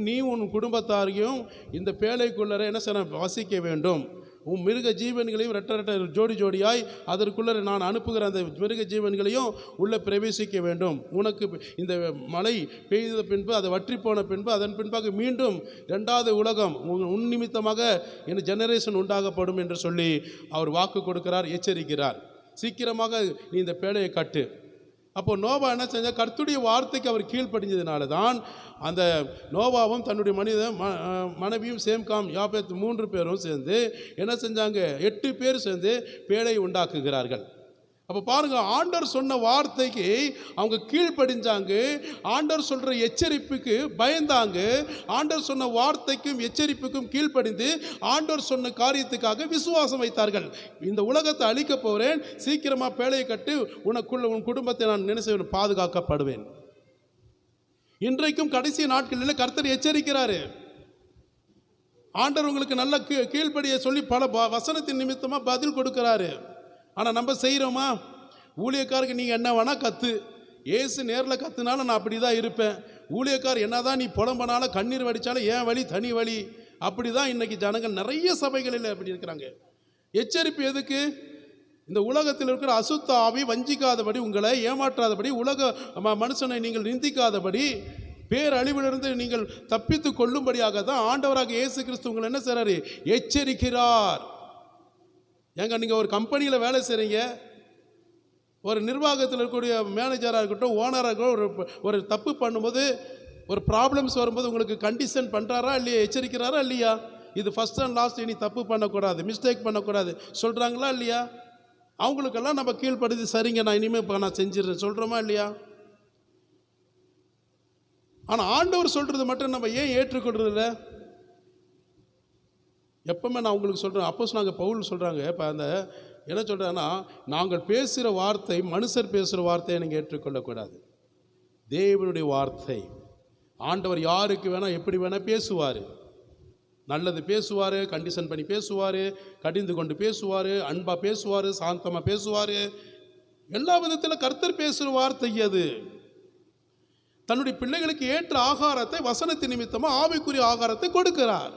நீ உன் குடும்பத்தாரையும் இந்த பேழைக்குள்ளே என்ன செய்ய வசிக்க வேண்டும். உன் மிருக ஜீவன்களையும் ரெட்ட ஜோடி ஜோடியாய் அதற்குள்ளே நான் அனுப்புகிற அந்த மிருக ஜீவன்களையும் உள்ளே பிரவேசிக்க வேண்டும். உனக்கு இந்த மழை பெய்த பின்பு அதை வற்றி போன பின்பு அதன் பின்பாக மீண்டும் 2வது உலகம் உன் நிமித்தமாக என் ஜெனரேஷன் உண்டாகப்படும் என்று சொல்லி அவர் வாக்கு கொடுக்கிறார், எச்சரிக்கிறார். சீக்கிரமாக நீ இந்த பேழையை கட்டு. அப்போ நோவா என்ன செஞ்சால்? கர்த்தருடைய வார்த்தைக்கு அவர் கீழ்ப்படிஞ்சதுனால தான் அந்த நோவாவும் தன்னுடைய மனைவியும் சேம்காம் யாபேத் 3 பேரும் சேர்ந்து என்ன செஞ்சாங்க? 8 பேர் சேர்ந்து பேழை உண்டாக்குகிறார்கள். அப்போ பாருங்கள், ஆண்டவர் சொன்ன வார்த்தைக்கு அவங்க கீழ்ப்படிஞ்சாங்க. ஆண்டவர் சொல்கிற எச்சரிப்புக்கு பயந்தாங்க. ஆண்டவர் சொன்ன வார்த்தைக்கும் எச்சரிப்புக்கும் கீழ்ப்படிந்து ஆண்டவர் சொன்ன காரியத்துக்காக விசுவாசம் வைத்தார்கள். இந்த உலகத்தை அழிக்க போகிறேன், சீக்கிரமாக பேழையை கட்டு, உன் குடும்பத்தை நான் நினைச்சு பாதுகாக்கப்படுவேன். இன்றைக்கும் கடைசி நாட்களில் கர்த்தர் எச்சரிக்கிறாரு. ஆண்டவர் உங்களுக்கு நல்ல கீழ்ப்படியை சொல்லி பல வசனத்தின் நிமித்தமாக பதில் கொடுக்கிறாரு. ஆனால் நம்ம செய்கிறோமா? ஊழியக்காருக்கு நீங்கள் என்ன வேணால் கற்று, ஏசு நேரில் கற்றுனாலும் நான் அப்படி தான் இருப்பேன். ஊழியக்கார் என்ன தான் நீ புலம்பனாலும் கண்ணீர் வடித்தாலும் ஏன் வழி தனி வழி, அப்படி தான் இன்றைக்கி ஜனங்கள் நிறைய சபைகளில் அப்படி இருக்கிறாங்க. எச்சரிப்பு எதுக்கு? இந்த உலகத்தில் இருக்கிற அசுத்த ஆவி வஞ்சிக்காதபடி, உங்களை ஏமாற்றாதபடி, உலக மனுஷனை நீங்கள் நிந்திக்காதபடி, பேரழிவிலிருந்து நீங்கள் தப்பித்து கொள்ளும்படியாக தான் ஆண்டவராக இயேசு கிறிஸ்து உங்களை என்ன செய்கிறாரு? எச்சரிக்கிறார். ஏங்க, நீங்கள் ஒரு கம்பெனியில் வேலை செய்கிறீங்க, ஒரு நிர்வாகத்தில் இருக்கக்கூடிய மேனேஜராக இருக்கட்டும், ஓனராக இருக்கட்டும், ஒரு தப்பு பண்ணும்போது, ஒரு ப்ராப்ளம்ஸ் வரும்போது உங்களுக்கு கண்டிஷன் பண்ணுறாரா இல்லையா? எச்சரிக்கிறாரா இல்லையா? இது ஃபஸ்ட் அண்ட் லாஸ்ட், இனி தப்பு பண்ணக்கூடாது, மிஸ்டேக் பண்ணக்கூடாது சொல்கிறாங்களா இல்லையா? அவங்களுக்கெல்லாம் நம்ம கீழ்ப்படுத்தி, சரிங்க நான் இனிமேல் நான் செஞ்சிடறேன் சொல்கிறோமா இல்லையா? ஆனால் ஆண்டவர் சொல்கிறது மட்டும் நம்ம ஏன் ஏற்றுக்கொள்றதில்ல? எப்பவுமே நான் உங்களுக்கு சொல்கிறேன், அப்போஸ் நாங்கள் பவுல் சொல்கிறாங்க, இப்போ அந்த என்ன சொல்கிறாங்கன்னா, நாங்கள் பேசுகிற வார்த்தை மனுஷர் பேசுகிற வார்த்தையை நீங்கள் ஏற்றுக்கொள்ளக்கூடாது. தேவனுடைய வார்த்தை. ஆண்டவர் யாருக்கு வேணால் எப்படி வேணால் பேசுவார். நல்லது பேசுவார், கண்டிஷன் பண்ணி பேசுவார், கடிந்து கொண்டு பேசுவார், அன்பாக பேசுவார், சாந்தமாக பேசுவார். எல்லா விதத்தில் கர்த்தர் பேசுகிற வார்த்தை அது. தன்னுடைய பிள்ளைகளுக்கு ஏற்ற ஆகாரத்தை வசனத்தின் நிமித்தமாக ஆவிக்குரிய ஆகாரத்தை கொடுக்கிறார்.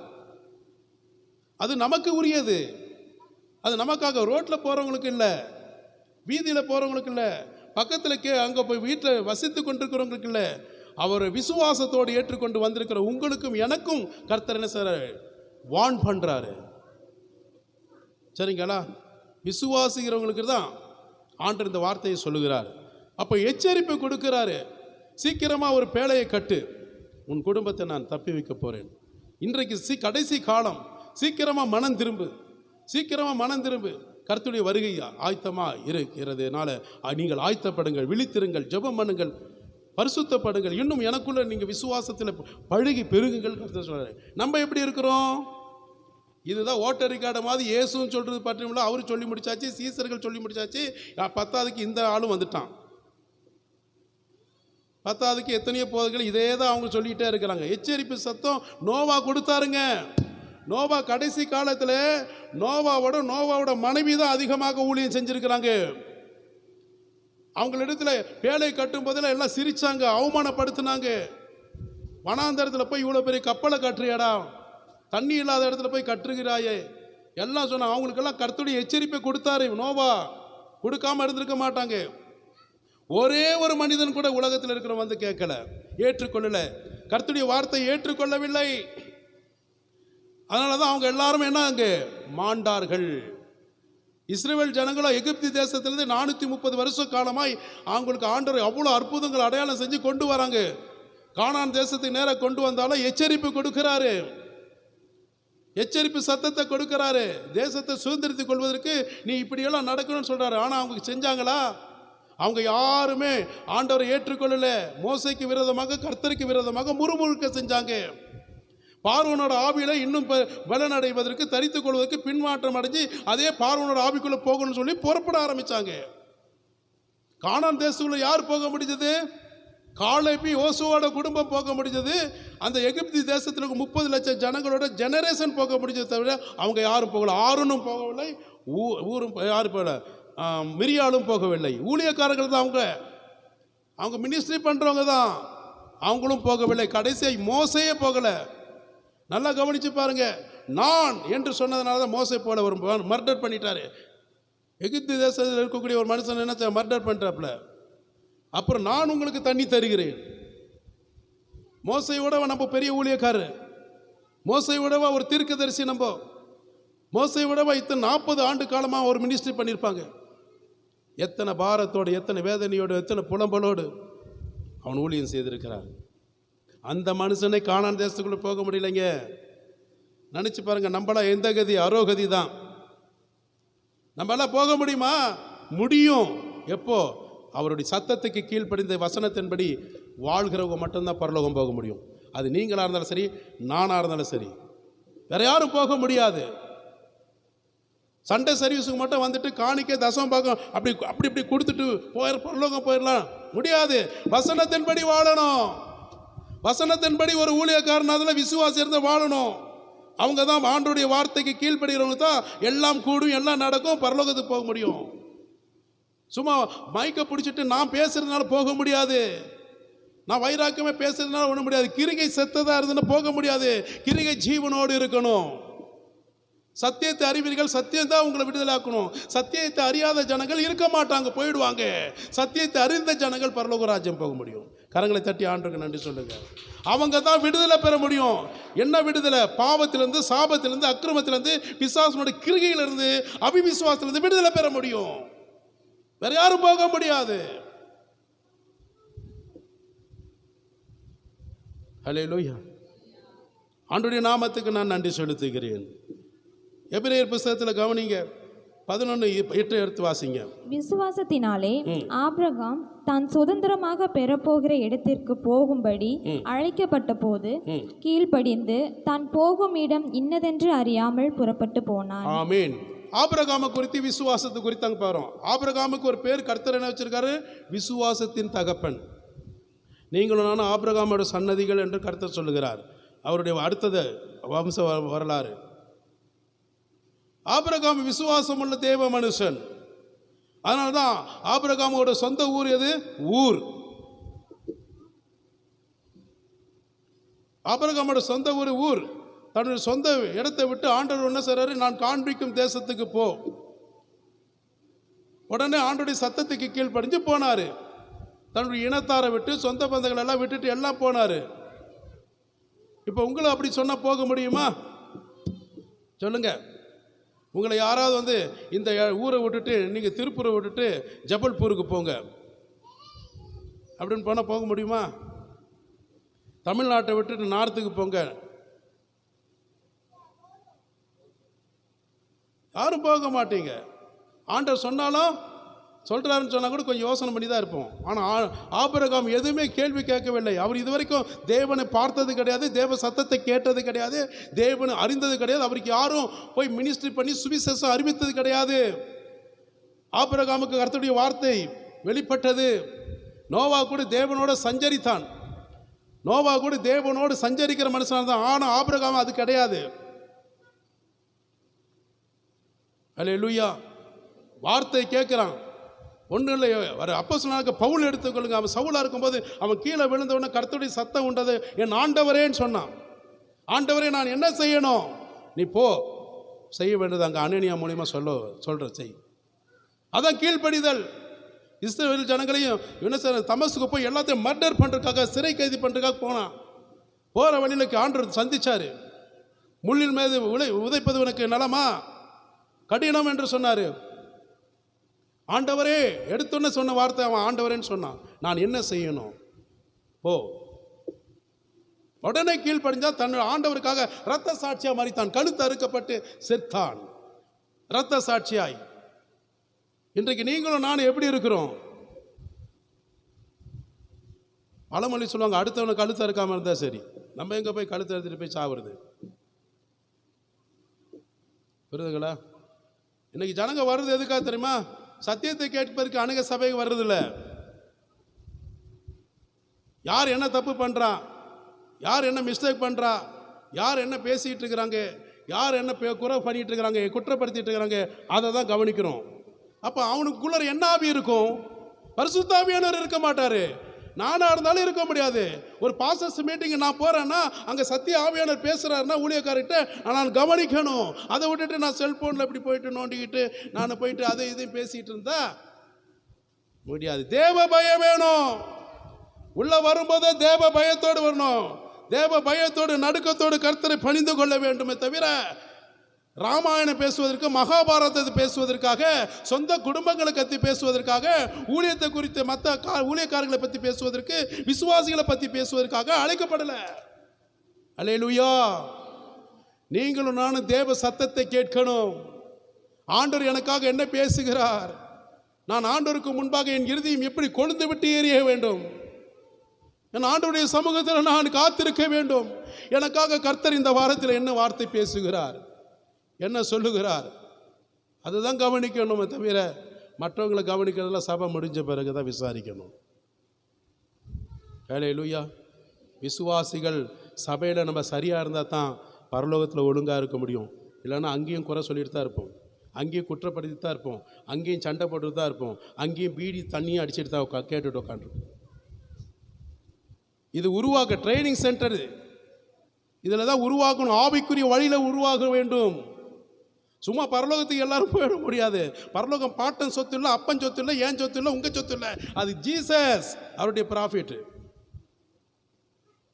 அது நமக்கு உரியது. அது நமக்காக ரோட்டில் போகிறவங்களுக்கு இல்லை, வீதியில் போகிறவங்களுக்கு இல்லை, பக்கத்தில் அங்கே போய் வீட்டில் வசித்து கொண்டிருக்கிறவங்களுக்கு இல்லை. அவர் விசுவாசத்தோடு ஏற்றுக்கொண்டு வந்திருக்கிற உங்களுக்கும் எனக்கும் கர்த்தர் என்ன செய்றாரு? வார்ன் பண்ணுறாரு. சரிங்களா? விசுவாசிக்கிறவங்களுக்கு தான் ஆண்டவர் இந்த வார்த்தையை சொல்லுகிறார். அப்போ எச்சரிப்பு கொடுக்கிறாரு. சீக்கிரமாக ஒரு பேழையை கட்டு, உன் குடும்பத்தை நான் தப்பி வைக்க போகிறேன். இன்றைக்கு கடைசி காலம். சீக்கிரமாக மனம் திரும்பு, சீக்கிரமாக மனம் திரும்பு. கர்த்தருடைய வருகை ஆயத்தமாக இருக்கிறதுனால நீங்கள் ஆயத்தப்படுங்கள், விழித்திருங்கள், ஜெபம் பண்ணுங்கள், பரிசுத்தப்படுங்கள். இன்னும் எனக்குள்ள நீங்கள் விசுவாசத்தில் பழகி பெருகுங்கள் கர்த்தர் சொல்கிறார். நம்ம எப்படி இருக்கிறோம்? இதுதான் ஓட்டர் ரிக்கார்டை மாதிரி இயேசுன்னு சொல்கிறது பற்றியும்ல, அவர் சொல்லி முடிச்சாச்சு, சீசர்கள் சொல்லி முடிச்சாச்சு, 10வதுக்கு இந்த ஆளும் வந்துட்டான். பத்தாவதுக்கு எத்தனையோ போதர்கள் இதே தான் அவங்க சொல்லிக்கிட்டே இருக்கிறாங்க. எச்சரிப்பு சத்தம் நோவா கொடுத்தாருங்க. நோவா கடைசி காலத்தில் நோவாவோட மனைவி தான் அதிகமாக ஊழியம் செஞ்சுருக்கிறாங்க. அவங்களிடத்துல பேழை கட்டும் போதில் எல்லாம் சிரிச்சாங்க, அவமானப்படுத்தினாங்க. வனாந்தரத்தில் போய் இவ்வளோ பெரிய கப்பலை கட்டுறியாடா, தண்ணி இல்லாத இடத்துல போய் கட்டுகிறாயே எல்லாம் சொன்னாங்க. அவங்களுக்கெல்லாம் கர்த்தருடைய எச்சரிப்பை கொடுத்தாரு நோவா. கொடுக்காம இருந்திருக்க மாட்டாங்க. ஒரே ஒரு மனிதன் கூட உலகத்தில் இருக்கிற வந்து கேட்கல, ஏற்றுக்கொள்ளல, கர்த்தருடைய வார்த்தையை ஏற்றுக்கொள்ளவில்லை. அதனால தான் அவங்க எல்லாரும் என்ன அங்கே மாண்டார்கள். இஸ்ரவேல் ஜனங்களோ எகிப்து தேசத்திலிருந்து 430 வருஷ காலமாய் அவங்களுக்கு ஆண்டவர் அவ்வளோ அற்புதங்கள் அடையாளம் செஞ்சு கொண்டு வராங்க. கானான் தேசத்துக்கு நேராக கொண்டு வந்தாலும் எச்சரிப்பு கொடுக்கிறாரு, எச்சரிப்பு சத்தத்தை கொடுக்கிறாரு. தேசத்தை சுதந்திரித்துக் கொள்வதற்கு நீ இப்படியெல்லாம் நடக்கணும்னு சொல்றாரு. ஆனால் அவங்க செஞ்சாங்களா? அவங்க யாருமே ஆண்டவரை ஏற்றுக்கொள்ளல. மோசைக்கு விரோதமாக, கர்த்தருக்கு விரோதமாக முறுமுறுக்க செஞ்சாங்க. பார்வோனோட ஆவியில இன்னும் பலனடைவதற்கு, தரித்துக் கொள்வதற்கு பின்மாற்றம் அடைஞ்சு அதே பார்வோனோட ஆவிக்குள்ள போகணும்னு சொல்லி புறப்பட ஆரம்பிச்சாங்க. கானான் தேசத்துக்குள்ள யார் போக முடிஞ்சது? காலேபு யோசுவோட குடும்பம் போக முடிஞ்சது. அந்த எகிப்து தேசத்தில் 30 லட்சம் ஜனங்களோட ஜெனரேஷன் போக முடிஞ்சது தவிர அவங்க யாரும் போகல. ஆரோனும் போகவில்லை, ஊரும் யாரும் போகல, மிரியாலும் போகவில்லை. ஊழியக்காரர்கள் தான் அவங்க மினிஸ்ட்ரி பண்ணுறவங்க தான், அவங்களும் போகவில்லை. கடைசியாக மோசையே போகல. நல்லா கவனிச்சு பாருங்க. நான் என்று சொன்னதுனால தான் மோசை போல ஒரு மர்டர் பண்ணிட்டாரு. எகிப்து தேசத்தில் இருக்கக்கூடிய ஒரு மனுஷன் என்ன மர்டர் பண்ணுறாப்புல. அப்புறம் நான் உங்களுக்கு தண்ணி தருகிறேன். மோசையோடவா நம்ம பெரிய ஊழியக்காரர், மோசையோடவா ஒரு தீர்க்கதரிசி, நம்ம மோசையோடவா இத்தனை 40 ஆண்டு காலமாக ஒரு மினிஸ்ட்ரி பண்ணியிருப்பாங்க. எத்தனை பாரத்தோடு, எத்தனை வேதனையோடு, எத்தனை புலம்பலோடு அவன் ஊழியம் செய்திருக்கிறார். அந்த மனுஷனை கானான் தேசத்துக்குள்ளே போக முடியலைங்க. நினச்சி பாருங்க, நம்மளாம் எந்த கதி? அரோகதி தான். நம்மளாம் போக முடியுமா? முடியும். எப்போ? அவருடைய சத்தத்துக்கு கீழ்ப்படிந்த வசனத்தின்படி வாழ்கிறவங்க மட்டும்தான் பரலோகம் போக முடியும். அது நீங்களாக இருந்தாலும் சரி, நானாக இருந்தாலும் சரி, வேற யாரும் போக முடியாது. சண்டே சர்வீஸுக்கு மட்டும் வந்துட்டு காணிக்கை தசம் பாகம் அப்படி கொடுத்துட்டு பரலோகம் போயிடலாம் முடியாது. வசனத்தின்படி வாழணும். வசனத்தின்படி ஒரு ஊழியக்காரன் அதில் விசுவாசி இருந்து வாழணும். அவங்க தான் ஆண்டவருடைய வார்த்தைக்கு கீழ்ப்படுகிறவங்க தான் எல்லாம் கூடும், எல்லாம் நடக்கும், பரலோகத்துக்கு போக முடியும். சும்மா மைக்க பிடிச்சிட்டு நான் பேசுறதுனால போக முடியாது, நான் வைராக்கியமே பேசுறதுனால ஒன்றும் முடியாது. கிரிகை செத்ததாக இருந்துன்னு போக முடியாது. கிரிகை ஜீவனோடு இருக்கணும். சத்தியத்தை அறிவீர்கள், சத்தியம் தான் உங்களை விடுதலாக்கணும். சத்தியத்தை அறியாத ஜனங்கள் இருக்க மாட்டாங்க, போயிடுவாங்க. சத்தியத்தை அறிந்த ஜனங்கள் பரலோக ராஜ்யம் போக முடியும். கரங்களை தட்டி ஆண்டவருக்கு நன்றி சொல்லுங்க. அவங்க தான் விடுதலை பெற முடியும். என்ன விடுதலை? பாவத்திலிருந்து, சாபத்திலிருந்து, அக்கிரமத்திலிருந்து, பிசாசுனுடைய கிரிகையிலிருந்து, அவிவிசுவாசத்திலிருந்து விடுதலை பெற முடியும். வேற யாரும் போக முடியாது. ஹல்லேலூயா. ஆண்டவருடைய நாமத்துக்கு நான் நன்றி செலுத்துகிறேன். எபிரேயர் புத்தகத்தில் கவனிங்க, 11:8 எடுத்து வாசிங்க. விசுவாசத்தினாலே ஆபிரகாம் தான் சுதந்திரமாக பெறப்போகிற இடத்திற்கு போகும்படி அழைக்கப்பட்ட போது கீழ்ப்படிந்து தான் போகும் இடம் இன்னதென்று அறியாமல் புறப்பட்டு போனான். ஆமீன். ஆபிரகாமை குறித்து, விசுவாசத்தை குறித்து அங்கே பாருங்க. ஆபிரகாமுக்கு ஒரு பேர் கர்த்தர் என்ன வச்சிருக்காரு? விசுவாசத்தின் தகப்பன். நீங்களும் நானும் ஆபிரகாமோட சன்னதிகள் என்று கர்த்தர் சொல்லுகிறார். அவருடைய அடுத்தது வம்ச வரலாறு. ஆபிரகாம் விசுவாசம் உள்ள தேவ மனுஷன். அதனால்தான் ஆபிரகாமோட சொந்த ஊர் எது? ஊர். ஆபிரகாமோட சொந்த ஊர். தன்னுடைய சொந்த இடத்தை விட்டு ஆண்டவர் என்ன செய்றாரு? நான் காண்பிக்கும் தேசத்துக்கு போ. உடனே ஆண்டவருடைய சத்தத்துக்கு கீழ்ப்படிஞ்சு போனாரு. தன்னுடைய இனத்தாரை விட்டு, சொந்த பந்தங்கள் எல்லாம் விட்டுட்டு எல்லாம் போனாரு. இப்போ உங்களை அப்படி சொன்னா போக முடியுமா? சொல்லுங்க. உங்களை யாராவது இந்த ஊரை விட்டுட்டு நீங்கள் திருப்பூரை விட்டுட்டு ஜபல்பூருக்கு போங்க அப்படின்னு போனால் போக முடியுமா? தமிழ்நாட்டை விட்டுட்டு நார்த்துக்கு போங்க, யாரும் போக மாட்டீங்க. ஆண்டவர் சொன்னாலும் சொல்கிறாருன்னு சொன்னால் கூட கொஞ்சம் யோசனை பண்ணி தான் இருப்போம். ஆனால் ஆபிரகாம் எதுவுமே கேள்வி கேட்கவில்லை. அவர் இதுவரைக்கும் தேவனை பார்த்தது கிடையாது, தேவ சத்தத்தை கேட்டது கிடையாது, தேவனை அறிந்தது கிடையாது. அவருக்கு யாரும் போய் மினிஸ்ட்ரி பண்ணி சுவிசேஷம் அறிவித்தது கிடையாது. ஆபிரகாமுக்கு கர்த்தருடைய வார்த்தை வெளிப்பட்டது. நோவா கூட தேவனோட சஞ்சரித்தான். நோவா கூட தேவனோடு சஞ்சரிக்கிற மனுஷனாக தான். ஆனால் ஆபிரகாம் அது கிடையாது. அல்லேலூயா. வார்த்தை கேட்குறான். ஒன்றும் இல்லை, வர அப்போஸ்தலனாகிய பவுல் எடுத்துக்கொள்ளுங்க. அவன் சவுலாக இருக்கும்போது அவன் கீழே விழுந்தவுடனே கர்த்தருடைய சத்தம் உண்டது, என் ஆண்டவரேன்னு சொன்னான். ஆண்டவரே நான் என்ன செய்யணும்? நீ போ, செய்ய வேண்டியது அங்கே அனனியா மூலியமாக சொல்கிற செய். அதான் கீழ்ப்படிதல். இஸ்ரவேல் ஜனங்களையும் என்ன செய்ய, தமஸ்குக்கு போய் எல்லாத்தையும் மர்டர் பண்ணுறதுக்காக, சிறை கைது பண்ணுறதுக்காக போனான். போகிற வழியில் ஆண்டவர் சந்திச்சார். முள்ளின் மீது உதைப்பது உனக்கு நலமா, கடினம் என்று சொன்னார். ஆண்டவரே எடுத்தோன்னு சொன்ன வார்த்தை அவன் ஆண்டவரேன்னு சொன்னான். நான் என்ன செய்யணும்? ஓ, உடனே கீழ்ப்படிஞ்சா தன் ஆண்டவருக்காக இரத்த சாட்சியாக மாறித்தான். கழுத்து அறுக்கப்பட்டு செத்தான் இரத்த சாட்சியாய். இன்றைக்கு நீங்களும் நானும் எப்படி இருக்கிறோம்? பழமொழி சொல்லுவாங்க, அடுத்தவனை கழுத்து அறுக்காம இருந்தா சரி. நம்ம எங்க போய் கழுத்து அறுத்துட்டு போய் சாவுறது? புரியுதுங்களா? இன்னைக்கு ஜனங்க வர்றது எதுக்காக தெரியுமா? சத்தியத்தை கேட்பதற்கு அநேக சபைக்கு வர்றதில்ல. யார் என்ன தப்பு பண்றான், யார் என்ன மிஸ்டேக் பண்றா, யார் என்ன பேசிட்டு இருக்கிறாங்க, யார் என்ன குறை பண்ணிட்டு இருக்கிறாங்க, குற்றப்படுத்திட்டு இருக்கிறாங்க, அதை தான் கவனிக்கிறோம். அப்போ அவனுக்குள்ள என்ன ஆவி இருக்கும்? பரிசுத்த ஆவியானவர் இருக்க மாட்டாரு. நானா இருந்தாலும் இருக்க முடியாது. ஒரு பாஸ்டர்ஸ் மீட்டிங் நான் போறேன்னா அங்கே சத்திய ஆவியானவர் பேசுறாருன்னா ஊழியக்காரர்கிட்ட நான் கவனிக்கணும். அதை விட்டுட்டு நான் செல்போனில் இப்படி போயிட்டு நோண்டிக்கிட்டு நான் போயிட்டு அதை இதையும் பேசிட்டு இருந்தா முடியாது. தேவ பயம் வேணும். உள்ள வரும்போது தேவ பயத்தோடு வரணும். தேவ பயத்தோடு நடுக்கத்தோடு கர்த்தரை பணிந்து கொள்ள வேண்டுமே தவிர ராமாயணம் பேசுவதற்கு, மகாபாரதத்தை பேசுவதற்காக, சொந்த குடும்பங்களை பற்றி பேசுவதற்காக, ஊழியத்தை குறித்து மற்ற ஊழியக்காரர்களை பற்றி பேசுவதற்கு, விசுவாசிகளை பற்றி பேசுவதற்காக அழைக்கப்படலை. அல்லேலூயா. நீங்களும் நானும் தேவ சத்தத்தை கேட்கணும். ஆண்டவர் எனக்காக என்ன பேசுகிறார்? நான் ஆண்டவருக்கு முன்பாக என் இருதயம் எப்படி கொழுந்து விட்டு எரிய வேண்டும்? என் ஆண்டவருடைய சமூகத்தில் நான் காத்திருக்க வேண்டும். எனக்காக கர்த்தர் இந்த வாரத்தில் என்ன வார்த்தை பேசுகிறார், என்ன சொல்லுகிறார், அதுதான் கவனிக்கணும். தவிர மற்றவங்களை கவனிக்கிறதுல சபை முடிஞ்ச பிறகு தான் விசாரிக்கணும். ஹல்லேலூயா. விசுவாசிகள் சபையில் நம்ம சரியாக இருந்தால் தான் பரலோகத்தில் ஒழுங்காக இருக்க முடியும். இல்லைன்னா அங்கேயும் குறை சொல்லிட்டு தான் இருப்போம், அங்கேயும் குற்றப்படுத்தி தான் இருப்போம், அங்கேயும் சண்டை போட்டுட்டு தான் இருப்போம், அங்கேயும் பீடி தண்ணியும் அடிச்சுட்டு தான் கேட்டுட்டு உட்காந்துருப்போம். இது உருவாக்க ட்ரைனிங் சென்டர். இதில் தான் உருவாக்கணும். ஆவிக்குரிய வழியில் உருவாக வேண்டும். சும்மா பரலோகத்துக்கு எல்லாரும் போயிட முடியாது. பரலோகம் பாட்டன் சொத்து இல்லை, அப்பன் சொத்து இல்லை, ஏன் சொத்து இல்லை, உங்கள் சொத்து இல்லை. அது ஜீசஸ் அவருடைய ப்ராஃபிட்.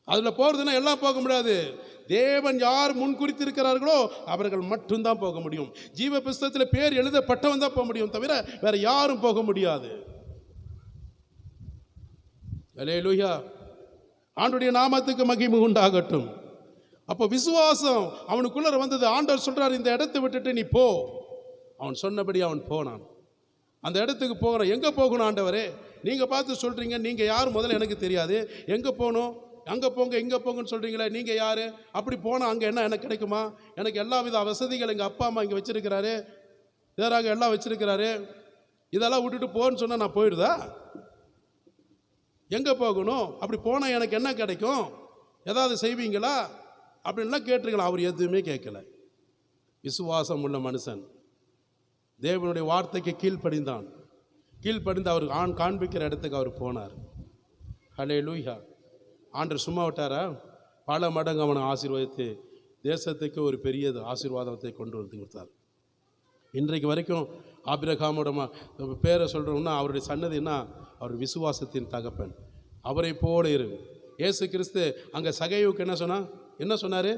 அதில் போகிறதுனா எல்லாம் போக முடியாது. தேவன் யார் முன்குறித்திருக்கிறார்களோ அவர்கள் மட்டும்தான் போக முடியும். ஜீவ புஸ்தகத்தில் பேர் எழுதப்பட்டவன் தான் போக முடியும், தவிர வேற யாரும் போக முடியாது. அல்லேலூயா. ஆண்டவருடைய நாமத்துக்கு மகிமை உண்டாகட்டும். அப்போ விசுவாசம் அவனுக்குள்ள வந்தது. ஆண்டவர் சொல்றார், இந்த இடத்தை விட்டுட்டு நீ போ. அவன் சொன்னபடி அவன் போனான். அந்த இடத்துக்கு போகிறான். எங்கே போகணும் ஆண்டவரே? நீங்கள் பார்த்து சொல்கிறீங்க. நீங்கள் யார் முதல்ல எனக்கு தெரியாது. எங்கே போகணும்? அங்கே போங்க இங்கே போங்கன்னு சொல்கிறீங்களே, நீங்கள் யார்? அப்படி போனால் அங்கே என்ன எனக்கு கிடைக்குமா? எனக்கு எல்லா வித வசதிகள் எங்கள் அப்பா அம்மா இங்கே வச்சுருக்கிறாரு, வேறாக எல்லாம் வச்சுருக்கிறாரு. இதெல்லாம் விட்டுட்டு போன்னு சொன்னால் நான் போயிடுதா? எங்கே போகணும்? அப்படி போனால் எனக்கு என்ன கிடைக்கும்? ஏதாவது செய்வீங்களா அப்படின்லாம் கேட்டிருக்கலாம். அவர் எதுவுமே கேட்கல. விசுவாசம் உள்ள மனுஷன் தேவனுடைய வார்த்தைக்கு கீழ்ப்படிந்தான். கீழ்ப்படிந்து அவர் காண்பிக்கிற இடத்துக்கு அவர் போனார். ஹல்லேலூயா. ஆண்டவர் சும்மா விட்டாரா? பல மடங்கு அவனை ஆசீர்வதித்து தேசத்துக்கு ஒரு பெரிய ஆசீர்வாதத்தை கொண்டு வந்து கொடுத்தார். இன்றைக்கு வரைக்கும் ஆபிரகாமோட பேரை சொல்கிறோம்னா அவருடைய சன்னதினா அவர் விசுவாசத்தின் தகப்பன். அவரை போல இரு. இயேசு கிறிஸ்து அங்கே சகையுக்கு என்ன சொன்னார்?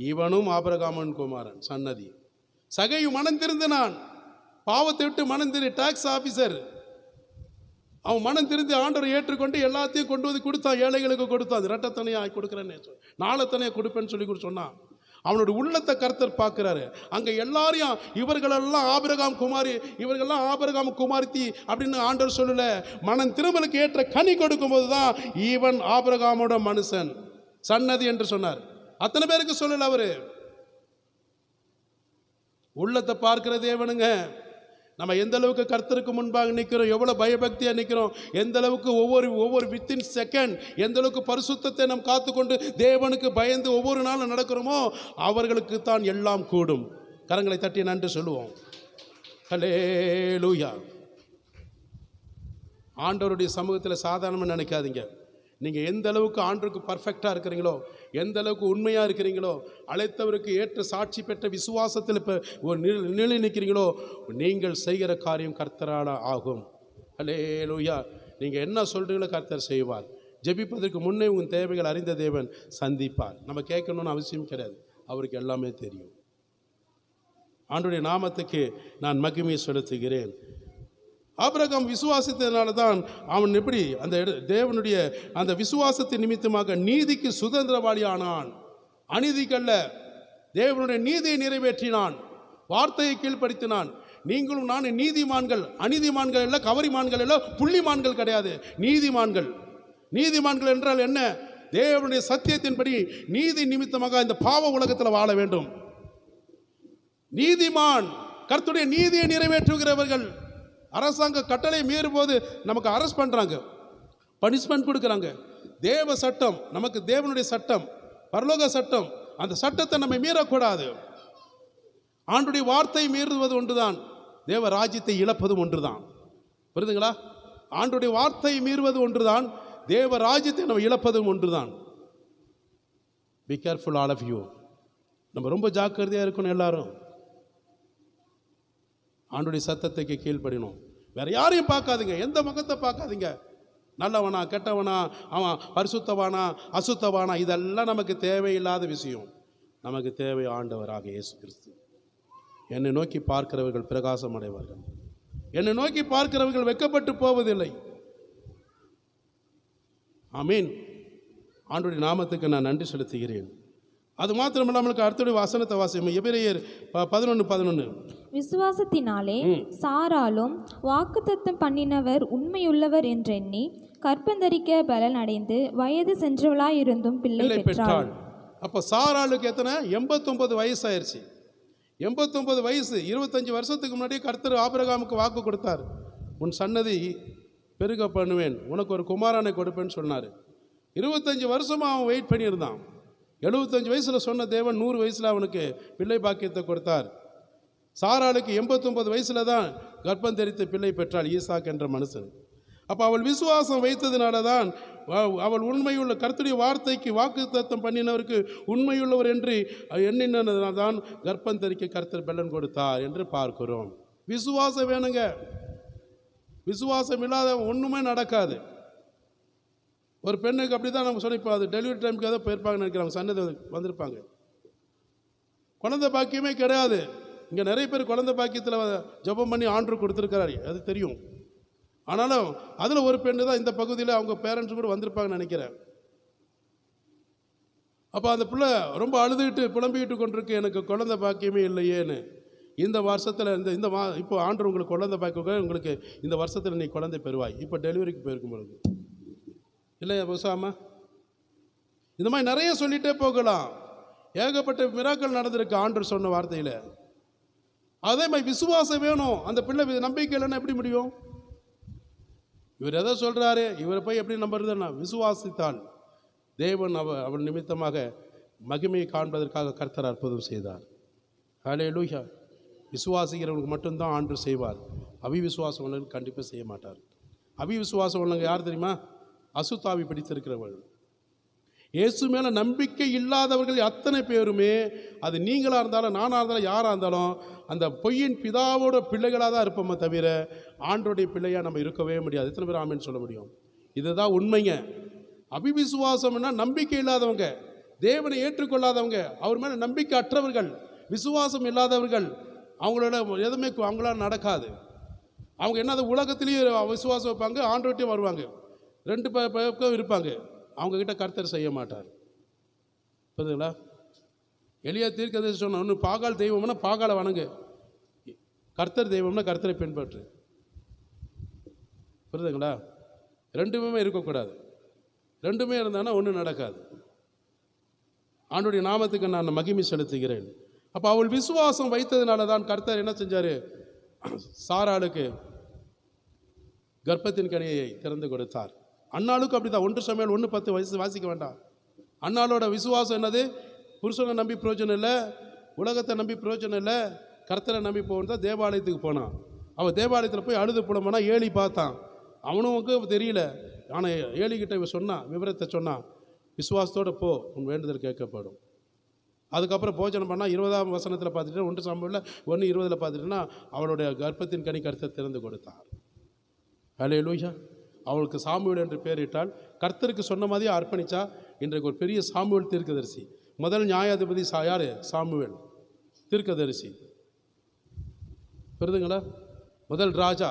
இவனும் ஆபிரகாமன் குமாரன் சன்னதி. சகையு மனம் திருந்தினான். பாவத்தை விட்டு மனம் திரு. டாக்ஸ் ஆஃபீஸர் அவன் மனம் திருந்து ஆண்டவர் ஏற்றுக்கொண்டு எல்லாத்தையும் கொண்டு வந்து கொடுத்தான். ஏழைகளுக்கு கொடுத்தான். இரட்டத்தனையாக கொடுக்குறேன்னு நாளத்தனையாக கொடுப்பேன்னு சொல்லி சொன்னான். அவனோட உள்ளத்தை கர்த்தர் பார்க்கிறாரு. அங்கே எல்லாரையும் இவர்களெல்லாம் ஆபிரகாம் குமாரி, இவர்களெல்லாம் ஆபிரகாம் குமார்த்தி அப்படின்னு ஆண்டவர் சொல்லல. மனம் திரும்பலுக்கு ஏற்ற கனி கொடுக்கும் போது தான் இவன் ஆபிரகாமோட மனுஷன் சன்னதி என்று சொன்னார். அத்தனை பேருக்கு சொல்லல. அவரு உள்ளத்தை பார்க்கிற தேவனுங்க. நம்ம எந்த அளவுக்கு கர்த்தருக்கு முன்பாக நிற்கிறோம், எவ்வளோ பயபக்தியாக நிற்கிறோம், எந்த அளவுக்கு ஒவ்வொரு வித்தின் செகண்ட் எந்த அளவுக்கு பரிசுத்தத்தை நாம் காத்துக்கொண்டு தேவனுக்கு பயந்து ஒவ்வொரு நாளும் நடக்கிறோமோ அவர்களுக்கு தான் எல்லாம் கூடும். கரங்களை தட்டி நன்றி சொல்லுவோம். ஹல்லேலூயா. ஆண்டவருடைய சமூகத்தில் சாதாரணமாக நினைக்காதீங்க. நீங்கள் எந்த அளவுக்கு ஆண்டவருக்கு பர்ஃபெக்டாக இருக்கிறீங்களோ, எந்த அளவுக்கு உண்மையாக இருக்கிறீங்களோ, அழைத்தவருக்கு ஏற்ற சாட்சி பெற்ற விசுவாசத்தில் இப்போ ஒரு நிலை நிற்கிறீங்களோ, நீங்கள் செய்கிற காரியம் கர்த்தரால் ஆகும். ஹல்லேலூயா. நீங்கள் என்ன சொல்கிறீங்களோ கர்த்தர் செய்வார். ஜெபிப்பதற்கு முன்னே உங்கள் தேவைகள் அறிந்த தேவன் சந்திப்பார். நம்ம கேட்கணும்னு அவசியம் கிடையாது, அவருக்கு எல்லாமே தெரியும். ஆண்டவருடைய நாமத்துக்கு நான் மகிமையை செலுத்துகிறேன். ஆபிரகாம் விசுவாசத்தினால தான் அவன் எப்படி அந்த தேவனுடைய அந்த விசுவாசத்தின் நிமித்தமாக நீதிக்கு சுதந்திரவாளி ஆனான். அநீதிக்கல்ல, தேவனுடைய நீதியை நிறைவேற்றினான், வார்த்தையை கீழ்ப்படுத்தினான். நீங்களும் நான் நீதிமான்கள், அநீதிமான்கள் இல்லை, கவரிமான்கள் இல்லை, புள்ளிமான்கள் கிடையாது, நீதிமான்கள். நீதிமான்கள் என்றால் என்ன? தேவனுடைய சத்தியத்தின்படி நீதி நிமித்தமாக இந்த பாவ உலகத்தில் வாழ வேண்டும். நீதிமான் கர்த்தருடைய நீதியை நிறைவேற்றுகிறவர்கள். அரசாங்க கட்டளை மீறும்போது நமக்கு அரெஸ்ட் பண்ணுறாங்க, பனிஷ்மெண்ட் கொடுக்குறாங்க. தேவ சட்டம், நமக்கு தேவனுடைய சட்டம், பரலோக சட்டம், அந்த சட்டத்தை நம்ம மீறக்கூடாது. ஆண்டுடைய வார்த்தை மீறுவது ஒன்றுதான், தேவ ராஜ்யத்தை இழப்பதும் ஒன்றுதான். புரியுதுங்களா? ஆண்டுடைய வார்த்தை மீறுவது ஒன்றுதான், தேவ ராஜ்யத்தை நம்ம இழப்பதும் ஒன்றுதான். Be careful all of you. நம்ம ரொம்ப ஜாக்கிரதையாக இருக்கணும் எல்லாரும். ஆண்டுடைய சத்தத்துக்கு கீழ்ப்படினோம். வேறு யாரையும் பார்க்காதீங்க, எந்த முகத்தை பார்க்காதீங்க. நல்லவனா கெட்டவனா, அவன் பரிசுத்தவானா அசுத்தவானா, இதெல்லாம் நமக்கு தேவையில்லாத விஷயம். நமக்கு தேவை ஆண்டவராக இயேசு கிறிஸ்து. என்னை நோக்கி பார்க்கிறவர்கள் பிரகாசம் அடைவார்கள், என்னை நோக்கி பார்க்கிறவர்கள் வெட்கப்பட்டு போவதில்லை. ஆமீன். ஆண்டவருடைய நாமத்துக்கு நான் நன்றி செலுத்துகிறேன். அது மாத்திரமில்லாமல் அடுத்த வசனத்தை வாசிப்போம். எபிரெயர் 11:11. விசுவாசத்தினாலே சாராலும் வாக்குத்தத்தம் பண்ணினவர் உண்மையுள்ளவர் என்றெண்ணி கற்பந்தரிக்க பலன் அடைந்து வயது சென்றவளாயிருந்தும் பிள்ளை பெற்றாள். அப்போ சாராளுக்கு எத்தனை? 89 வயசு ஆயிடுச்சு. 89 வயசு, 25 வருஷத்துக்கு முன்னாடியே கர்த்தர் ஆபிரகாமுக்கு வாக்கு கொடுத்தார். உன் சன்னதி பெருக பண்ணுவேன், உனக்கு ஒரு குமாரனை கொடுப்பேன்னு சொன்னார். 25 வருஷமாக அவன் வெயிட் பண்ணியிருந்தான். 75 வயசில் சொன்ன தேவன் 100 வயசில் அவனுக்கு பிள்ளை பாக்கியத்தை கொடுத்தார். சாராளுக்கு 89 வயசில் தான் கர்ப்பம் தரித்து பிள்ளை பெற்றாள், ஈசாக் என்ற மனுஷன். அப்போ அவள் விசுவாசம் வைத்ததுனால தான் அவள் உண்மையுள்ள கர்த்தருடைய வார்த்தைக்கு வாக்குத்தத்தம் பண்ணினவருக்கு உண்மையுள்ளவர் என்று எண்ணினதுனால தான் கர்ப்பம் தரிக்க கர்த்தர் பலன் கொடுத்தார் என்று பார்க்கிறோம். விசுவாசம் வேணுங்க. விசுவாசம் இல்லாத ஒன்றுமே நடக்காது. ஒரு பெண்ணுக்கு அப்படி தான் நம்ம சொல்லிப்போம், அது டெலிவரி டைமுக்கு ஏதோ போயிருப்பாங்கன்னு நினைக்கிறாங்க, சன்னதி வந்திருப்பாங்க, குழந்தை பாக்கியமே கிடையாது. இங்கே நிறைய பேர் குழந்தை பாக்கியத்தில் ஜெபம் பண்ணி ஆண்டவர் கொடுத்துருக்கிறாரு, அது தெரியும். ஆனாலும் அதில் ஒரு பெண்ணு தான் இந்த பகுதியில் அவங்க பேரண்ட்ஸ் கூட வந்திருப்பாங்கன்னு நினைக்கிறேன். அப்போ அந்த பிள்ளை ரொம்ப அழுதுகிட்டு புலம்பிக்கிட்டு கொண்டிருக்கு, எனக்கு குழந்தை பாக்கியமே இல்லையேன்னு. இந்த வருஷத்தில் இப்போ ஆண்டவர் உங்களுக்கு குழந்தை பாக்கியம், உங்களுக்கு இந்த வருஷத்தில் நீ குழந்தை பெறுவாய். இப்போ டெலிவரிக்கு போயிருக்கும் பொழுது இல்லையா விவசாயமா? இந்த மாதிரி நிறைய சொல்லிகிட்டே போகலாம். ஏகப்பட்ட மிராக்கள் நடந்திருக்கு ஆண்டவர் சொன்ன வார்த்தையில். அதே மாதிரி விசுவாசம் வேணும். அந்த பிள்ளை நம்பிக்கை இல்லைன்னா எப்படி முடியும்? இவர் எதை சொல்கிறாரு, இவரை போய் எப்படி நம்புறதுன்னா, விசுவாசித்தால் தேவன் அவள் நிமித்தமாக மகிமையை காண்பதற்காக கர்த்தர் அற்புதம் செய்தார். ஹல்லேலூயா. விசுவாசிக்கிறவங்களுக்கு மட்டும்தான் ஆண்டவர் செய்வார். அவிவிசுவாசம் உள்ளவங்க கண்டிப்பாக செய்ய மாட்டார். அவிவிசுவாசம் உள்ளவங்க யார் தெரியுமா? அசுத்தாவி பிடித்திருக்கிறவர்கள். இயேசு மேலே நம்பிக்கை இல்லாதவர்கள் அத்தனை பேருமே, அது நீங்களாக இருந்தாலும் நானாக இருந்தாலும் யாராக இருந்தாலும் அந்த பொய்யின் பிதாவோட பிள்ளைகளாக தான் இருப்போமே தவிர ஆண்டோடைய பிள்ளையாக நம்ம இருக்கவே முடியாது. எத்தனை பேர் ஆமேன்னு சொல்ல முடியும்? இதுதான் உண்மைங்க. அபிவிசுவாசம்னா நம்பிக்கை இல்லாதவங்க, தேவனை ஏற்றுக்கொள்ளாதவங்க, அவர் மேலே நம்பிக்கை அற்றவர்கள், விசுவாசம் இல்லாதவர்கள். அவங்களோட எதுவுமே அவங்களால நடக்காது. அவங்க என்ன உலகத்திலேயே விசுவாசம் வைப்பாங்க, ஆண்டவர்கிட்டையும் வருவாங்க, ரெண்டு பக்கம் இருப்பாங்க. அவங்கக்கிட்ட கர்த்தர் செய்ய மாட்டார். புரியுதுங்களா? எலியா தீர்க்கதரிசி சொன்ன, ஒன்று பாகால் தெய்வம்னா பாகாலை வணங்கு, கர்த்தர் தெய்வம்னா கர்த்தரை பின்பற்று. புரியுதுங்களா? ரெண்டுமே இருக்கக்கூடாது. ரெண்டுமே இருந்தானா ஒன்றும் நடக்காது. ஆண்டவருடைய நாமத்துக்கு நான் மகிமை செலுத்துகிறேன். அப்போ அவள் விசுவாசம் வைத்ததுனால தான் கர்த்தர் என்ன செஞ்சார்? சாராளுக்கு கர்ப்பத்தின் கனியை திறந்து கொடுத்தார். அன்னாளுக்கும் அப்படிதான். 1 சாமுவேல் 1:10 வயசு வாசிக்க வேண்டாம். அன்னாளோட விசுவாசம் என்னது? புருஷனை நம்பி பிரயோஜனம் இல்லை, உலகத்தை நம்பி பிரயோஜனம் இல்லை, கர்த்தரை நம்பி போகணும் தான் தேவாலயத்துக்கு போனான். அவன் தேவாலயத்தில் போய் அழுது புலம்புனா ஏலி பார்த்தான். அவனுக்கு தெரியல. ஆனால் ஏலிக்கிட்ட இவன் சொன்னான், விவரத்தை சொன்னான், விசுவாசத்தோடு போ, உன் வேண்டுதல் கேட்கப்படும். அதுக்கப்புறம் போஜனம் பண்ணால் 20ஆம் வசனத்தில் பார்த்துட்டு 1 சாமுவேலில் 1:20 பார்த்துட்டுன்னா அவளுடைய கர்ப்பத்தின் கனி கர்த்தர் திறந்து கொடுத்தார். ஹல்லேலூயா. அவளுக்கு சாமுவேல் என்று பெயரிட்டால் கர்த்தருக்கு சொன்ன மாதிரியே அர்ப்பணித்தா இன்றைக்கு ஒரு பெரிய சாமுவேல் தீர்க்கதரிசி. முதல் நியாயாதிபதி யார்? சாமுவேல் தீர்க்கதரிசி. புரிதுங்களா? முதல் ராஜா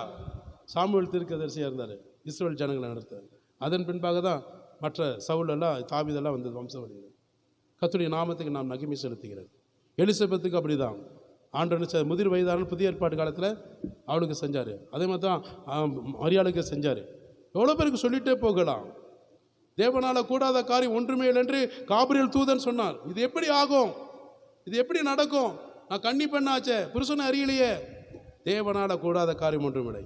சாமுவேல் தீர்க்கதரிசியாக இருந்தார், இஸ்ரவேல் ஜனங்களை நடத்தார். அதன் பின்பாக தான் மற்ற சவுலெல்லாம் தாவீதெல்லாம் வந்தது வம்சவழியில். கர்த்தருடைய நாமத்துக்கு நாம் மகிமை செலுத்துகிறேன். எலிசபெத்துக்கு அப்படி தான் ஆண்டவர் முதிர் வயதான புதிய ஏற்பாடு காலத்தில் அவளுக்கு செஞ்சார். அதே மாதிரி தான் மரியாளுக்கு செஞ்சார். எவ்வளோ பேருக்கு சொல்லிகிட்டே போகலாம். தேவனால் கூடாத காரியம் ஒன்றுமே இல்லை என்று காபிரியல் தூதன் சொன்னார். இது எப்படி ஆகும்? இது எப்படி நடக்கும்? நான் கன்னி பெண்ணாச்சே, புருஷனை அறியலையே. தேவனால் கூடாத காரியம் ஒன்றுமில்லை.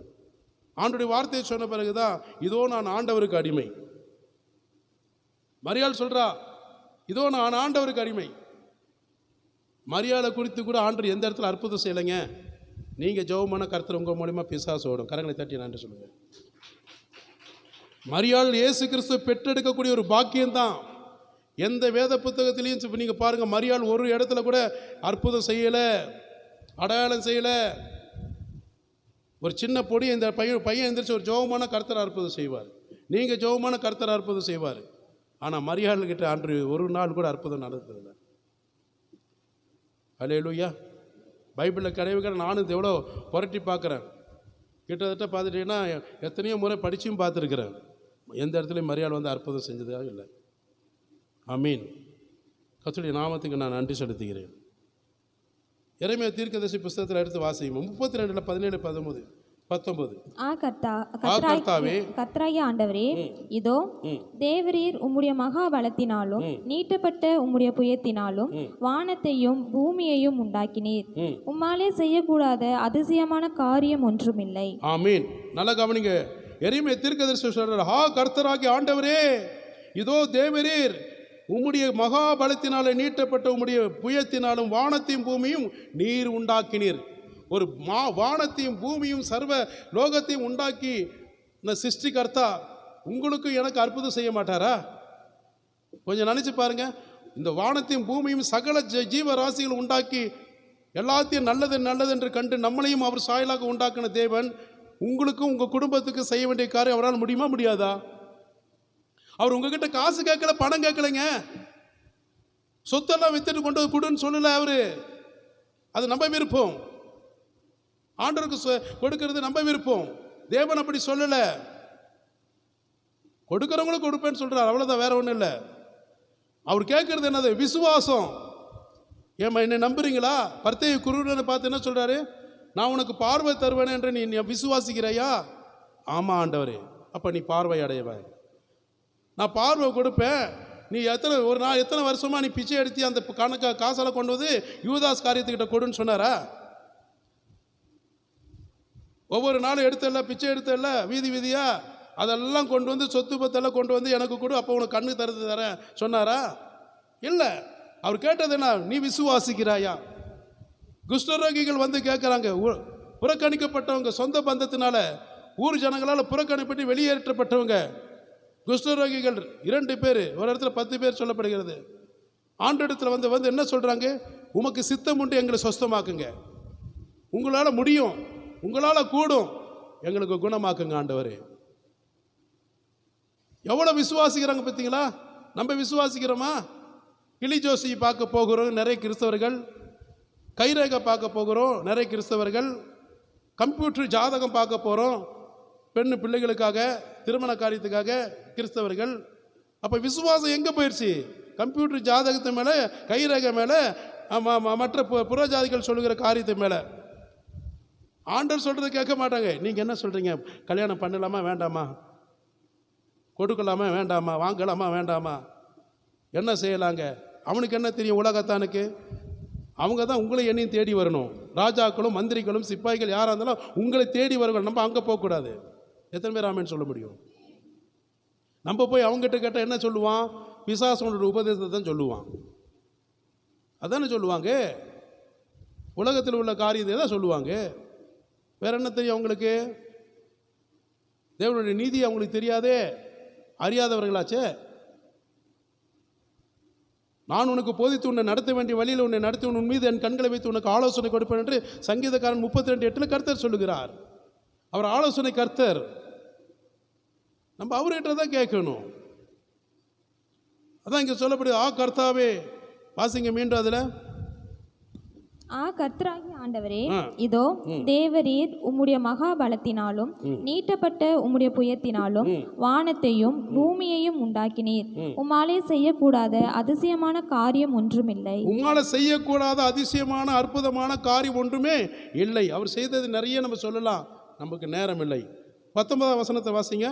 ஆண்டவருடைய வார்த்தையை சொன்ன பிறகுதான் இதோ நான் ஆண்டவருக்கு அடிமை. மரியாள் சொல்றா, இதோ நான் ஆண்டவருக்கு அடிமை. மரியாதை குறித்து கூட ஆண்டவர் எந்த இடத்துல அற்புதம் செய்யலைங்க. நீங்கள் ஜெபமான கர்த்தர் உங்கள் மூலியமாக பிசாசு ஓடும். கரங்களை தட்டி நன்றி சொல்லுங்க. மரியாள் இயேசு கிறிஸ்துவை பெற்றெடுக்கக்கூடிய ஒரு பாக்கியம்தான். எந்த வேத புத்தகத்திலையும் நீங்கள் பாருங்கள், மரியாள் ஒரு இடத்துல கூட அற்புதம் செய்யலை, அடையாளம் செய்யலை. ஒரு சின்ன பொடி இந்த பையன் எந்திரிச்சு ஒரு ஜெபமான கர்த்தர் அற்புதம் செய்வார். நீங்கள் ஜெபமான கர்த்தர் அற்புதம் செய்வார். ஆனால் மரியாள்கிட்ட அன்று ஒரு நாள் கூட அற்புதம் நடந்ததில்லை. ஹல்லேலூயா. பைபிளில் கிடையாது. நானும் எவ்வளோ புரட்டி பார்க்குறேன். கிட்டத்தட்ட பார்த்துட்டீங்கன்னா எத்தனையோ முறை படிச்சும் பார்த்துருக்குறேன். எந்த இடத்துலையும் மரியாள் வந்து அற்புதம் செஞ்சதாக இல்லை. ஆமீன். கர்த்தருடைய நாமத்துக்கு நான் நன்றி செலுத்துகிறேன். எரேமியா தீர்க்கதரிசி புஸ்தகத்தில் எடுத்து வாசிக்கும் 32:17-19. கர்த்தராகிய ஆண்டவரே, இதோ தேவரீர் உம்முடைய மகா பலத்தினாலும் நீட்டப்பட்ட உம்முடைய புயத்தினாலும் வானத்தையும் பூமியையும் உண்டாக்கினீர். உம்மாலே செய்யக்கூடாத அதிசயமான காரியம் ஒன்றுமில்லை. ஆமீன். நல்லா கவனிங்க. எரேமியா தீர்க்கதரிசி சொல்றார், கர்த்தராகிய ஆண்டவரே, இதோ தேவரீர் உம்முடைய மகா பலத்தினாலே நீட்டப்பட்ட உம்முடைய புயத்தினாலும் வானத்தையும் பூமியும் நீர் உண்டாக்கினீர். ஒரு வானத்தையும் பூமியும் சர்வ லோகத்தையும் உண்டாக்கி இந்த சிருஷ்டிகர்த்தா உங்களுக்கும் எனக்கு அற்புதம் செய்ய மாட்டாரா? கொஞ்சம் நினைச்சு பாருங்க. இந்த வானத்தையும் பூமியும் சகல ஜீவராசிகள் உண்டாக்கி எல்லாத்தையும் நல்லது நல்லது என்று கண்டு நம்மளையும் அவர் சாயலாக உண்டாக்கின தேவன் உங்களுக்கும் உங்கள் குடும்பத்துக்கு செய்ய வேண்டிய காரியம் அவரால் முடியுமா? முடியாதா? அவர் உங்ககிட்ட காசு கேட்கல, பணம் கேட்கலைங்க. சொத்தெல்லாம் வித்துட்டு கொண்டு கொடுன்னு சொல்லல. அவரு அது நம்ம விருப்பம். ஆண்டவருக்கு கொடுக்கிறது நம்ம விருப்பம். தேவன் அப்படி சொல்லல. கொடுக்கிறவங்களும் கொடுப்பேன்னு சொல்றாரு, அவ்வளவுதான், வேற ஒன்றும் இல்லை. அவர் கேட்கறது என்னது? விசுவாசம். ஏமா என்னை நம்புறீங்களா? பர்த்தையை குருடனை பார்த்து என்ன சொல்றாரு? நான் உனக்கு பார்வை தருவேன் என்று நீ விசுவாசிக்கிறையா? ஆமா ஆண்டவரே. அப்ப நீ பார்வை அடையவன். நான் பார்வை கொடுப்பேன். நீ எத்தனை வருஷமா நீ பிச்சை எடுத்தி அந்த காசெல்லாம் கொண்டு வந்து யூதாஸ் காரியத்துக்கிட்ட கொடுன்னு சொன்னாரா? ஒவ்வொரு நாளும் எடுத்தல, பிச்சை எடுத்தல, வீதி வீதியா அதெல்லாம் கொண்டு வந்து சொத்து பத்தெல்லாம் கொண்டு வந்து எனக்கு கொடு, அப்போ உனக்கு கண்ணு தரேன் சொன்னாரா? இல்லை. அவர் கேட்டது என்ன? நீ விசுவாசிக்கிறாயா? குஷ்டரோகிகள் வந்து கேட்குறாங்க. புறக்கணிக்கப்பட்டவங்க, சொந்த பந்தத்தினால ஊர் ஜனங்களால் புறக்கணிப்பட்டு வெளியேற்றப்பட்டவங்க குஷ்டரோகிகள் 2 பேர், ஒரு இடத்துல 10 பேர் சொல்லப்படுகிறது. ஆண்டவரிடத்துல வந்து என்ன சொல்கிறாங்க? உமக்கு சித்தம் உண்டு, எங்களை சொஸ்தமாக்குங்க. உங்களால் முடியும், உங்களால் கூடும், எங்களுக்கு குணமாக்குங்க ஆண்டவரே. எவ்வளோ விசுவாசிக்கிறாங்க பார்த்தீங்களா? நம்ம விசுவாசிக்கிறோமா? கிளி ஜோசி பார்க்க போகிறோம் நிறைய கிறிஸ்தவர்கள், கைரேகை பார்க்க போகிறோம் நிறைய கிறிஸ்தவர்கள், கம்ப்யூட்டர் ஜாதகம் பார்க்க போகிறோம் பெண்ணு பிள்ளைகளுக்காக, திருமண காரியத்துக்காக கிறிஸ்தவர்கள். அப்போ விசுவாசம் எங்கே போயிடுச்சு? கம்ப்யூட்டர் ஜாதகத்து மேலே, கைரேகை மேலே, மற்ற புறஜாதிகள் சொல்லுகிற காரியத்து மேலே. ஆண்டவர் சொல்கிறத கேட்க மாட்டாங்க. நீங்கள் என்ன சொல்கிறீங்க? கல்யாணம் பண்ணலாமா வேண்டாமா? கொடுக்கலாமா வேண்டாமா? வாங்கலாமா வேண்டாமா? என்ன செய்யலாங்க? அவனுக்கு என்ன தெரியும்? உலகத்தானுக்கு அவங்க தான் உங்களை என்னையும் தேடி வரணும். ராஜாக்களும் மந்திரிகளும் சிப்பாய்கள் யாராக இருந்தாலும் உங்களை தேடி வரணும். நம்ம அங்கே போகக்கூடாது. எத்தனை பேர் ஆமேன்னு சொல்ல முடியும்? நம்ம போய் அவங்ககிட்ட கேட்டால் என்ன சொல்லுவான்? பிசாசனோட உபதேசத்தை தான் சொல்லுவான். அதானே சொல்லுவாங்க. உலகத்தில் உள்ள காரியத்தை தான் சொல்லுவாங்க. வேற என்ன தெரியும் அவங்களுக்கு? தேவனுடைய நீதி அவங்களுக்கு தெரியாதே, அறியாதவர்களாச்சே. நான் உனக்கு போதித்து உன்னை நடத்த வேண்டிய வழியில் உன்னை நடத்தி உன் மீது என் கண்களை வைத்து உனக்கு ஆலோசனை கொடுப்பேன் என்று சங்கீதக்காரன் 32:8 கர்த்தர் சொல்லுகிறார். அவர் ஆலோசனை கர்த்தர். நம்ம அவர்கிட்ட தான் கேட்கணும். அதான் இங்கே சொல்லப்படுது, கர்த்தாவே. வாசிங்க மீண்டும் அதில். கர்த்தராகிய ஆண்டவரே, இதோ தேவரீர் உம்முடைய மகாபலத்தினாலும் நீட்டப்பட்ட உம்முடைய புயத்தினாலும் வானத்தையும் பூமியையும் உண்டாக்கினீர். உம்மாலே செய்யக்கூடாத அதிசயமான காரியம் ஒன்றுமில்லை. உம்மால செய்யக்கூடாத அதிசயமான அற்புதமான காரியம் ஒன்றுமே இல்லை. அவர் செய்தது நிறைய நம்ம சொல்லலாம், நமக்கு நேரம் இல்லை. 19ஆம் வசனத்தை வாசிங்க.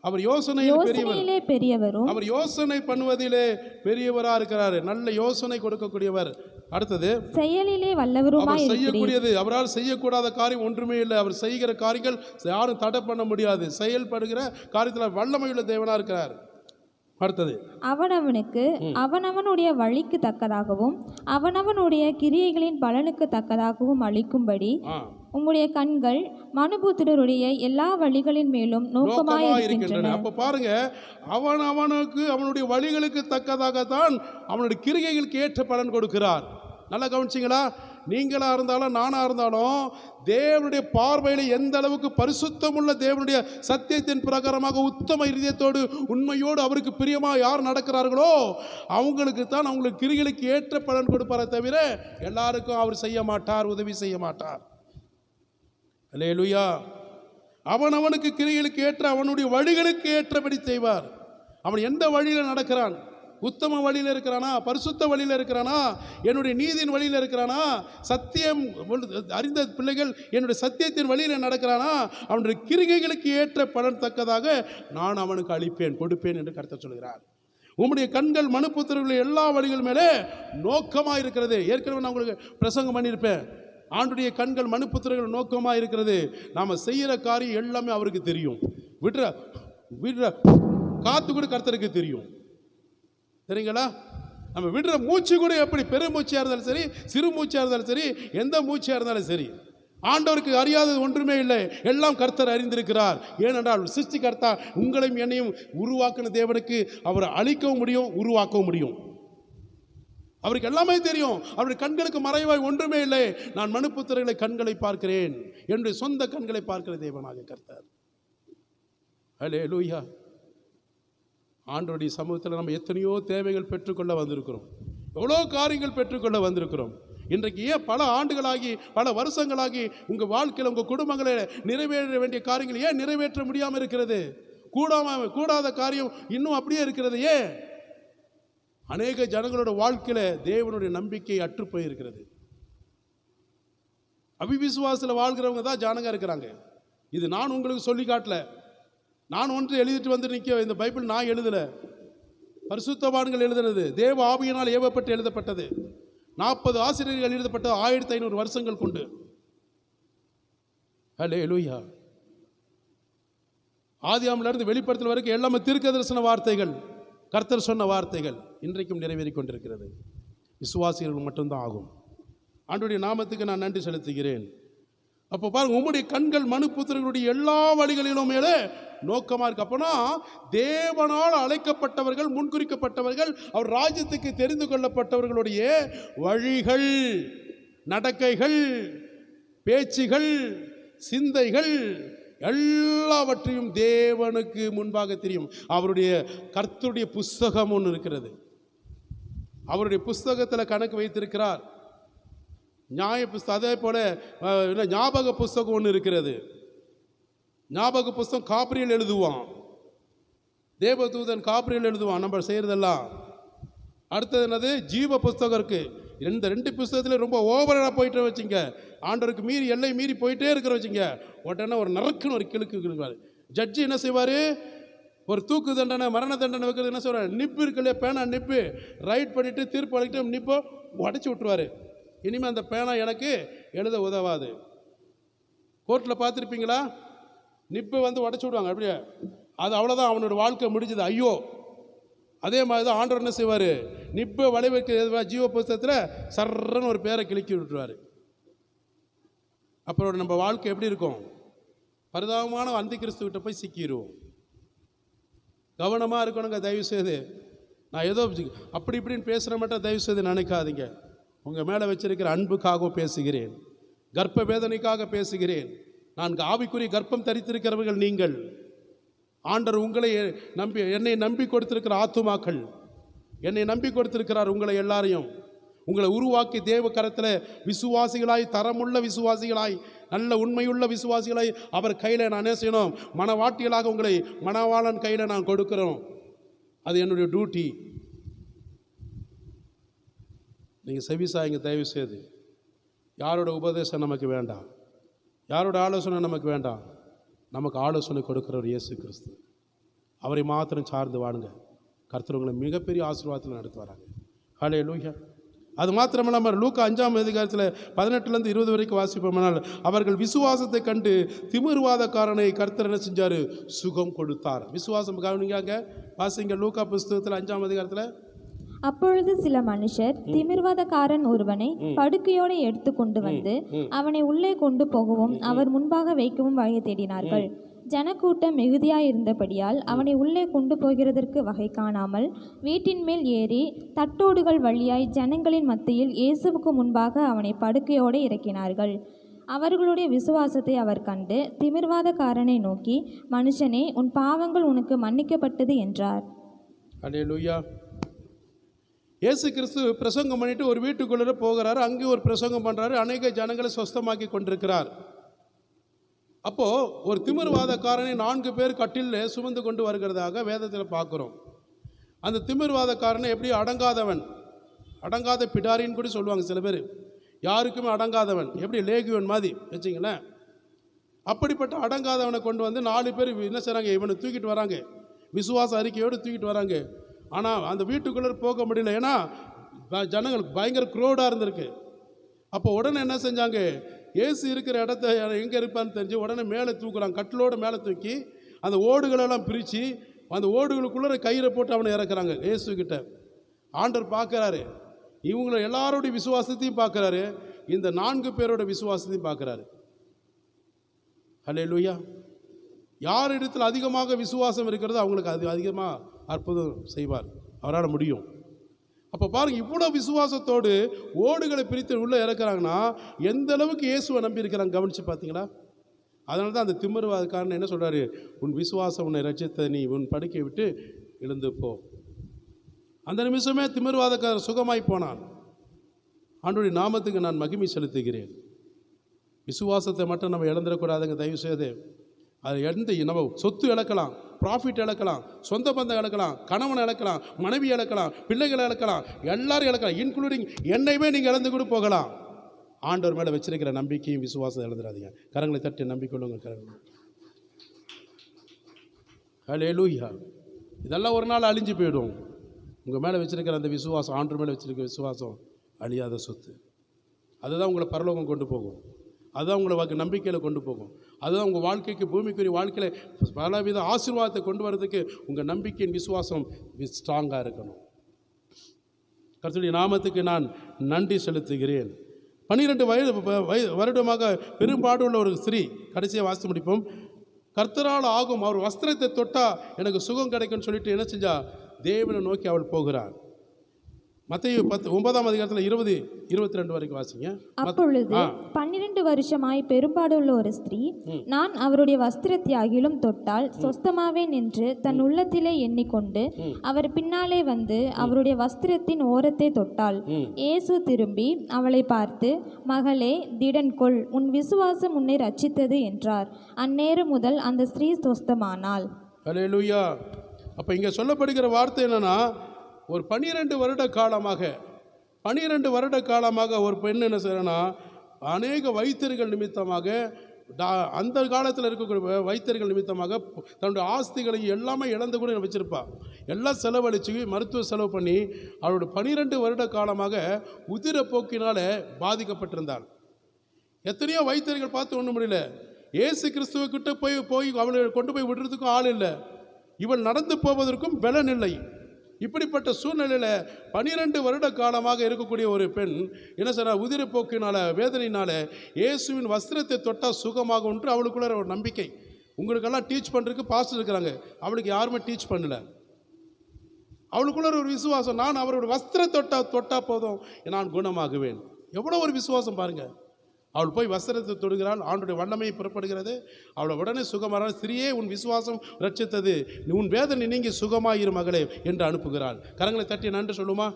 அவர் யோசனையிலே பெரியவரும் அவர் யோசனை பண்ணுவதிலே பெரியவரா இருக்கிறாரு. நல்ல யோசனை கொடுக்கக்கூடியவர். அடுத்தது, செயலிலே வல்லவருமாய் செய்யக்கூடியது. அவரால் செய்யக்கூடாத காரியம் ஒன்றுமே இல்லை. அவர் செய்கிற காரியங்கள் யாரும் தடை பண்ண முடியாது. செயல்படுகிற காரியத்தில் வல்லமையுள்ள தேவனா இருக்கிறார். அடுத்தது, அவனவனுக்கு அவனவனுடைய வழிக்கு தக்கதாகவும் அவனவனுடைய கிரியைகளின் பலனுக்கு தக்கதாகவும் அளிக்கும்படி உம்முடைய கண்கள் மனுபுத்திரருடைய எல்லா வழிகளின் மேலும் நோக்கமாய் இருக்கின்றன. அப்ப பாருங்க, அவனவனுக்கு அவனுடைய வழிகளுக்கு தக்கதாகத்தான் அவனுடைய கிரியைகளுக்கு ஏற்ற பலன் கொடுக்கிறார். நல்லா கவனிச்சிங்களா? நீங்களா இருந்தாலும் நானா இருந்தாலும் தேவனுடைய பார்வையில் எந்த அளவுக்கு பரிசுத்தமுள்ள தேவனுடைய சத்தியத்தின் பிரகாரமாக உத்தம இருதயத்தோடு உண்மையோடு அவருக்கு பிரியமாக யார் நடக்கிறார்களோ அவங்களுக்கு தான் அவங்களுக்கு கிரிகளுக்கு ஏற்ற பலன் கொடுப்பாரே தவிர எல்லாருக்கும் அவர் செய்ய மாட்டார், உதவி செய்ய மாட்டார். அல்லேலூயா. அவனவனுக்கு கிரிகளுக்கு ஏற்ற அவனுடைய வழிகளுக்கு ஏற்றபடி செய்வார். அவன் எந்த வழியில் நடக்கிறான்? உத்தம வழியில் இருக்கிறானா? பரிசுத்த வழியில் இருக்கிறானா? என்னுடைய நீதியின் வழியில் இருக்கிறானா? சத்தியம் அறிந்த பிள்ளைகள் என்னுடைய சத்தியத்தின் வழியில் நடக்கிறானா? அவனுடைய கிரிகைகளுக்கு ஏற்ற பலன் தக்கதாக நான் அவனுக்கு அளிப்பேன், கொடுப்பேன் என்று கர்த்தர் சொல்கிறார். உம்முடைய கண்கள் மனுபுத்திரர்கள் எல்லா வழிகள் மேலே நோக்கமாக இருக்கிறது. ஏற்கனவே நான் உங்களுக்கு பிரசங்கம் பண்ணியிருப்பேன். ஆண்டுடைய கண்கள் மனுபுத்திரர்கள் நோக்கமாக இருக்கிறது. நாம் செய்கிற காரியம் எல்லாமே அவருக்கு தெரியும். விடுற காத்து கூட கர்த்தருக்கு தெரியும். சரிங்களா? நம்ம விடுற மூச்சு கூட எப்படி, பெருமூச்சியாக இருந்தாலும் சரி, சிறு மூச்சியாக இருந்தாலும் சரி, எந்த மூச்சியாக இருந்தாலும் சரி, ஆண்டவருக்கு அறியாதது ஒன்றுமே இல்லை. எல்லாம் கர்த்தர் அறிந்திருக்கிறார். ஏனென்றால் சிருஷ்டிகர்த்தா உங்களையும் என்னையும் உருவாக்கின தேவனுக்கு அவர் அழிக்கவும் முடியும், உருவாக்கவும் முடியும். அவருக்கு எல்லாமே தெரியும். அவருடைய கண்களுக்கு மறைவாய் ஒன்றுமே இல்லை. நான் மனுபுத்திரர்களை கண்களை பார்க்கிறேன், என்னுடைய சொந்த கண்களை பார்க்கிற தேவனாக கர்த்தர். அல்லேலூயா. ஆண்டவருடைய சமூகத்தில் நம்ம எத்தனையோ தேவைகள் பெற்றுக்கொள்ள வந்திருக்கிறோம், எவ்வளோ காரியங்கள் பெற்றுக்கொள்ள வந்திருக்கிறோம். இன்றைக்கு ஏன் பல ஆண்டுகளாகி பல வருஷங்களாகி உங்கள் வாழ்க்கையில் உங்கள் குடும்பங்களை நிறைவேற்ற வேண்டிய காரியங்கள் ஏன் நிறைவேற்ற முடியாமல் இருக்கிறது? கூடாத காரியம் இன்னும் அப்படியே இருக்கிறது. ஏன்? அநேக ஜனங்களோட வாழ்க்கையில் தேவனுடைய நம்பிக்கை அற்று போயிருக்கிறது. அவிவிசுவாசத்தில் வாழ்கிறவங்க தான் ஜனங்க இருக்கிறாங்க. இது நான் உங்களுக்கு சொல்லி காட்டல. நான் ஒன்று எழுதிட்டு வந்து நிற்க, இந்த பைபிள் நான் எழுதலை, பரிசுத்தவான்கள் எழுதுனது, தேவ ஆவியினால் ஏவப்பட்டு எழுதப்பட்டது. 40 ஆசிரியர்கள் எழுதப்பட்ட 1500 வருஷங்கள் கொண்டு. அல்லேலூயா. ஆதியாமிலிருந்து வெளிப்படுத்தல் வரைக்கும் எல்லாமே தீர்க்கதரிசன வார்த்தைகள், கர்த்தர் சொன்ன வார்த்தைகள் இன்றைக்கும் நிறைவேறி கொண்டிருக்கிறது. விசுவாசிகள் மட்டும்தான் ஆகும். ஆண்டவருடைய நாமத்துக்கு நான் நன்றி செலுத்துகிறேன். அப்போ பாருங்க, உம்முடைய கண்கள் மனுபுத்திரர்களுடைய எல்லா வழிகளிலும் மேலே நோக்கமாக இருக்கு. அப்போனா தேவனால் அழைக்கப்பட்டவர்கள், முன்குறிக்கப்பட்டவர்கள், அவர் ராஜ்யத்துக்கு தெரிந்து கொள்ளப்பட்டவர்களுடைய வழிகள், நடக்கைகள், பேச்சுகள், சிந்தைகள் எல்லாவற்றையும் தேவனுக்கு முன்பாக தெரியும். அவருடைய கர்த்தருடைய புஸ்தகம் ஒன்று இருக்கிறது. அவருடைய புஸ்தகத்தில் கணக்கு வைத்திருக்கிறார். நியாய புஸ்தகம், அதே போல ஞாபக புஸ்தகம் ஒன்று இருக்கிறது. ஞாபக புஸ்தகம் காப்ரியல் எழுதுவான், தேவதூதன் காப்ரியல் எழுதுவான், நம்ம செய்கிறதெல்லாம். அடுத்தது என்னது? ஜீவ புஸ்தகம் இருக்குது. இந்த 2 புஸ்தகத்தில் ரொம்ப ஓவராக போயிட்டு வச்சுங்க, ஆண்டவருக்கு மீறி எல்லை மீறி போயிட்டே இருக்கிற வச்சுங்க, உடனே ஒரு நறுக்குன்னு ஒரு கிழக்கு. ஜட்ஜி என்ன செய்வார்? ஒரு தூக்கு தண்டனை, மரண தண்டனை வைக்கிறது என்ன சொல்கிறார்? நிப்பு இருக்கு இல்லையா, பேனா நிப்பு ரைட் பண்ணிவிட்டு தீர்ப்பு அளிக்கிட்டு நிப்போ உடச்சி விட்டுருவார். இனிமேல் அந்த பேனா எனக்கு எழுத உதவாது. கோர்ட்டில் பார்த்துருப்பீங்களா, நிப்பை வந்து உடச்சி விடுவாங்க அப்படியே, அது அவ்வளோதான், அவனோட வாழ்க்கை முடிஞ்சது, ஐயோ. அதே மாதிரி தான் ஆண்டவர் என்ன செய்வார், நிப்பை வளைவைக்கு ஜீவ புஸ்தகத்தில் சர்றன்னு ஒரு பேரை கிளக்கி விட்டுருவார். அப்புறம் நம்ம வாழ்க்கை எப்படி இருக்கும், பரிதாபமான அந்தி கிறிஸ்துக்கிட்ட போய் சிக்கிடுவோம். கவனமாக இருக்கணுங்க. தயவுசெய்து நான் ஏதோ அப்படி இப்படின்னு பேசுகிற மட்டும் தயவுசெய்து நினைக்காதீங்க. உங்கள் மேலே வச்சிருக்கிற அன்புக்காகவும் பேசுகிறேன், கர்ப்ப வேதனைக்காக பேசுகிறேன். நான் ஆவிக்குரிய கர்ப்பம் தரித்திருக்கிறவர்கள் நீங்கள். ஆண்டவர் உங்களை நம்பி, என்னை நம்பி கொடுத்திருக்கிற ஆத்துமாக்கள், என்னை நம்பி கொடுத்திருக்கிறார் உங்களை எல்லாரையும். உங்களை உருவாக்கி தேவ கரத்தில் விசுவாசிகளாய், தரமுள்ள விசுவாசிகளாய், நல்ல உண்மையுள்ள விசுவாசிகளாய் அவர் கையில் நான் என்ன செய்யணும், மனவாட்டிகளாக உங்களை மணவாளன் கையில் நான் கொடுக்கிறோம். அது என்னுடைய டியூட்டி. நீங்கள் செவிசாய்ங்க தயவு செய்து. யாரோட உபதேசம் நமக்கு வேண்டாம், யாரோட ஆலோசனை நமக்கு வேண்டாம். நமக்கு ஆலோசனை கொடுக்கிறவர் இயேசு கிறிஸ்து. அவரை மாத்திரம் சார்ந்து வாழுங்க. கர்த்தர் உங்களை மிகப்பெரிய ஆசீர்வாதத்தில் நடத்து வராங்க. ஹல்லேலூயா. அது மாத்திரமில்லாமல் லூக்கா 5ஆம் அதிகாரத்தில் 18 20 வரைக்கும் வாசிப்போம்னால், அவர்கள் விசுவாசத்தை கண்டு திமிர்வாதக்காரனை கர்த்தர் என்ன செஞ்சார், சுகம் கொடுத்தார். விசுவாசம் கவனிங்க, வாசிங்க லூக்கா புஸ்தகத்தில் 5ஆம் அதிகாரத்தில். அப்பொழுது சில மனுஷர் திமிர்வாதக்காரன் ஒருவனை படுக்கையோடு எடுத்து கொண்டு வந்து அவனை உள்ளே கொண்டு போகவும் அவர் முன்பாக வைக்கவும் வகை தேடினார்கள். ஜனக்கூட்டம் மிகுதியாயிருந்தபடியால் அவனை உள்ளே கொண்டு போகிறதற்கு வகை காணாமல் வீட்டின் மேல் ஏறி தட்டோடுகள் வழியாய் ஜனங்களின் மத்தியில் இயேசுவுக்கு முன்பாக அவனை படுக்கையோடு இறக்கினார்கள். அவர்களுடைய விசுவாசத்தை அவர் கண்டு திமிர்வாதக்காரனை நோக்கி, மனுஷனே, உன் பாவங்கள் உனக்கு மன்னிக்கப்பட்டது என்றார். ஹல்லேலூயா. இயேசு கிறிஸ்து பிரசங்கம் பண்ணிட்டு ஒரு வீட்டுக்குள்ளே போகிறாரு. அங்கே ஒரு பிரசங்கம் பண்ணுறாரு. அநேக ஜனங்களை சொஸ்தமாக்கி கொண்டிருக்கிறார். அப்போது ஒரு திமிர்வாதக்காரனை 4 பேர் கட்டிலில் சுமந்து கொண்டு வருகிறதாக வேதத்தில் பார்க்குறோம். அந்த திமிர்வாதக்காரனை எப்படி அடங்காதவன், அடங்காத பிடாரின்னு கூட சொல்லுவாங்க சில பேர், யாருக்குமே அடங்காதவன், எப்படி லேகியவன் மாதிரி வச்சிங்களேன். அப்படிப்பட்ட அடங்காதவனை கொண்டு வந்து 4 பேர் என்ன செய்கிறாங்க, இவனை தூக்கிட்டு வராங்க, விசுவாச அறிக்கையோடு தூக்கிட்டு வராங்க. ஆனால் அந்த வீட்டுக்குள்ளே போக முடியல, ஏன்னா ஜனங்களுக்கு பயங்கர க்ரௌடாக இருந்திருக்கு. அப்போ உடனே என்ன செஞ்சாங்க, இயேசு இருக்கிற இடத்த எங்கே இருப்பான்னு தெரிஞ்சு உடனே மேலே தூக்குறாங்க, கட்டிலோடு மேலே தூக்கி அந்த ஓடுகளெல்லாம் பிரித்து அந்த ஓடுகளுக்குள்ளே கயிறை போட்டு அவனை இறக்குறாங்க இயேசுக்கிட்ட. ஆண்டவர் பார்க்குறாரு, இவங்களை எல்லாரோடைய விசுவாசத்தையும் பார்க்குறாரு, இந்த 4 பேரோட விசுவாசத்தையும் பார்க்குறாரு. ஹல்லேலூயா. யார் இடத்துல அதிகமாக விசுவாசம் இருக்கிறதோ அவங்களுக்கு அது அதிகமாக அற்புதம் செய்வார், அவரால் முடியும். அப்போ பாருங்கள், இவ்வளோ விசுவாசத்தோடு ஓடுகளை பிரித்து உள்ளே இறக்குறாங்கன்னா எந்த அளவுக்கு இயேசுவை நம்பி இருக்கிறாங்க, கவனித்து பார்த்தீங்களா? அதனால தான் அந்த திமிர்வாதக்காரன் என்ன சொல்கிறாரு, உன் விசுவாசம் உன்னை ரட்சித்த, நீ உன் படுக்கையை விட்டு எழுந்து போ. அந்த நிமிஷமே திமிர்வாதக்காரர் சுகமாய் போனான். ஆண்டவருடைய நாமத்துக்கு நான் மகிமை செலுத்துகிறேன். விசுவாசத்தை மட்டும் நம்ம இழந்துடக்கூடாதுங்க தயவு செய்து. அது நம்ம சொத்து இழக்கலாம், ப்ராஃபிட் இழக்கலாம், சொந்த பந்தம் இழக்கலாம், கணவனை இழக்கலாம், மனைவி இழக்கலாம், பிள்ளைகளை இழக்கலாம், எல்லாரும் இழக்கலாம், இன்க்ளூடிங் என்னையுமே நீங்கள் இழந்து கூட போகலாம். ஆண்டவர் மேலே வச்சிருக்கிற நம்பிக்கையும் விசுவாசம் இழந்துடாதீங்க. கரங்களை தட்டி நம்பிக்கொள்ளுங்க. கரங்களை. ஹல்லேலூயா. இதெல்லாம் ஒரு நாள் அழிஞ்சு போயிடும். உங்கள் மேலே வச்சிருக்கிற அந்த விசுவாசம், ஆண்டவர் மேலே வச்சிருக்கிற விசுவாசம் அழியாத சொத்து. அதுதான் உங்களை பரலோகம் கொண்டு போகும், அதுதான் உங்களை நம்பிக்கையில் கொண்டு போகும், அதுதான் உங்கள் வாழ்க்கைக்கு, பூமிக்குரிய வாழ்க்கையில் பலவித ஆசீர்வாதத்தை கொண்டு வரதுக்கு உங்கள் நம்பிக்கையின் விசுவாசம் ஸ்ட்ராங்காக இருக்கணும். கர்த்தருடைய நாமத்துக்கு நான் நன்றி செலுத்துகிறேன். 12 வருடமாக பெரும்பாடுள்ள ஒரு ஸ்திரீ, கடைசியாக வாசித்து முடிப்போம். கர்த்தரால் ஆகும், அவர் வஸ்திரத்தை தொட்டால் எனக்கு சுகம் கிடைக்கும்னு சொல்லிட்டு என்ன செஞ்சா, தேவனை நோக்கி அவள் போகிறார். மத்தேயு 9ஆம் அதிகாரத்தில் 20-22 வரைக்கும் வாசிங்க. அப்பொழுது 12 வருஷமாய் பெரும்பாடுள்ள ஒரு ஸ்திரீ, நான் அவருடைய வஸ்திரத்தியாகிலும் தொட்டால் சொஸ்தமாவேன் என்று தன் உள்ளத்திலே எண்ணிக்கொண்டு அவர் பின்னாலே வந்து அவருடைய வஸ்திரத்தின் ஓரத்தை தொட்டாள். இயேசு திரும்பி அவளை பார்த்து, மகளே, திடன் கொள், உன் விசுவாசம் உன்னை ரட்சித்தது என்றார். அந்நேரம் முதல் அந்த ஸ்திரீ சொஸ்தமானாள். ஹல்லேலூயா. அப்போ இங்கே சொல்லப்படுகிற வார்த்தை என்னன்னா, ஒரு 12 வருட காலமாக ஒரு பெண் என்ன செய்யறனா, அநேக வைத்தியர்கள் நிமித்தமாக அந்த காலத்தில் இருக்கக்கூடிய வைத்தியர்கள் நிமித்தமாக தன்னுடைய ஆஸ்திகளை எல்லாமே இழந்து கூட வச்சிருப்பா. எல்லாம் செலவழித்து மருத்துவ செலவு பண்ணி அவருடைய 12 வருட காலமாக உதிரப்போக்கினால் பாதிக்கப்பட்டிருந்தாள். எத்தனையோ வைத்தியர்கள் பார்த்து ஒன்றும் முடியல. இயேசு கிறிஸ்துவக்கிட்ட போய் அவளை கொண்டு போய் விடுறதுக்கும் ஆள் இல்லை, இவள் நடந்து போவதற்கும் பலன் இல்லை. இப்படிப்பட்ட சூழ்நிலையில் 12 வருட காலமாக இருக்கக்கூடிய ஒரு பெண் என்ன சொன்னால், உதிரப்போக்கினால வேதனையினால இயேசுவின் வஸ்திரத்தை தொட்டால் சுகமாகும் என்று அவளுக்குள்ள ஒரு நம்பிக்கை. உங்களுக்கெல்லாம் டீச் பண்ணுறதுக்கு பாஸ்டர் இருக்கிறாங்க, அவளுக்கு யாருமே டீச் பண்ணல. அவளுக்குள்ள ஒரு விசுவாசம், நான் அவரோட வஸ்திரம் தொட்டா போதும் நான் குணமாகுவேன். எவ்வளோ ஒரு விசுவாசம் பாருங்கள். அவள் போய் வஸ்திரத்தை தொடுகிறாள், ஆண்டுடைய வல்லமை புறப்படுகிறது, அவளை உடனே சுகமானாள். ஸ்திரியே, உன் விசுவாசம் ரட்சித்தது, உன் வேதனை நீங்கி சுகமாயிரு மகளே என்று அனுப்புகிறாள். கரங்களை தட்டி நன்றி சொல்லுமா.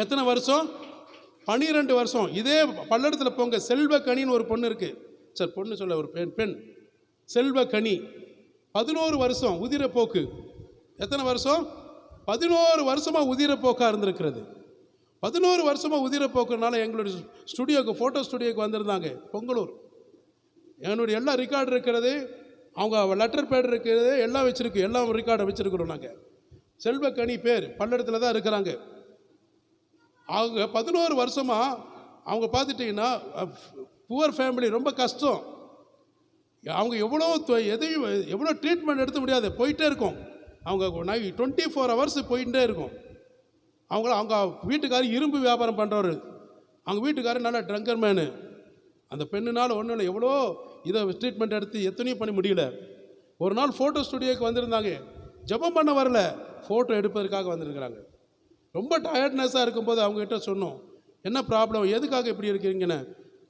எத்தனை வருஷம்? 12 வருஷம். இதே பல்லடத்தில் போங்க, செல்வக்கனின்னு ஒரு பொண்ணு இருக்குது. சரி, பொண்ணு சொல்ல ஒரு பெண் செல்வக்கனி, 11 வருஷம் உதிரப்போக்கு. எத்தனை வருஷம்? 11 வருஷமாக உதிரப்போக்காக இருந்திருக்கிறது. 11 வருஷமாக உதிரப்போக்குனால எங்களுடைய ஸ்டுடியோக்கு, ஃபோட்டோ ஸ்டுடியோக்கு வந்திருந்தாங்க. பொங்கலூர் என்னுடைய எல்லா ரெக்கார்டு இருக்கிறது, அவங்க லெட்டர் பேட் இருக்கிறது, எல்லாம் வச்சுருக்கு, எல்லாம் ரெக்கார்டை வச்சுருக்கிறோம். நாங்கள் செல்வக்கனி பேர் பல்லடத்தில் தான் இருக்கிறாங்க. அவங்க 11 வருஷமாக அவங்க பார்த்துட்டிங்கன்னா புவர் ஃபேமிலி, ரொம்ப கஷ்டம். அவங்க எவ்வளோ ட்ரீட்மெண்ட் எடுத்த முடியாது, போயிட்டே இருக்கும். அவங்க 24 ஹவர்ஸ் போயிட்டே இருக்கும். அவங்க வீட்டுக்காரர் இரும்பு வியாபாரம் பண்ணுறவர், அவங்க வீட்டுக்காரர் நல்லா ட்ரங்கர் மேனு. அந்த பெண்ணுனால ஒன்றும் இல்லை, எவ்வளோ இதை ட்ரீட்மெண்ட் எடுத்து எத்தனையும் பண்ண முடியல. ஒரு நாள் ஃபோட்டோ ஸ்டுடியோக்கு வந்திருந்தாங்க, ஜெபம் பண்ண வரல, ஃபோட்டோ எடுப்பதற்காக வந்திருக்கிறாங்க. ரொம்ப டயர்ட்னஸாக இருக்கும்போது அவங்ககிட்ட சொன்னோம், என்ன ப்ராப்ளம், எதுக்காக இப்படி இருக்கிறீங்கன்னு.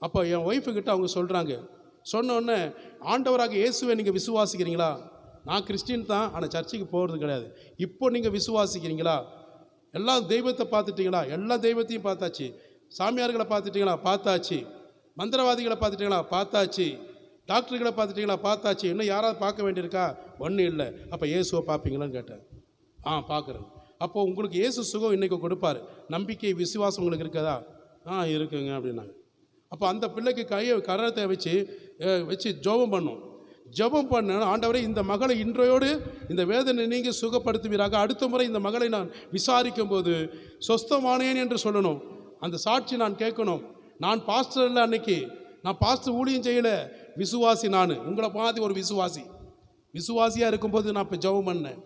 அப்போ என் ஒய்ஃபுக்கிட்ட அவங்க சொல்கிறாங்க. சொன்னோடனே, ஆண்டவராக இயேசுவை நீங்கள் விசுவாசிக்கிறீங்களா? நான் கிறிஸ்டின் தான், ஆனால் சர்ச்சுக்கு போகிறது கிடையாது. இப்போ நீங்கள் விசுவாசிக்கிறீங்களா? எல்லா தெய்வத்தை பார்த்துட்டிங்களா? எல்லா தெய்வத்தையும் பார்த்தாச்சு. சாமியார்களை பார்த்துட்டிங்களா? பார்த்தாச்சு. மந்திரவாதிகளை பார்த்துட்டிங்களா? பார்த்தாச்சு. டாக்டர்களை பார்த்துட்டிங்களா? பார்த்தாச்சு. இன்னும் யாராவது பார்க்க வேண்டியிருக்கா? ஒன்றும் இல்லை. அப்போ இயேசுவை பார்ப்பீங்களான்னு கேட்டேன். பார்க்குறேன். அப்போது உங்களுக்கு இயேசு சுகம் இன்றைக்கி கொடுப்பார். நம்பிக்கை விசுவாசம் உங்களுக்கு இருக்கதா? இருக்குங்க அப்படின்னாங்க. அப்போ அந்த பிள்ளைக்கு கரத்தை வச்சு ஜெபம் பண்ணோம். ஜெபம் பண்ண, ஆண்டவரே இந்த மகளை இன்றையோடு இந்த வேதனை நீங்கள் சுகப்படுத்துவீராக. அடுத்த முறை இந்த மகளை நான் விசாரிக்கும் போது சொஸ்தமானேன் என்று சொல்லணும். அந்த சாட்சி நான் கேட்கணும். நான் பாஸ்டர் இல்லை, அன்னைக்கு நான் பாஸ்டர் ஊழியம் செய்யலை, விசுவாசி. நான் உங்களை பார்த்து ஒரு விசுவாசியாக இருக்கும்போது நான் இப்போ ஜெபம் பண்ணேன்.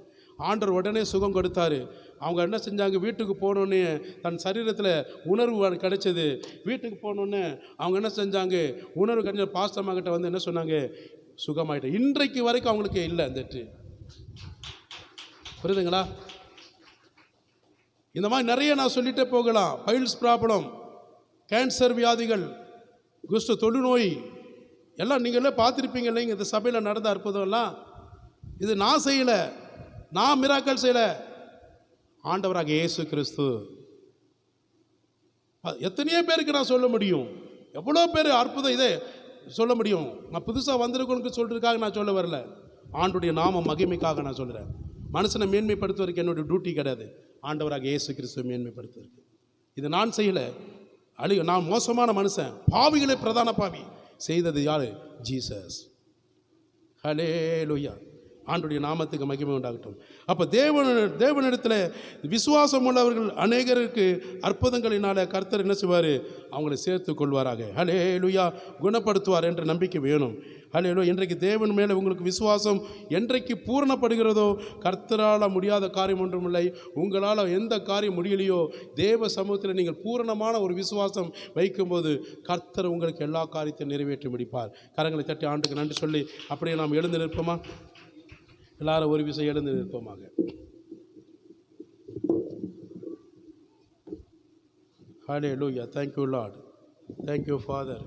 ஆண்டவர் உடனே சுகம் கொடுத்தாரு. அவங்க என்ன செஞ்சாங்க, வீட்டுக்கு போனோடனே தன் சரீரத்தில் உணர்வு கிடைச்சது. வீட்டுக்கு போனோடனே அவங்க என்ன செஞ்சாங்க, உணர்வு கிடைச்ச பாஸ்டம்மா கிட்ட வந்து என்ன சொன்னாங்க, சுகமாயிட்டு. இன்றைக்கு வரைக்கும் அவங்களுக்கு இல்லை அந்த புரியுதுங்களா? இந்த மாதிரி நிறைய நான் சொல்லிட்டே போகலாம். பைல்ஸ் ப்ராப்ளம், கேன்சர் வியாதிகள், குஷ்ட தொழுநோய் எல்லாம் நீங்களே பார்த்துருப்பீங்க இல்லைங்க. இந்த சபையில் நடந்த அற்புதம்லாம் இது நான் செய்யலை, நான் மிராக்கல் செய்யலை, ஆண்டவராக இயேசு கிறிஸ்து. எத்தனையோ பேருக்கு நான் சொல்ல முடியும், எவ்வளோ பேர் அற்புதம் இதை சொல்ல முடியும். நான் புதுசாக வந்திருக்கணுக்கு சொல்கிறதுக்காக நான் சொல்ல வரல, ஆண்டுடைய நாம மகிமைக்காக நான் சொல்கிறேன். மனுஷனை மேன்மைப்படுத்துவதற்கு என்னுடைய டியூட்டி கிடையாது, ஆண்டவராக இயேசு கிறிஸ்துவை மேன்மைப்படுத்துவதற்கு. இது நான் செய்யலை, நான் மோசமான மனுஷன், பாவிகளே பிரதான பாவி. செய்தது யார்? ஜீசஸ். ஹல்லேலூயா. ஆண்டுடைய நாமத்துக்கு மகிமை உண்டாகட்டும். அப்போ தேவனிடத்தில் விசுவாசம் உள்ளவர்கள் அநேகருக்கு அற்புதங்களினால கர்த்தர் என்ன செய்வார், அவங்களை சேர்த்து கொள்வாராக. ஹல்லேலூயா. குணப்படுத்துவார் என்ற நம்பிக்கை வேணும். ஹல்லேலூயா. இன்றைக்கு தேவன் மேலே உங்களுக்கு விசுவாசம் என்றைக்கு பூரணப்படுகிறதோ, கர்த்தரால் முடியாத காரியம் ஒன்றுமில்லை. உங்களால் எந்த காரியம் முடியலையோ, தேவ சமூகத்தில் நீங்கள் பூரணமான ஒரு விசுவாசம் வைக்கும்போது கர்த்தர் உங்களுக்கு எல்லா காரியத்தையும் நிறைவேற்றி முடிப்பார். கரங்களை தட்டி ஆண்டுக்கு நன்றி சொல்லி அப்படியே நாம் எழுந்து நிற்போமா? எல்லாரும் ஒரு விஷயம் எழுந்து நிற்போமாக. Hallelujah. Thank you, Lord. Thank you, Father.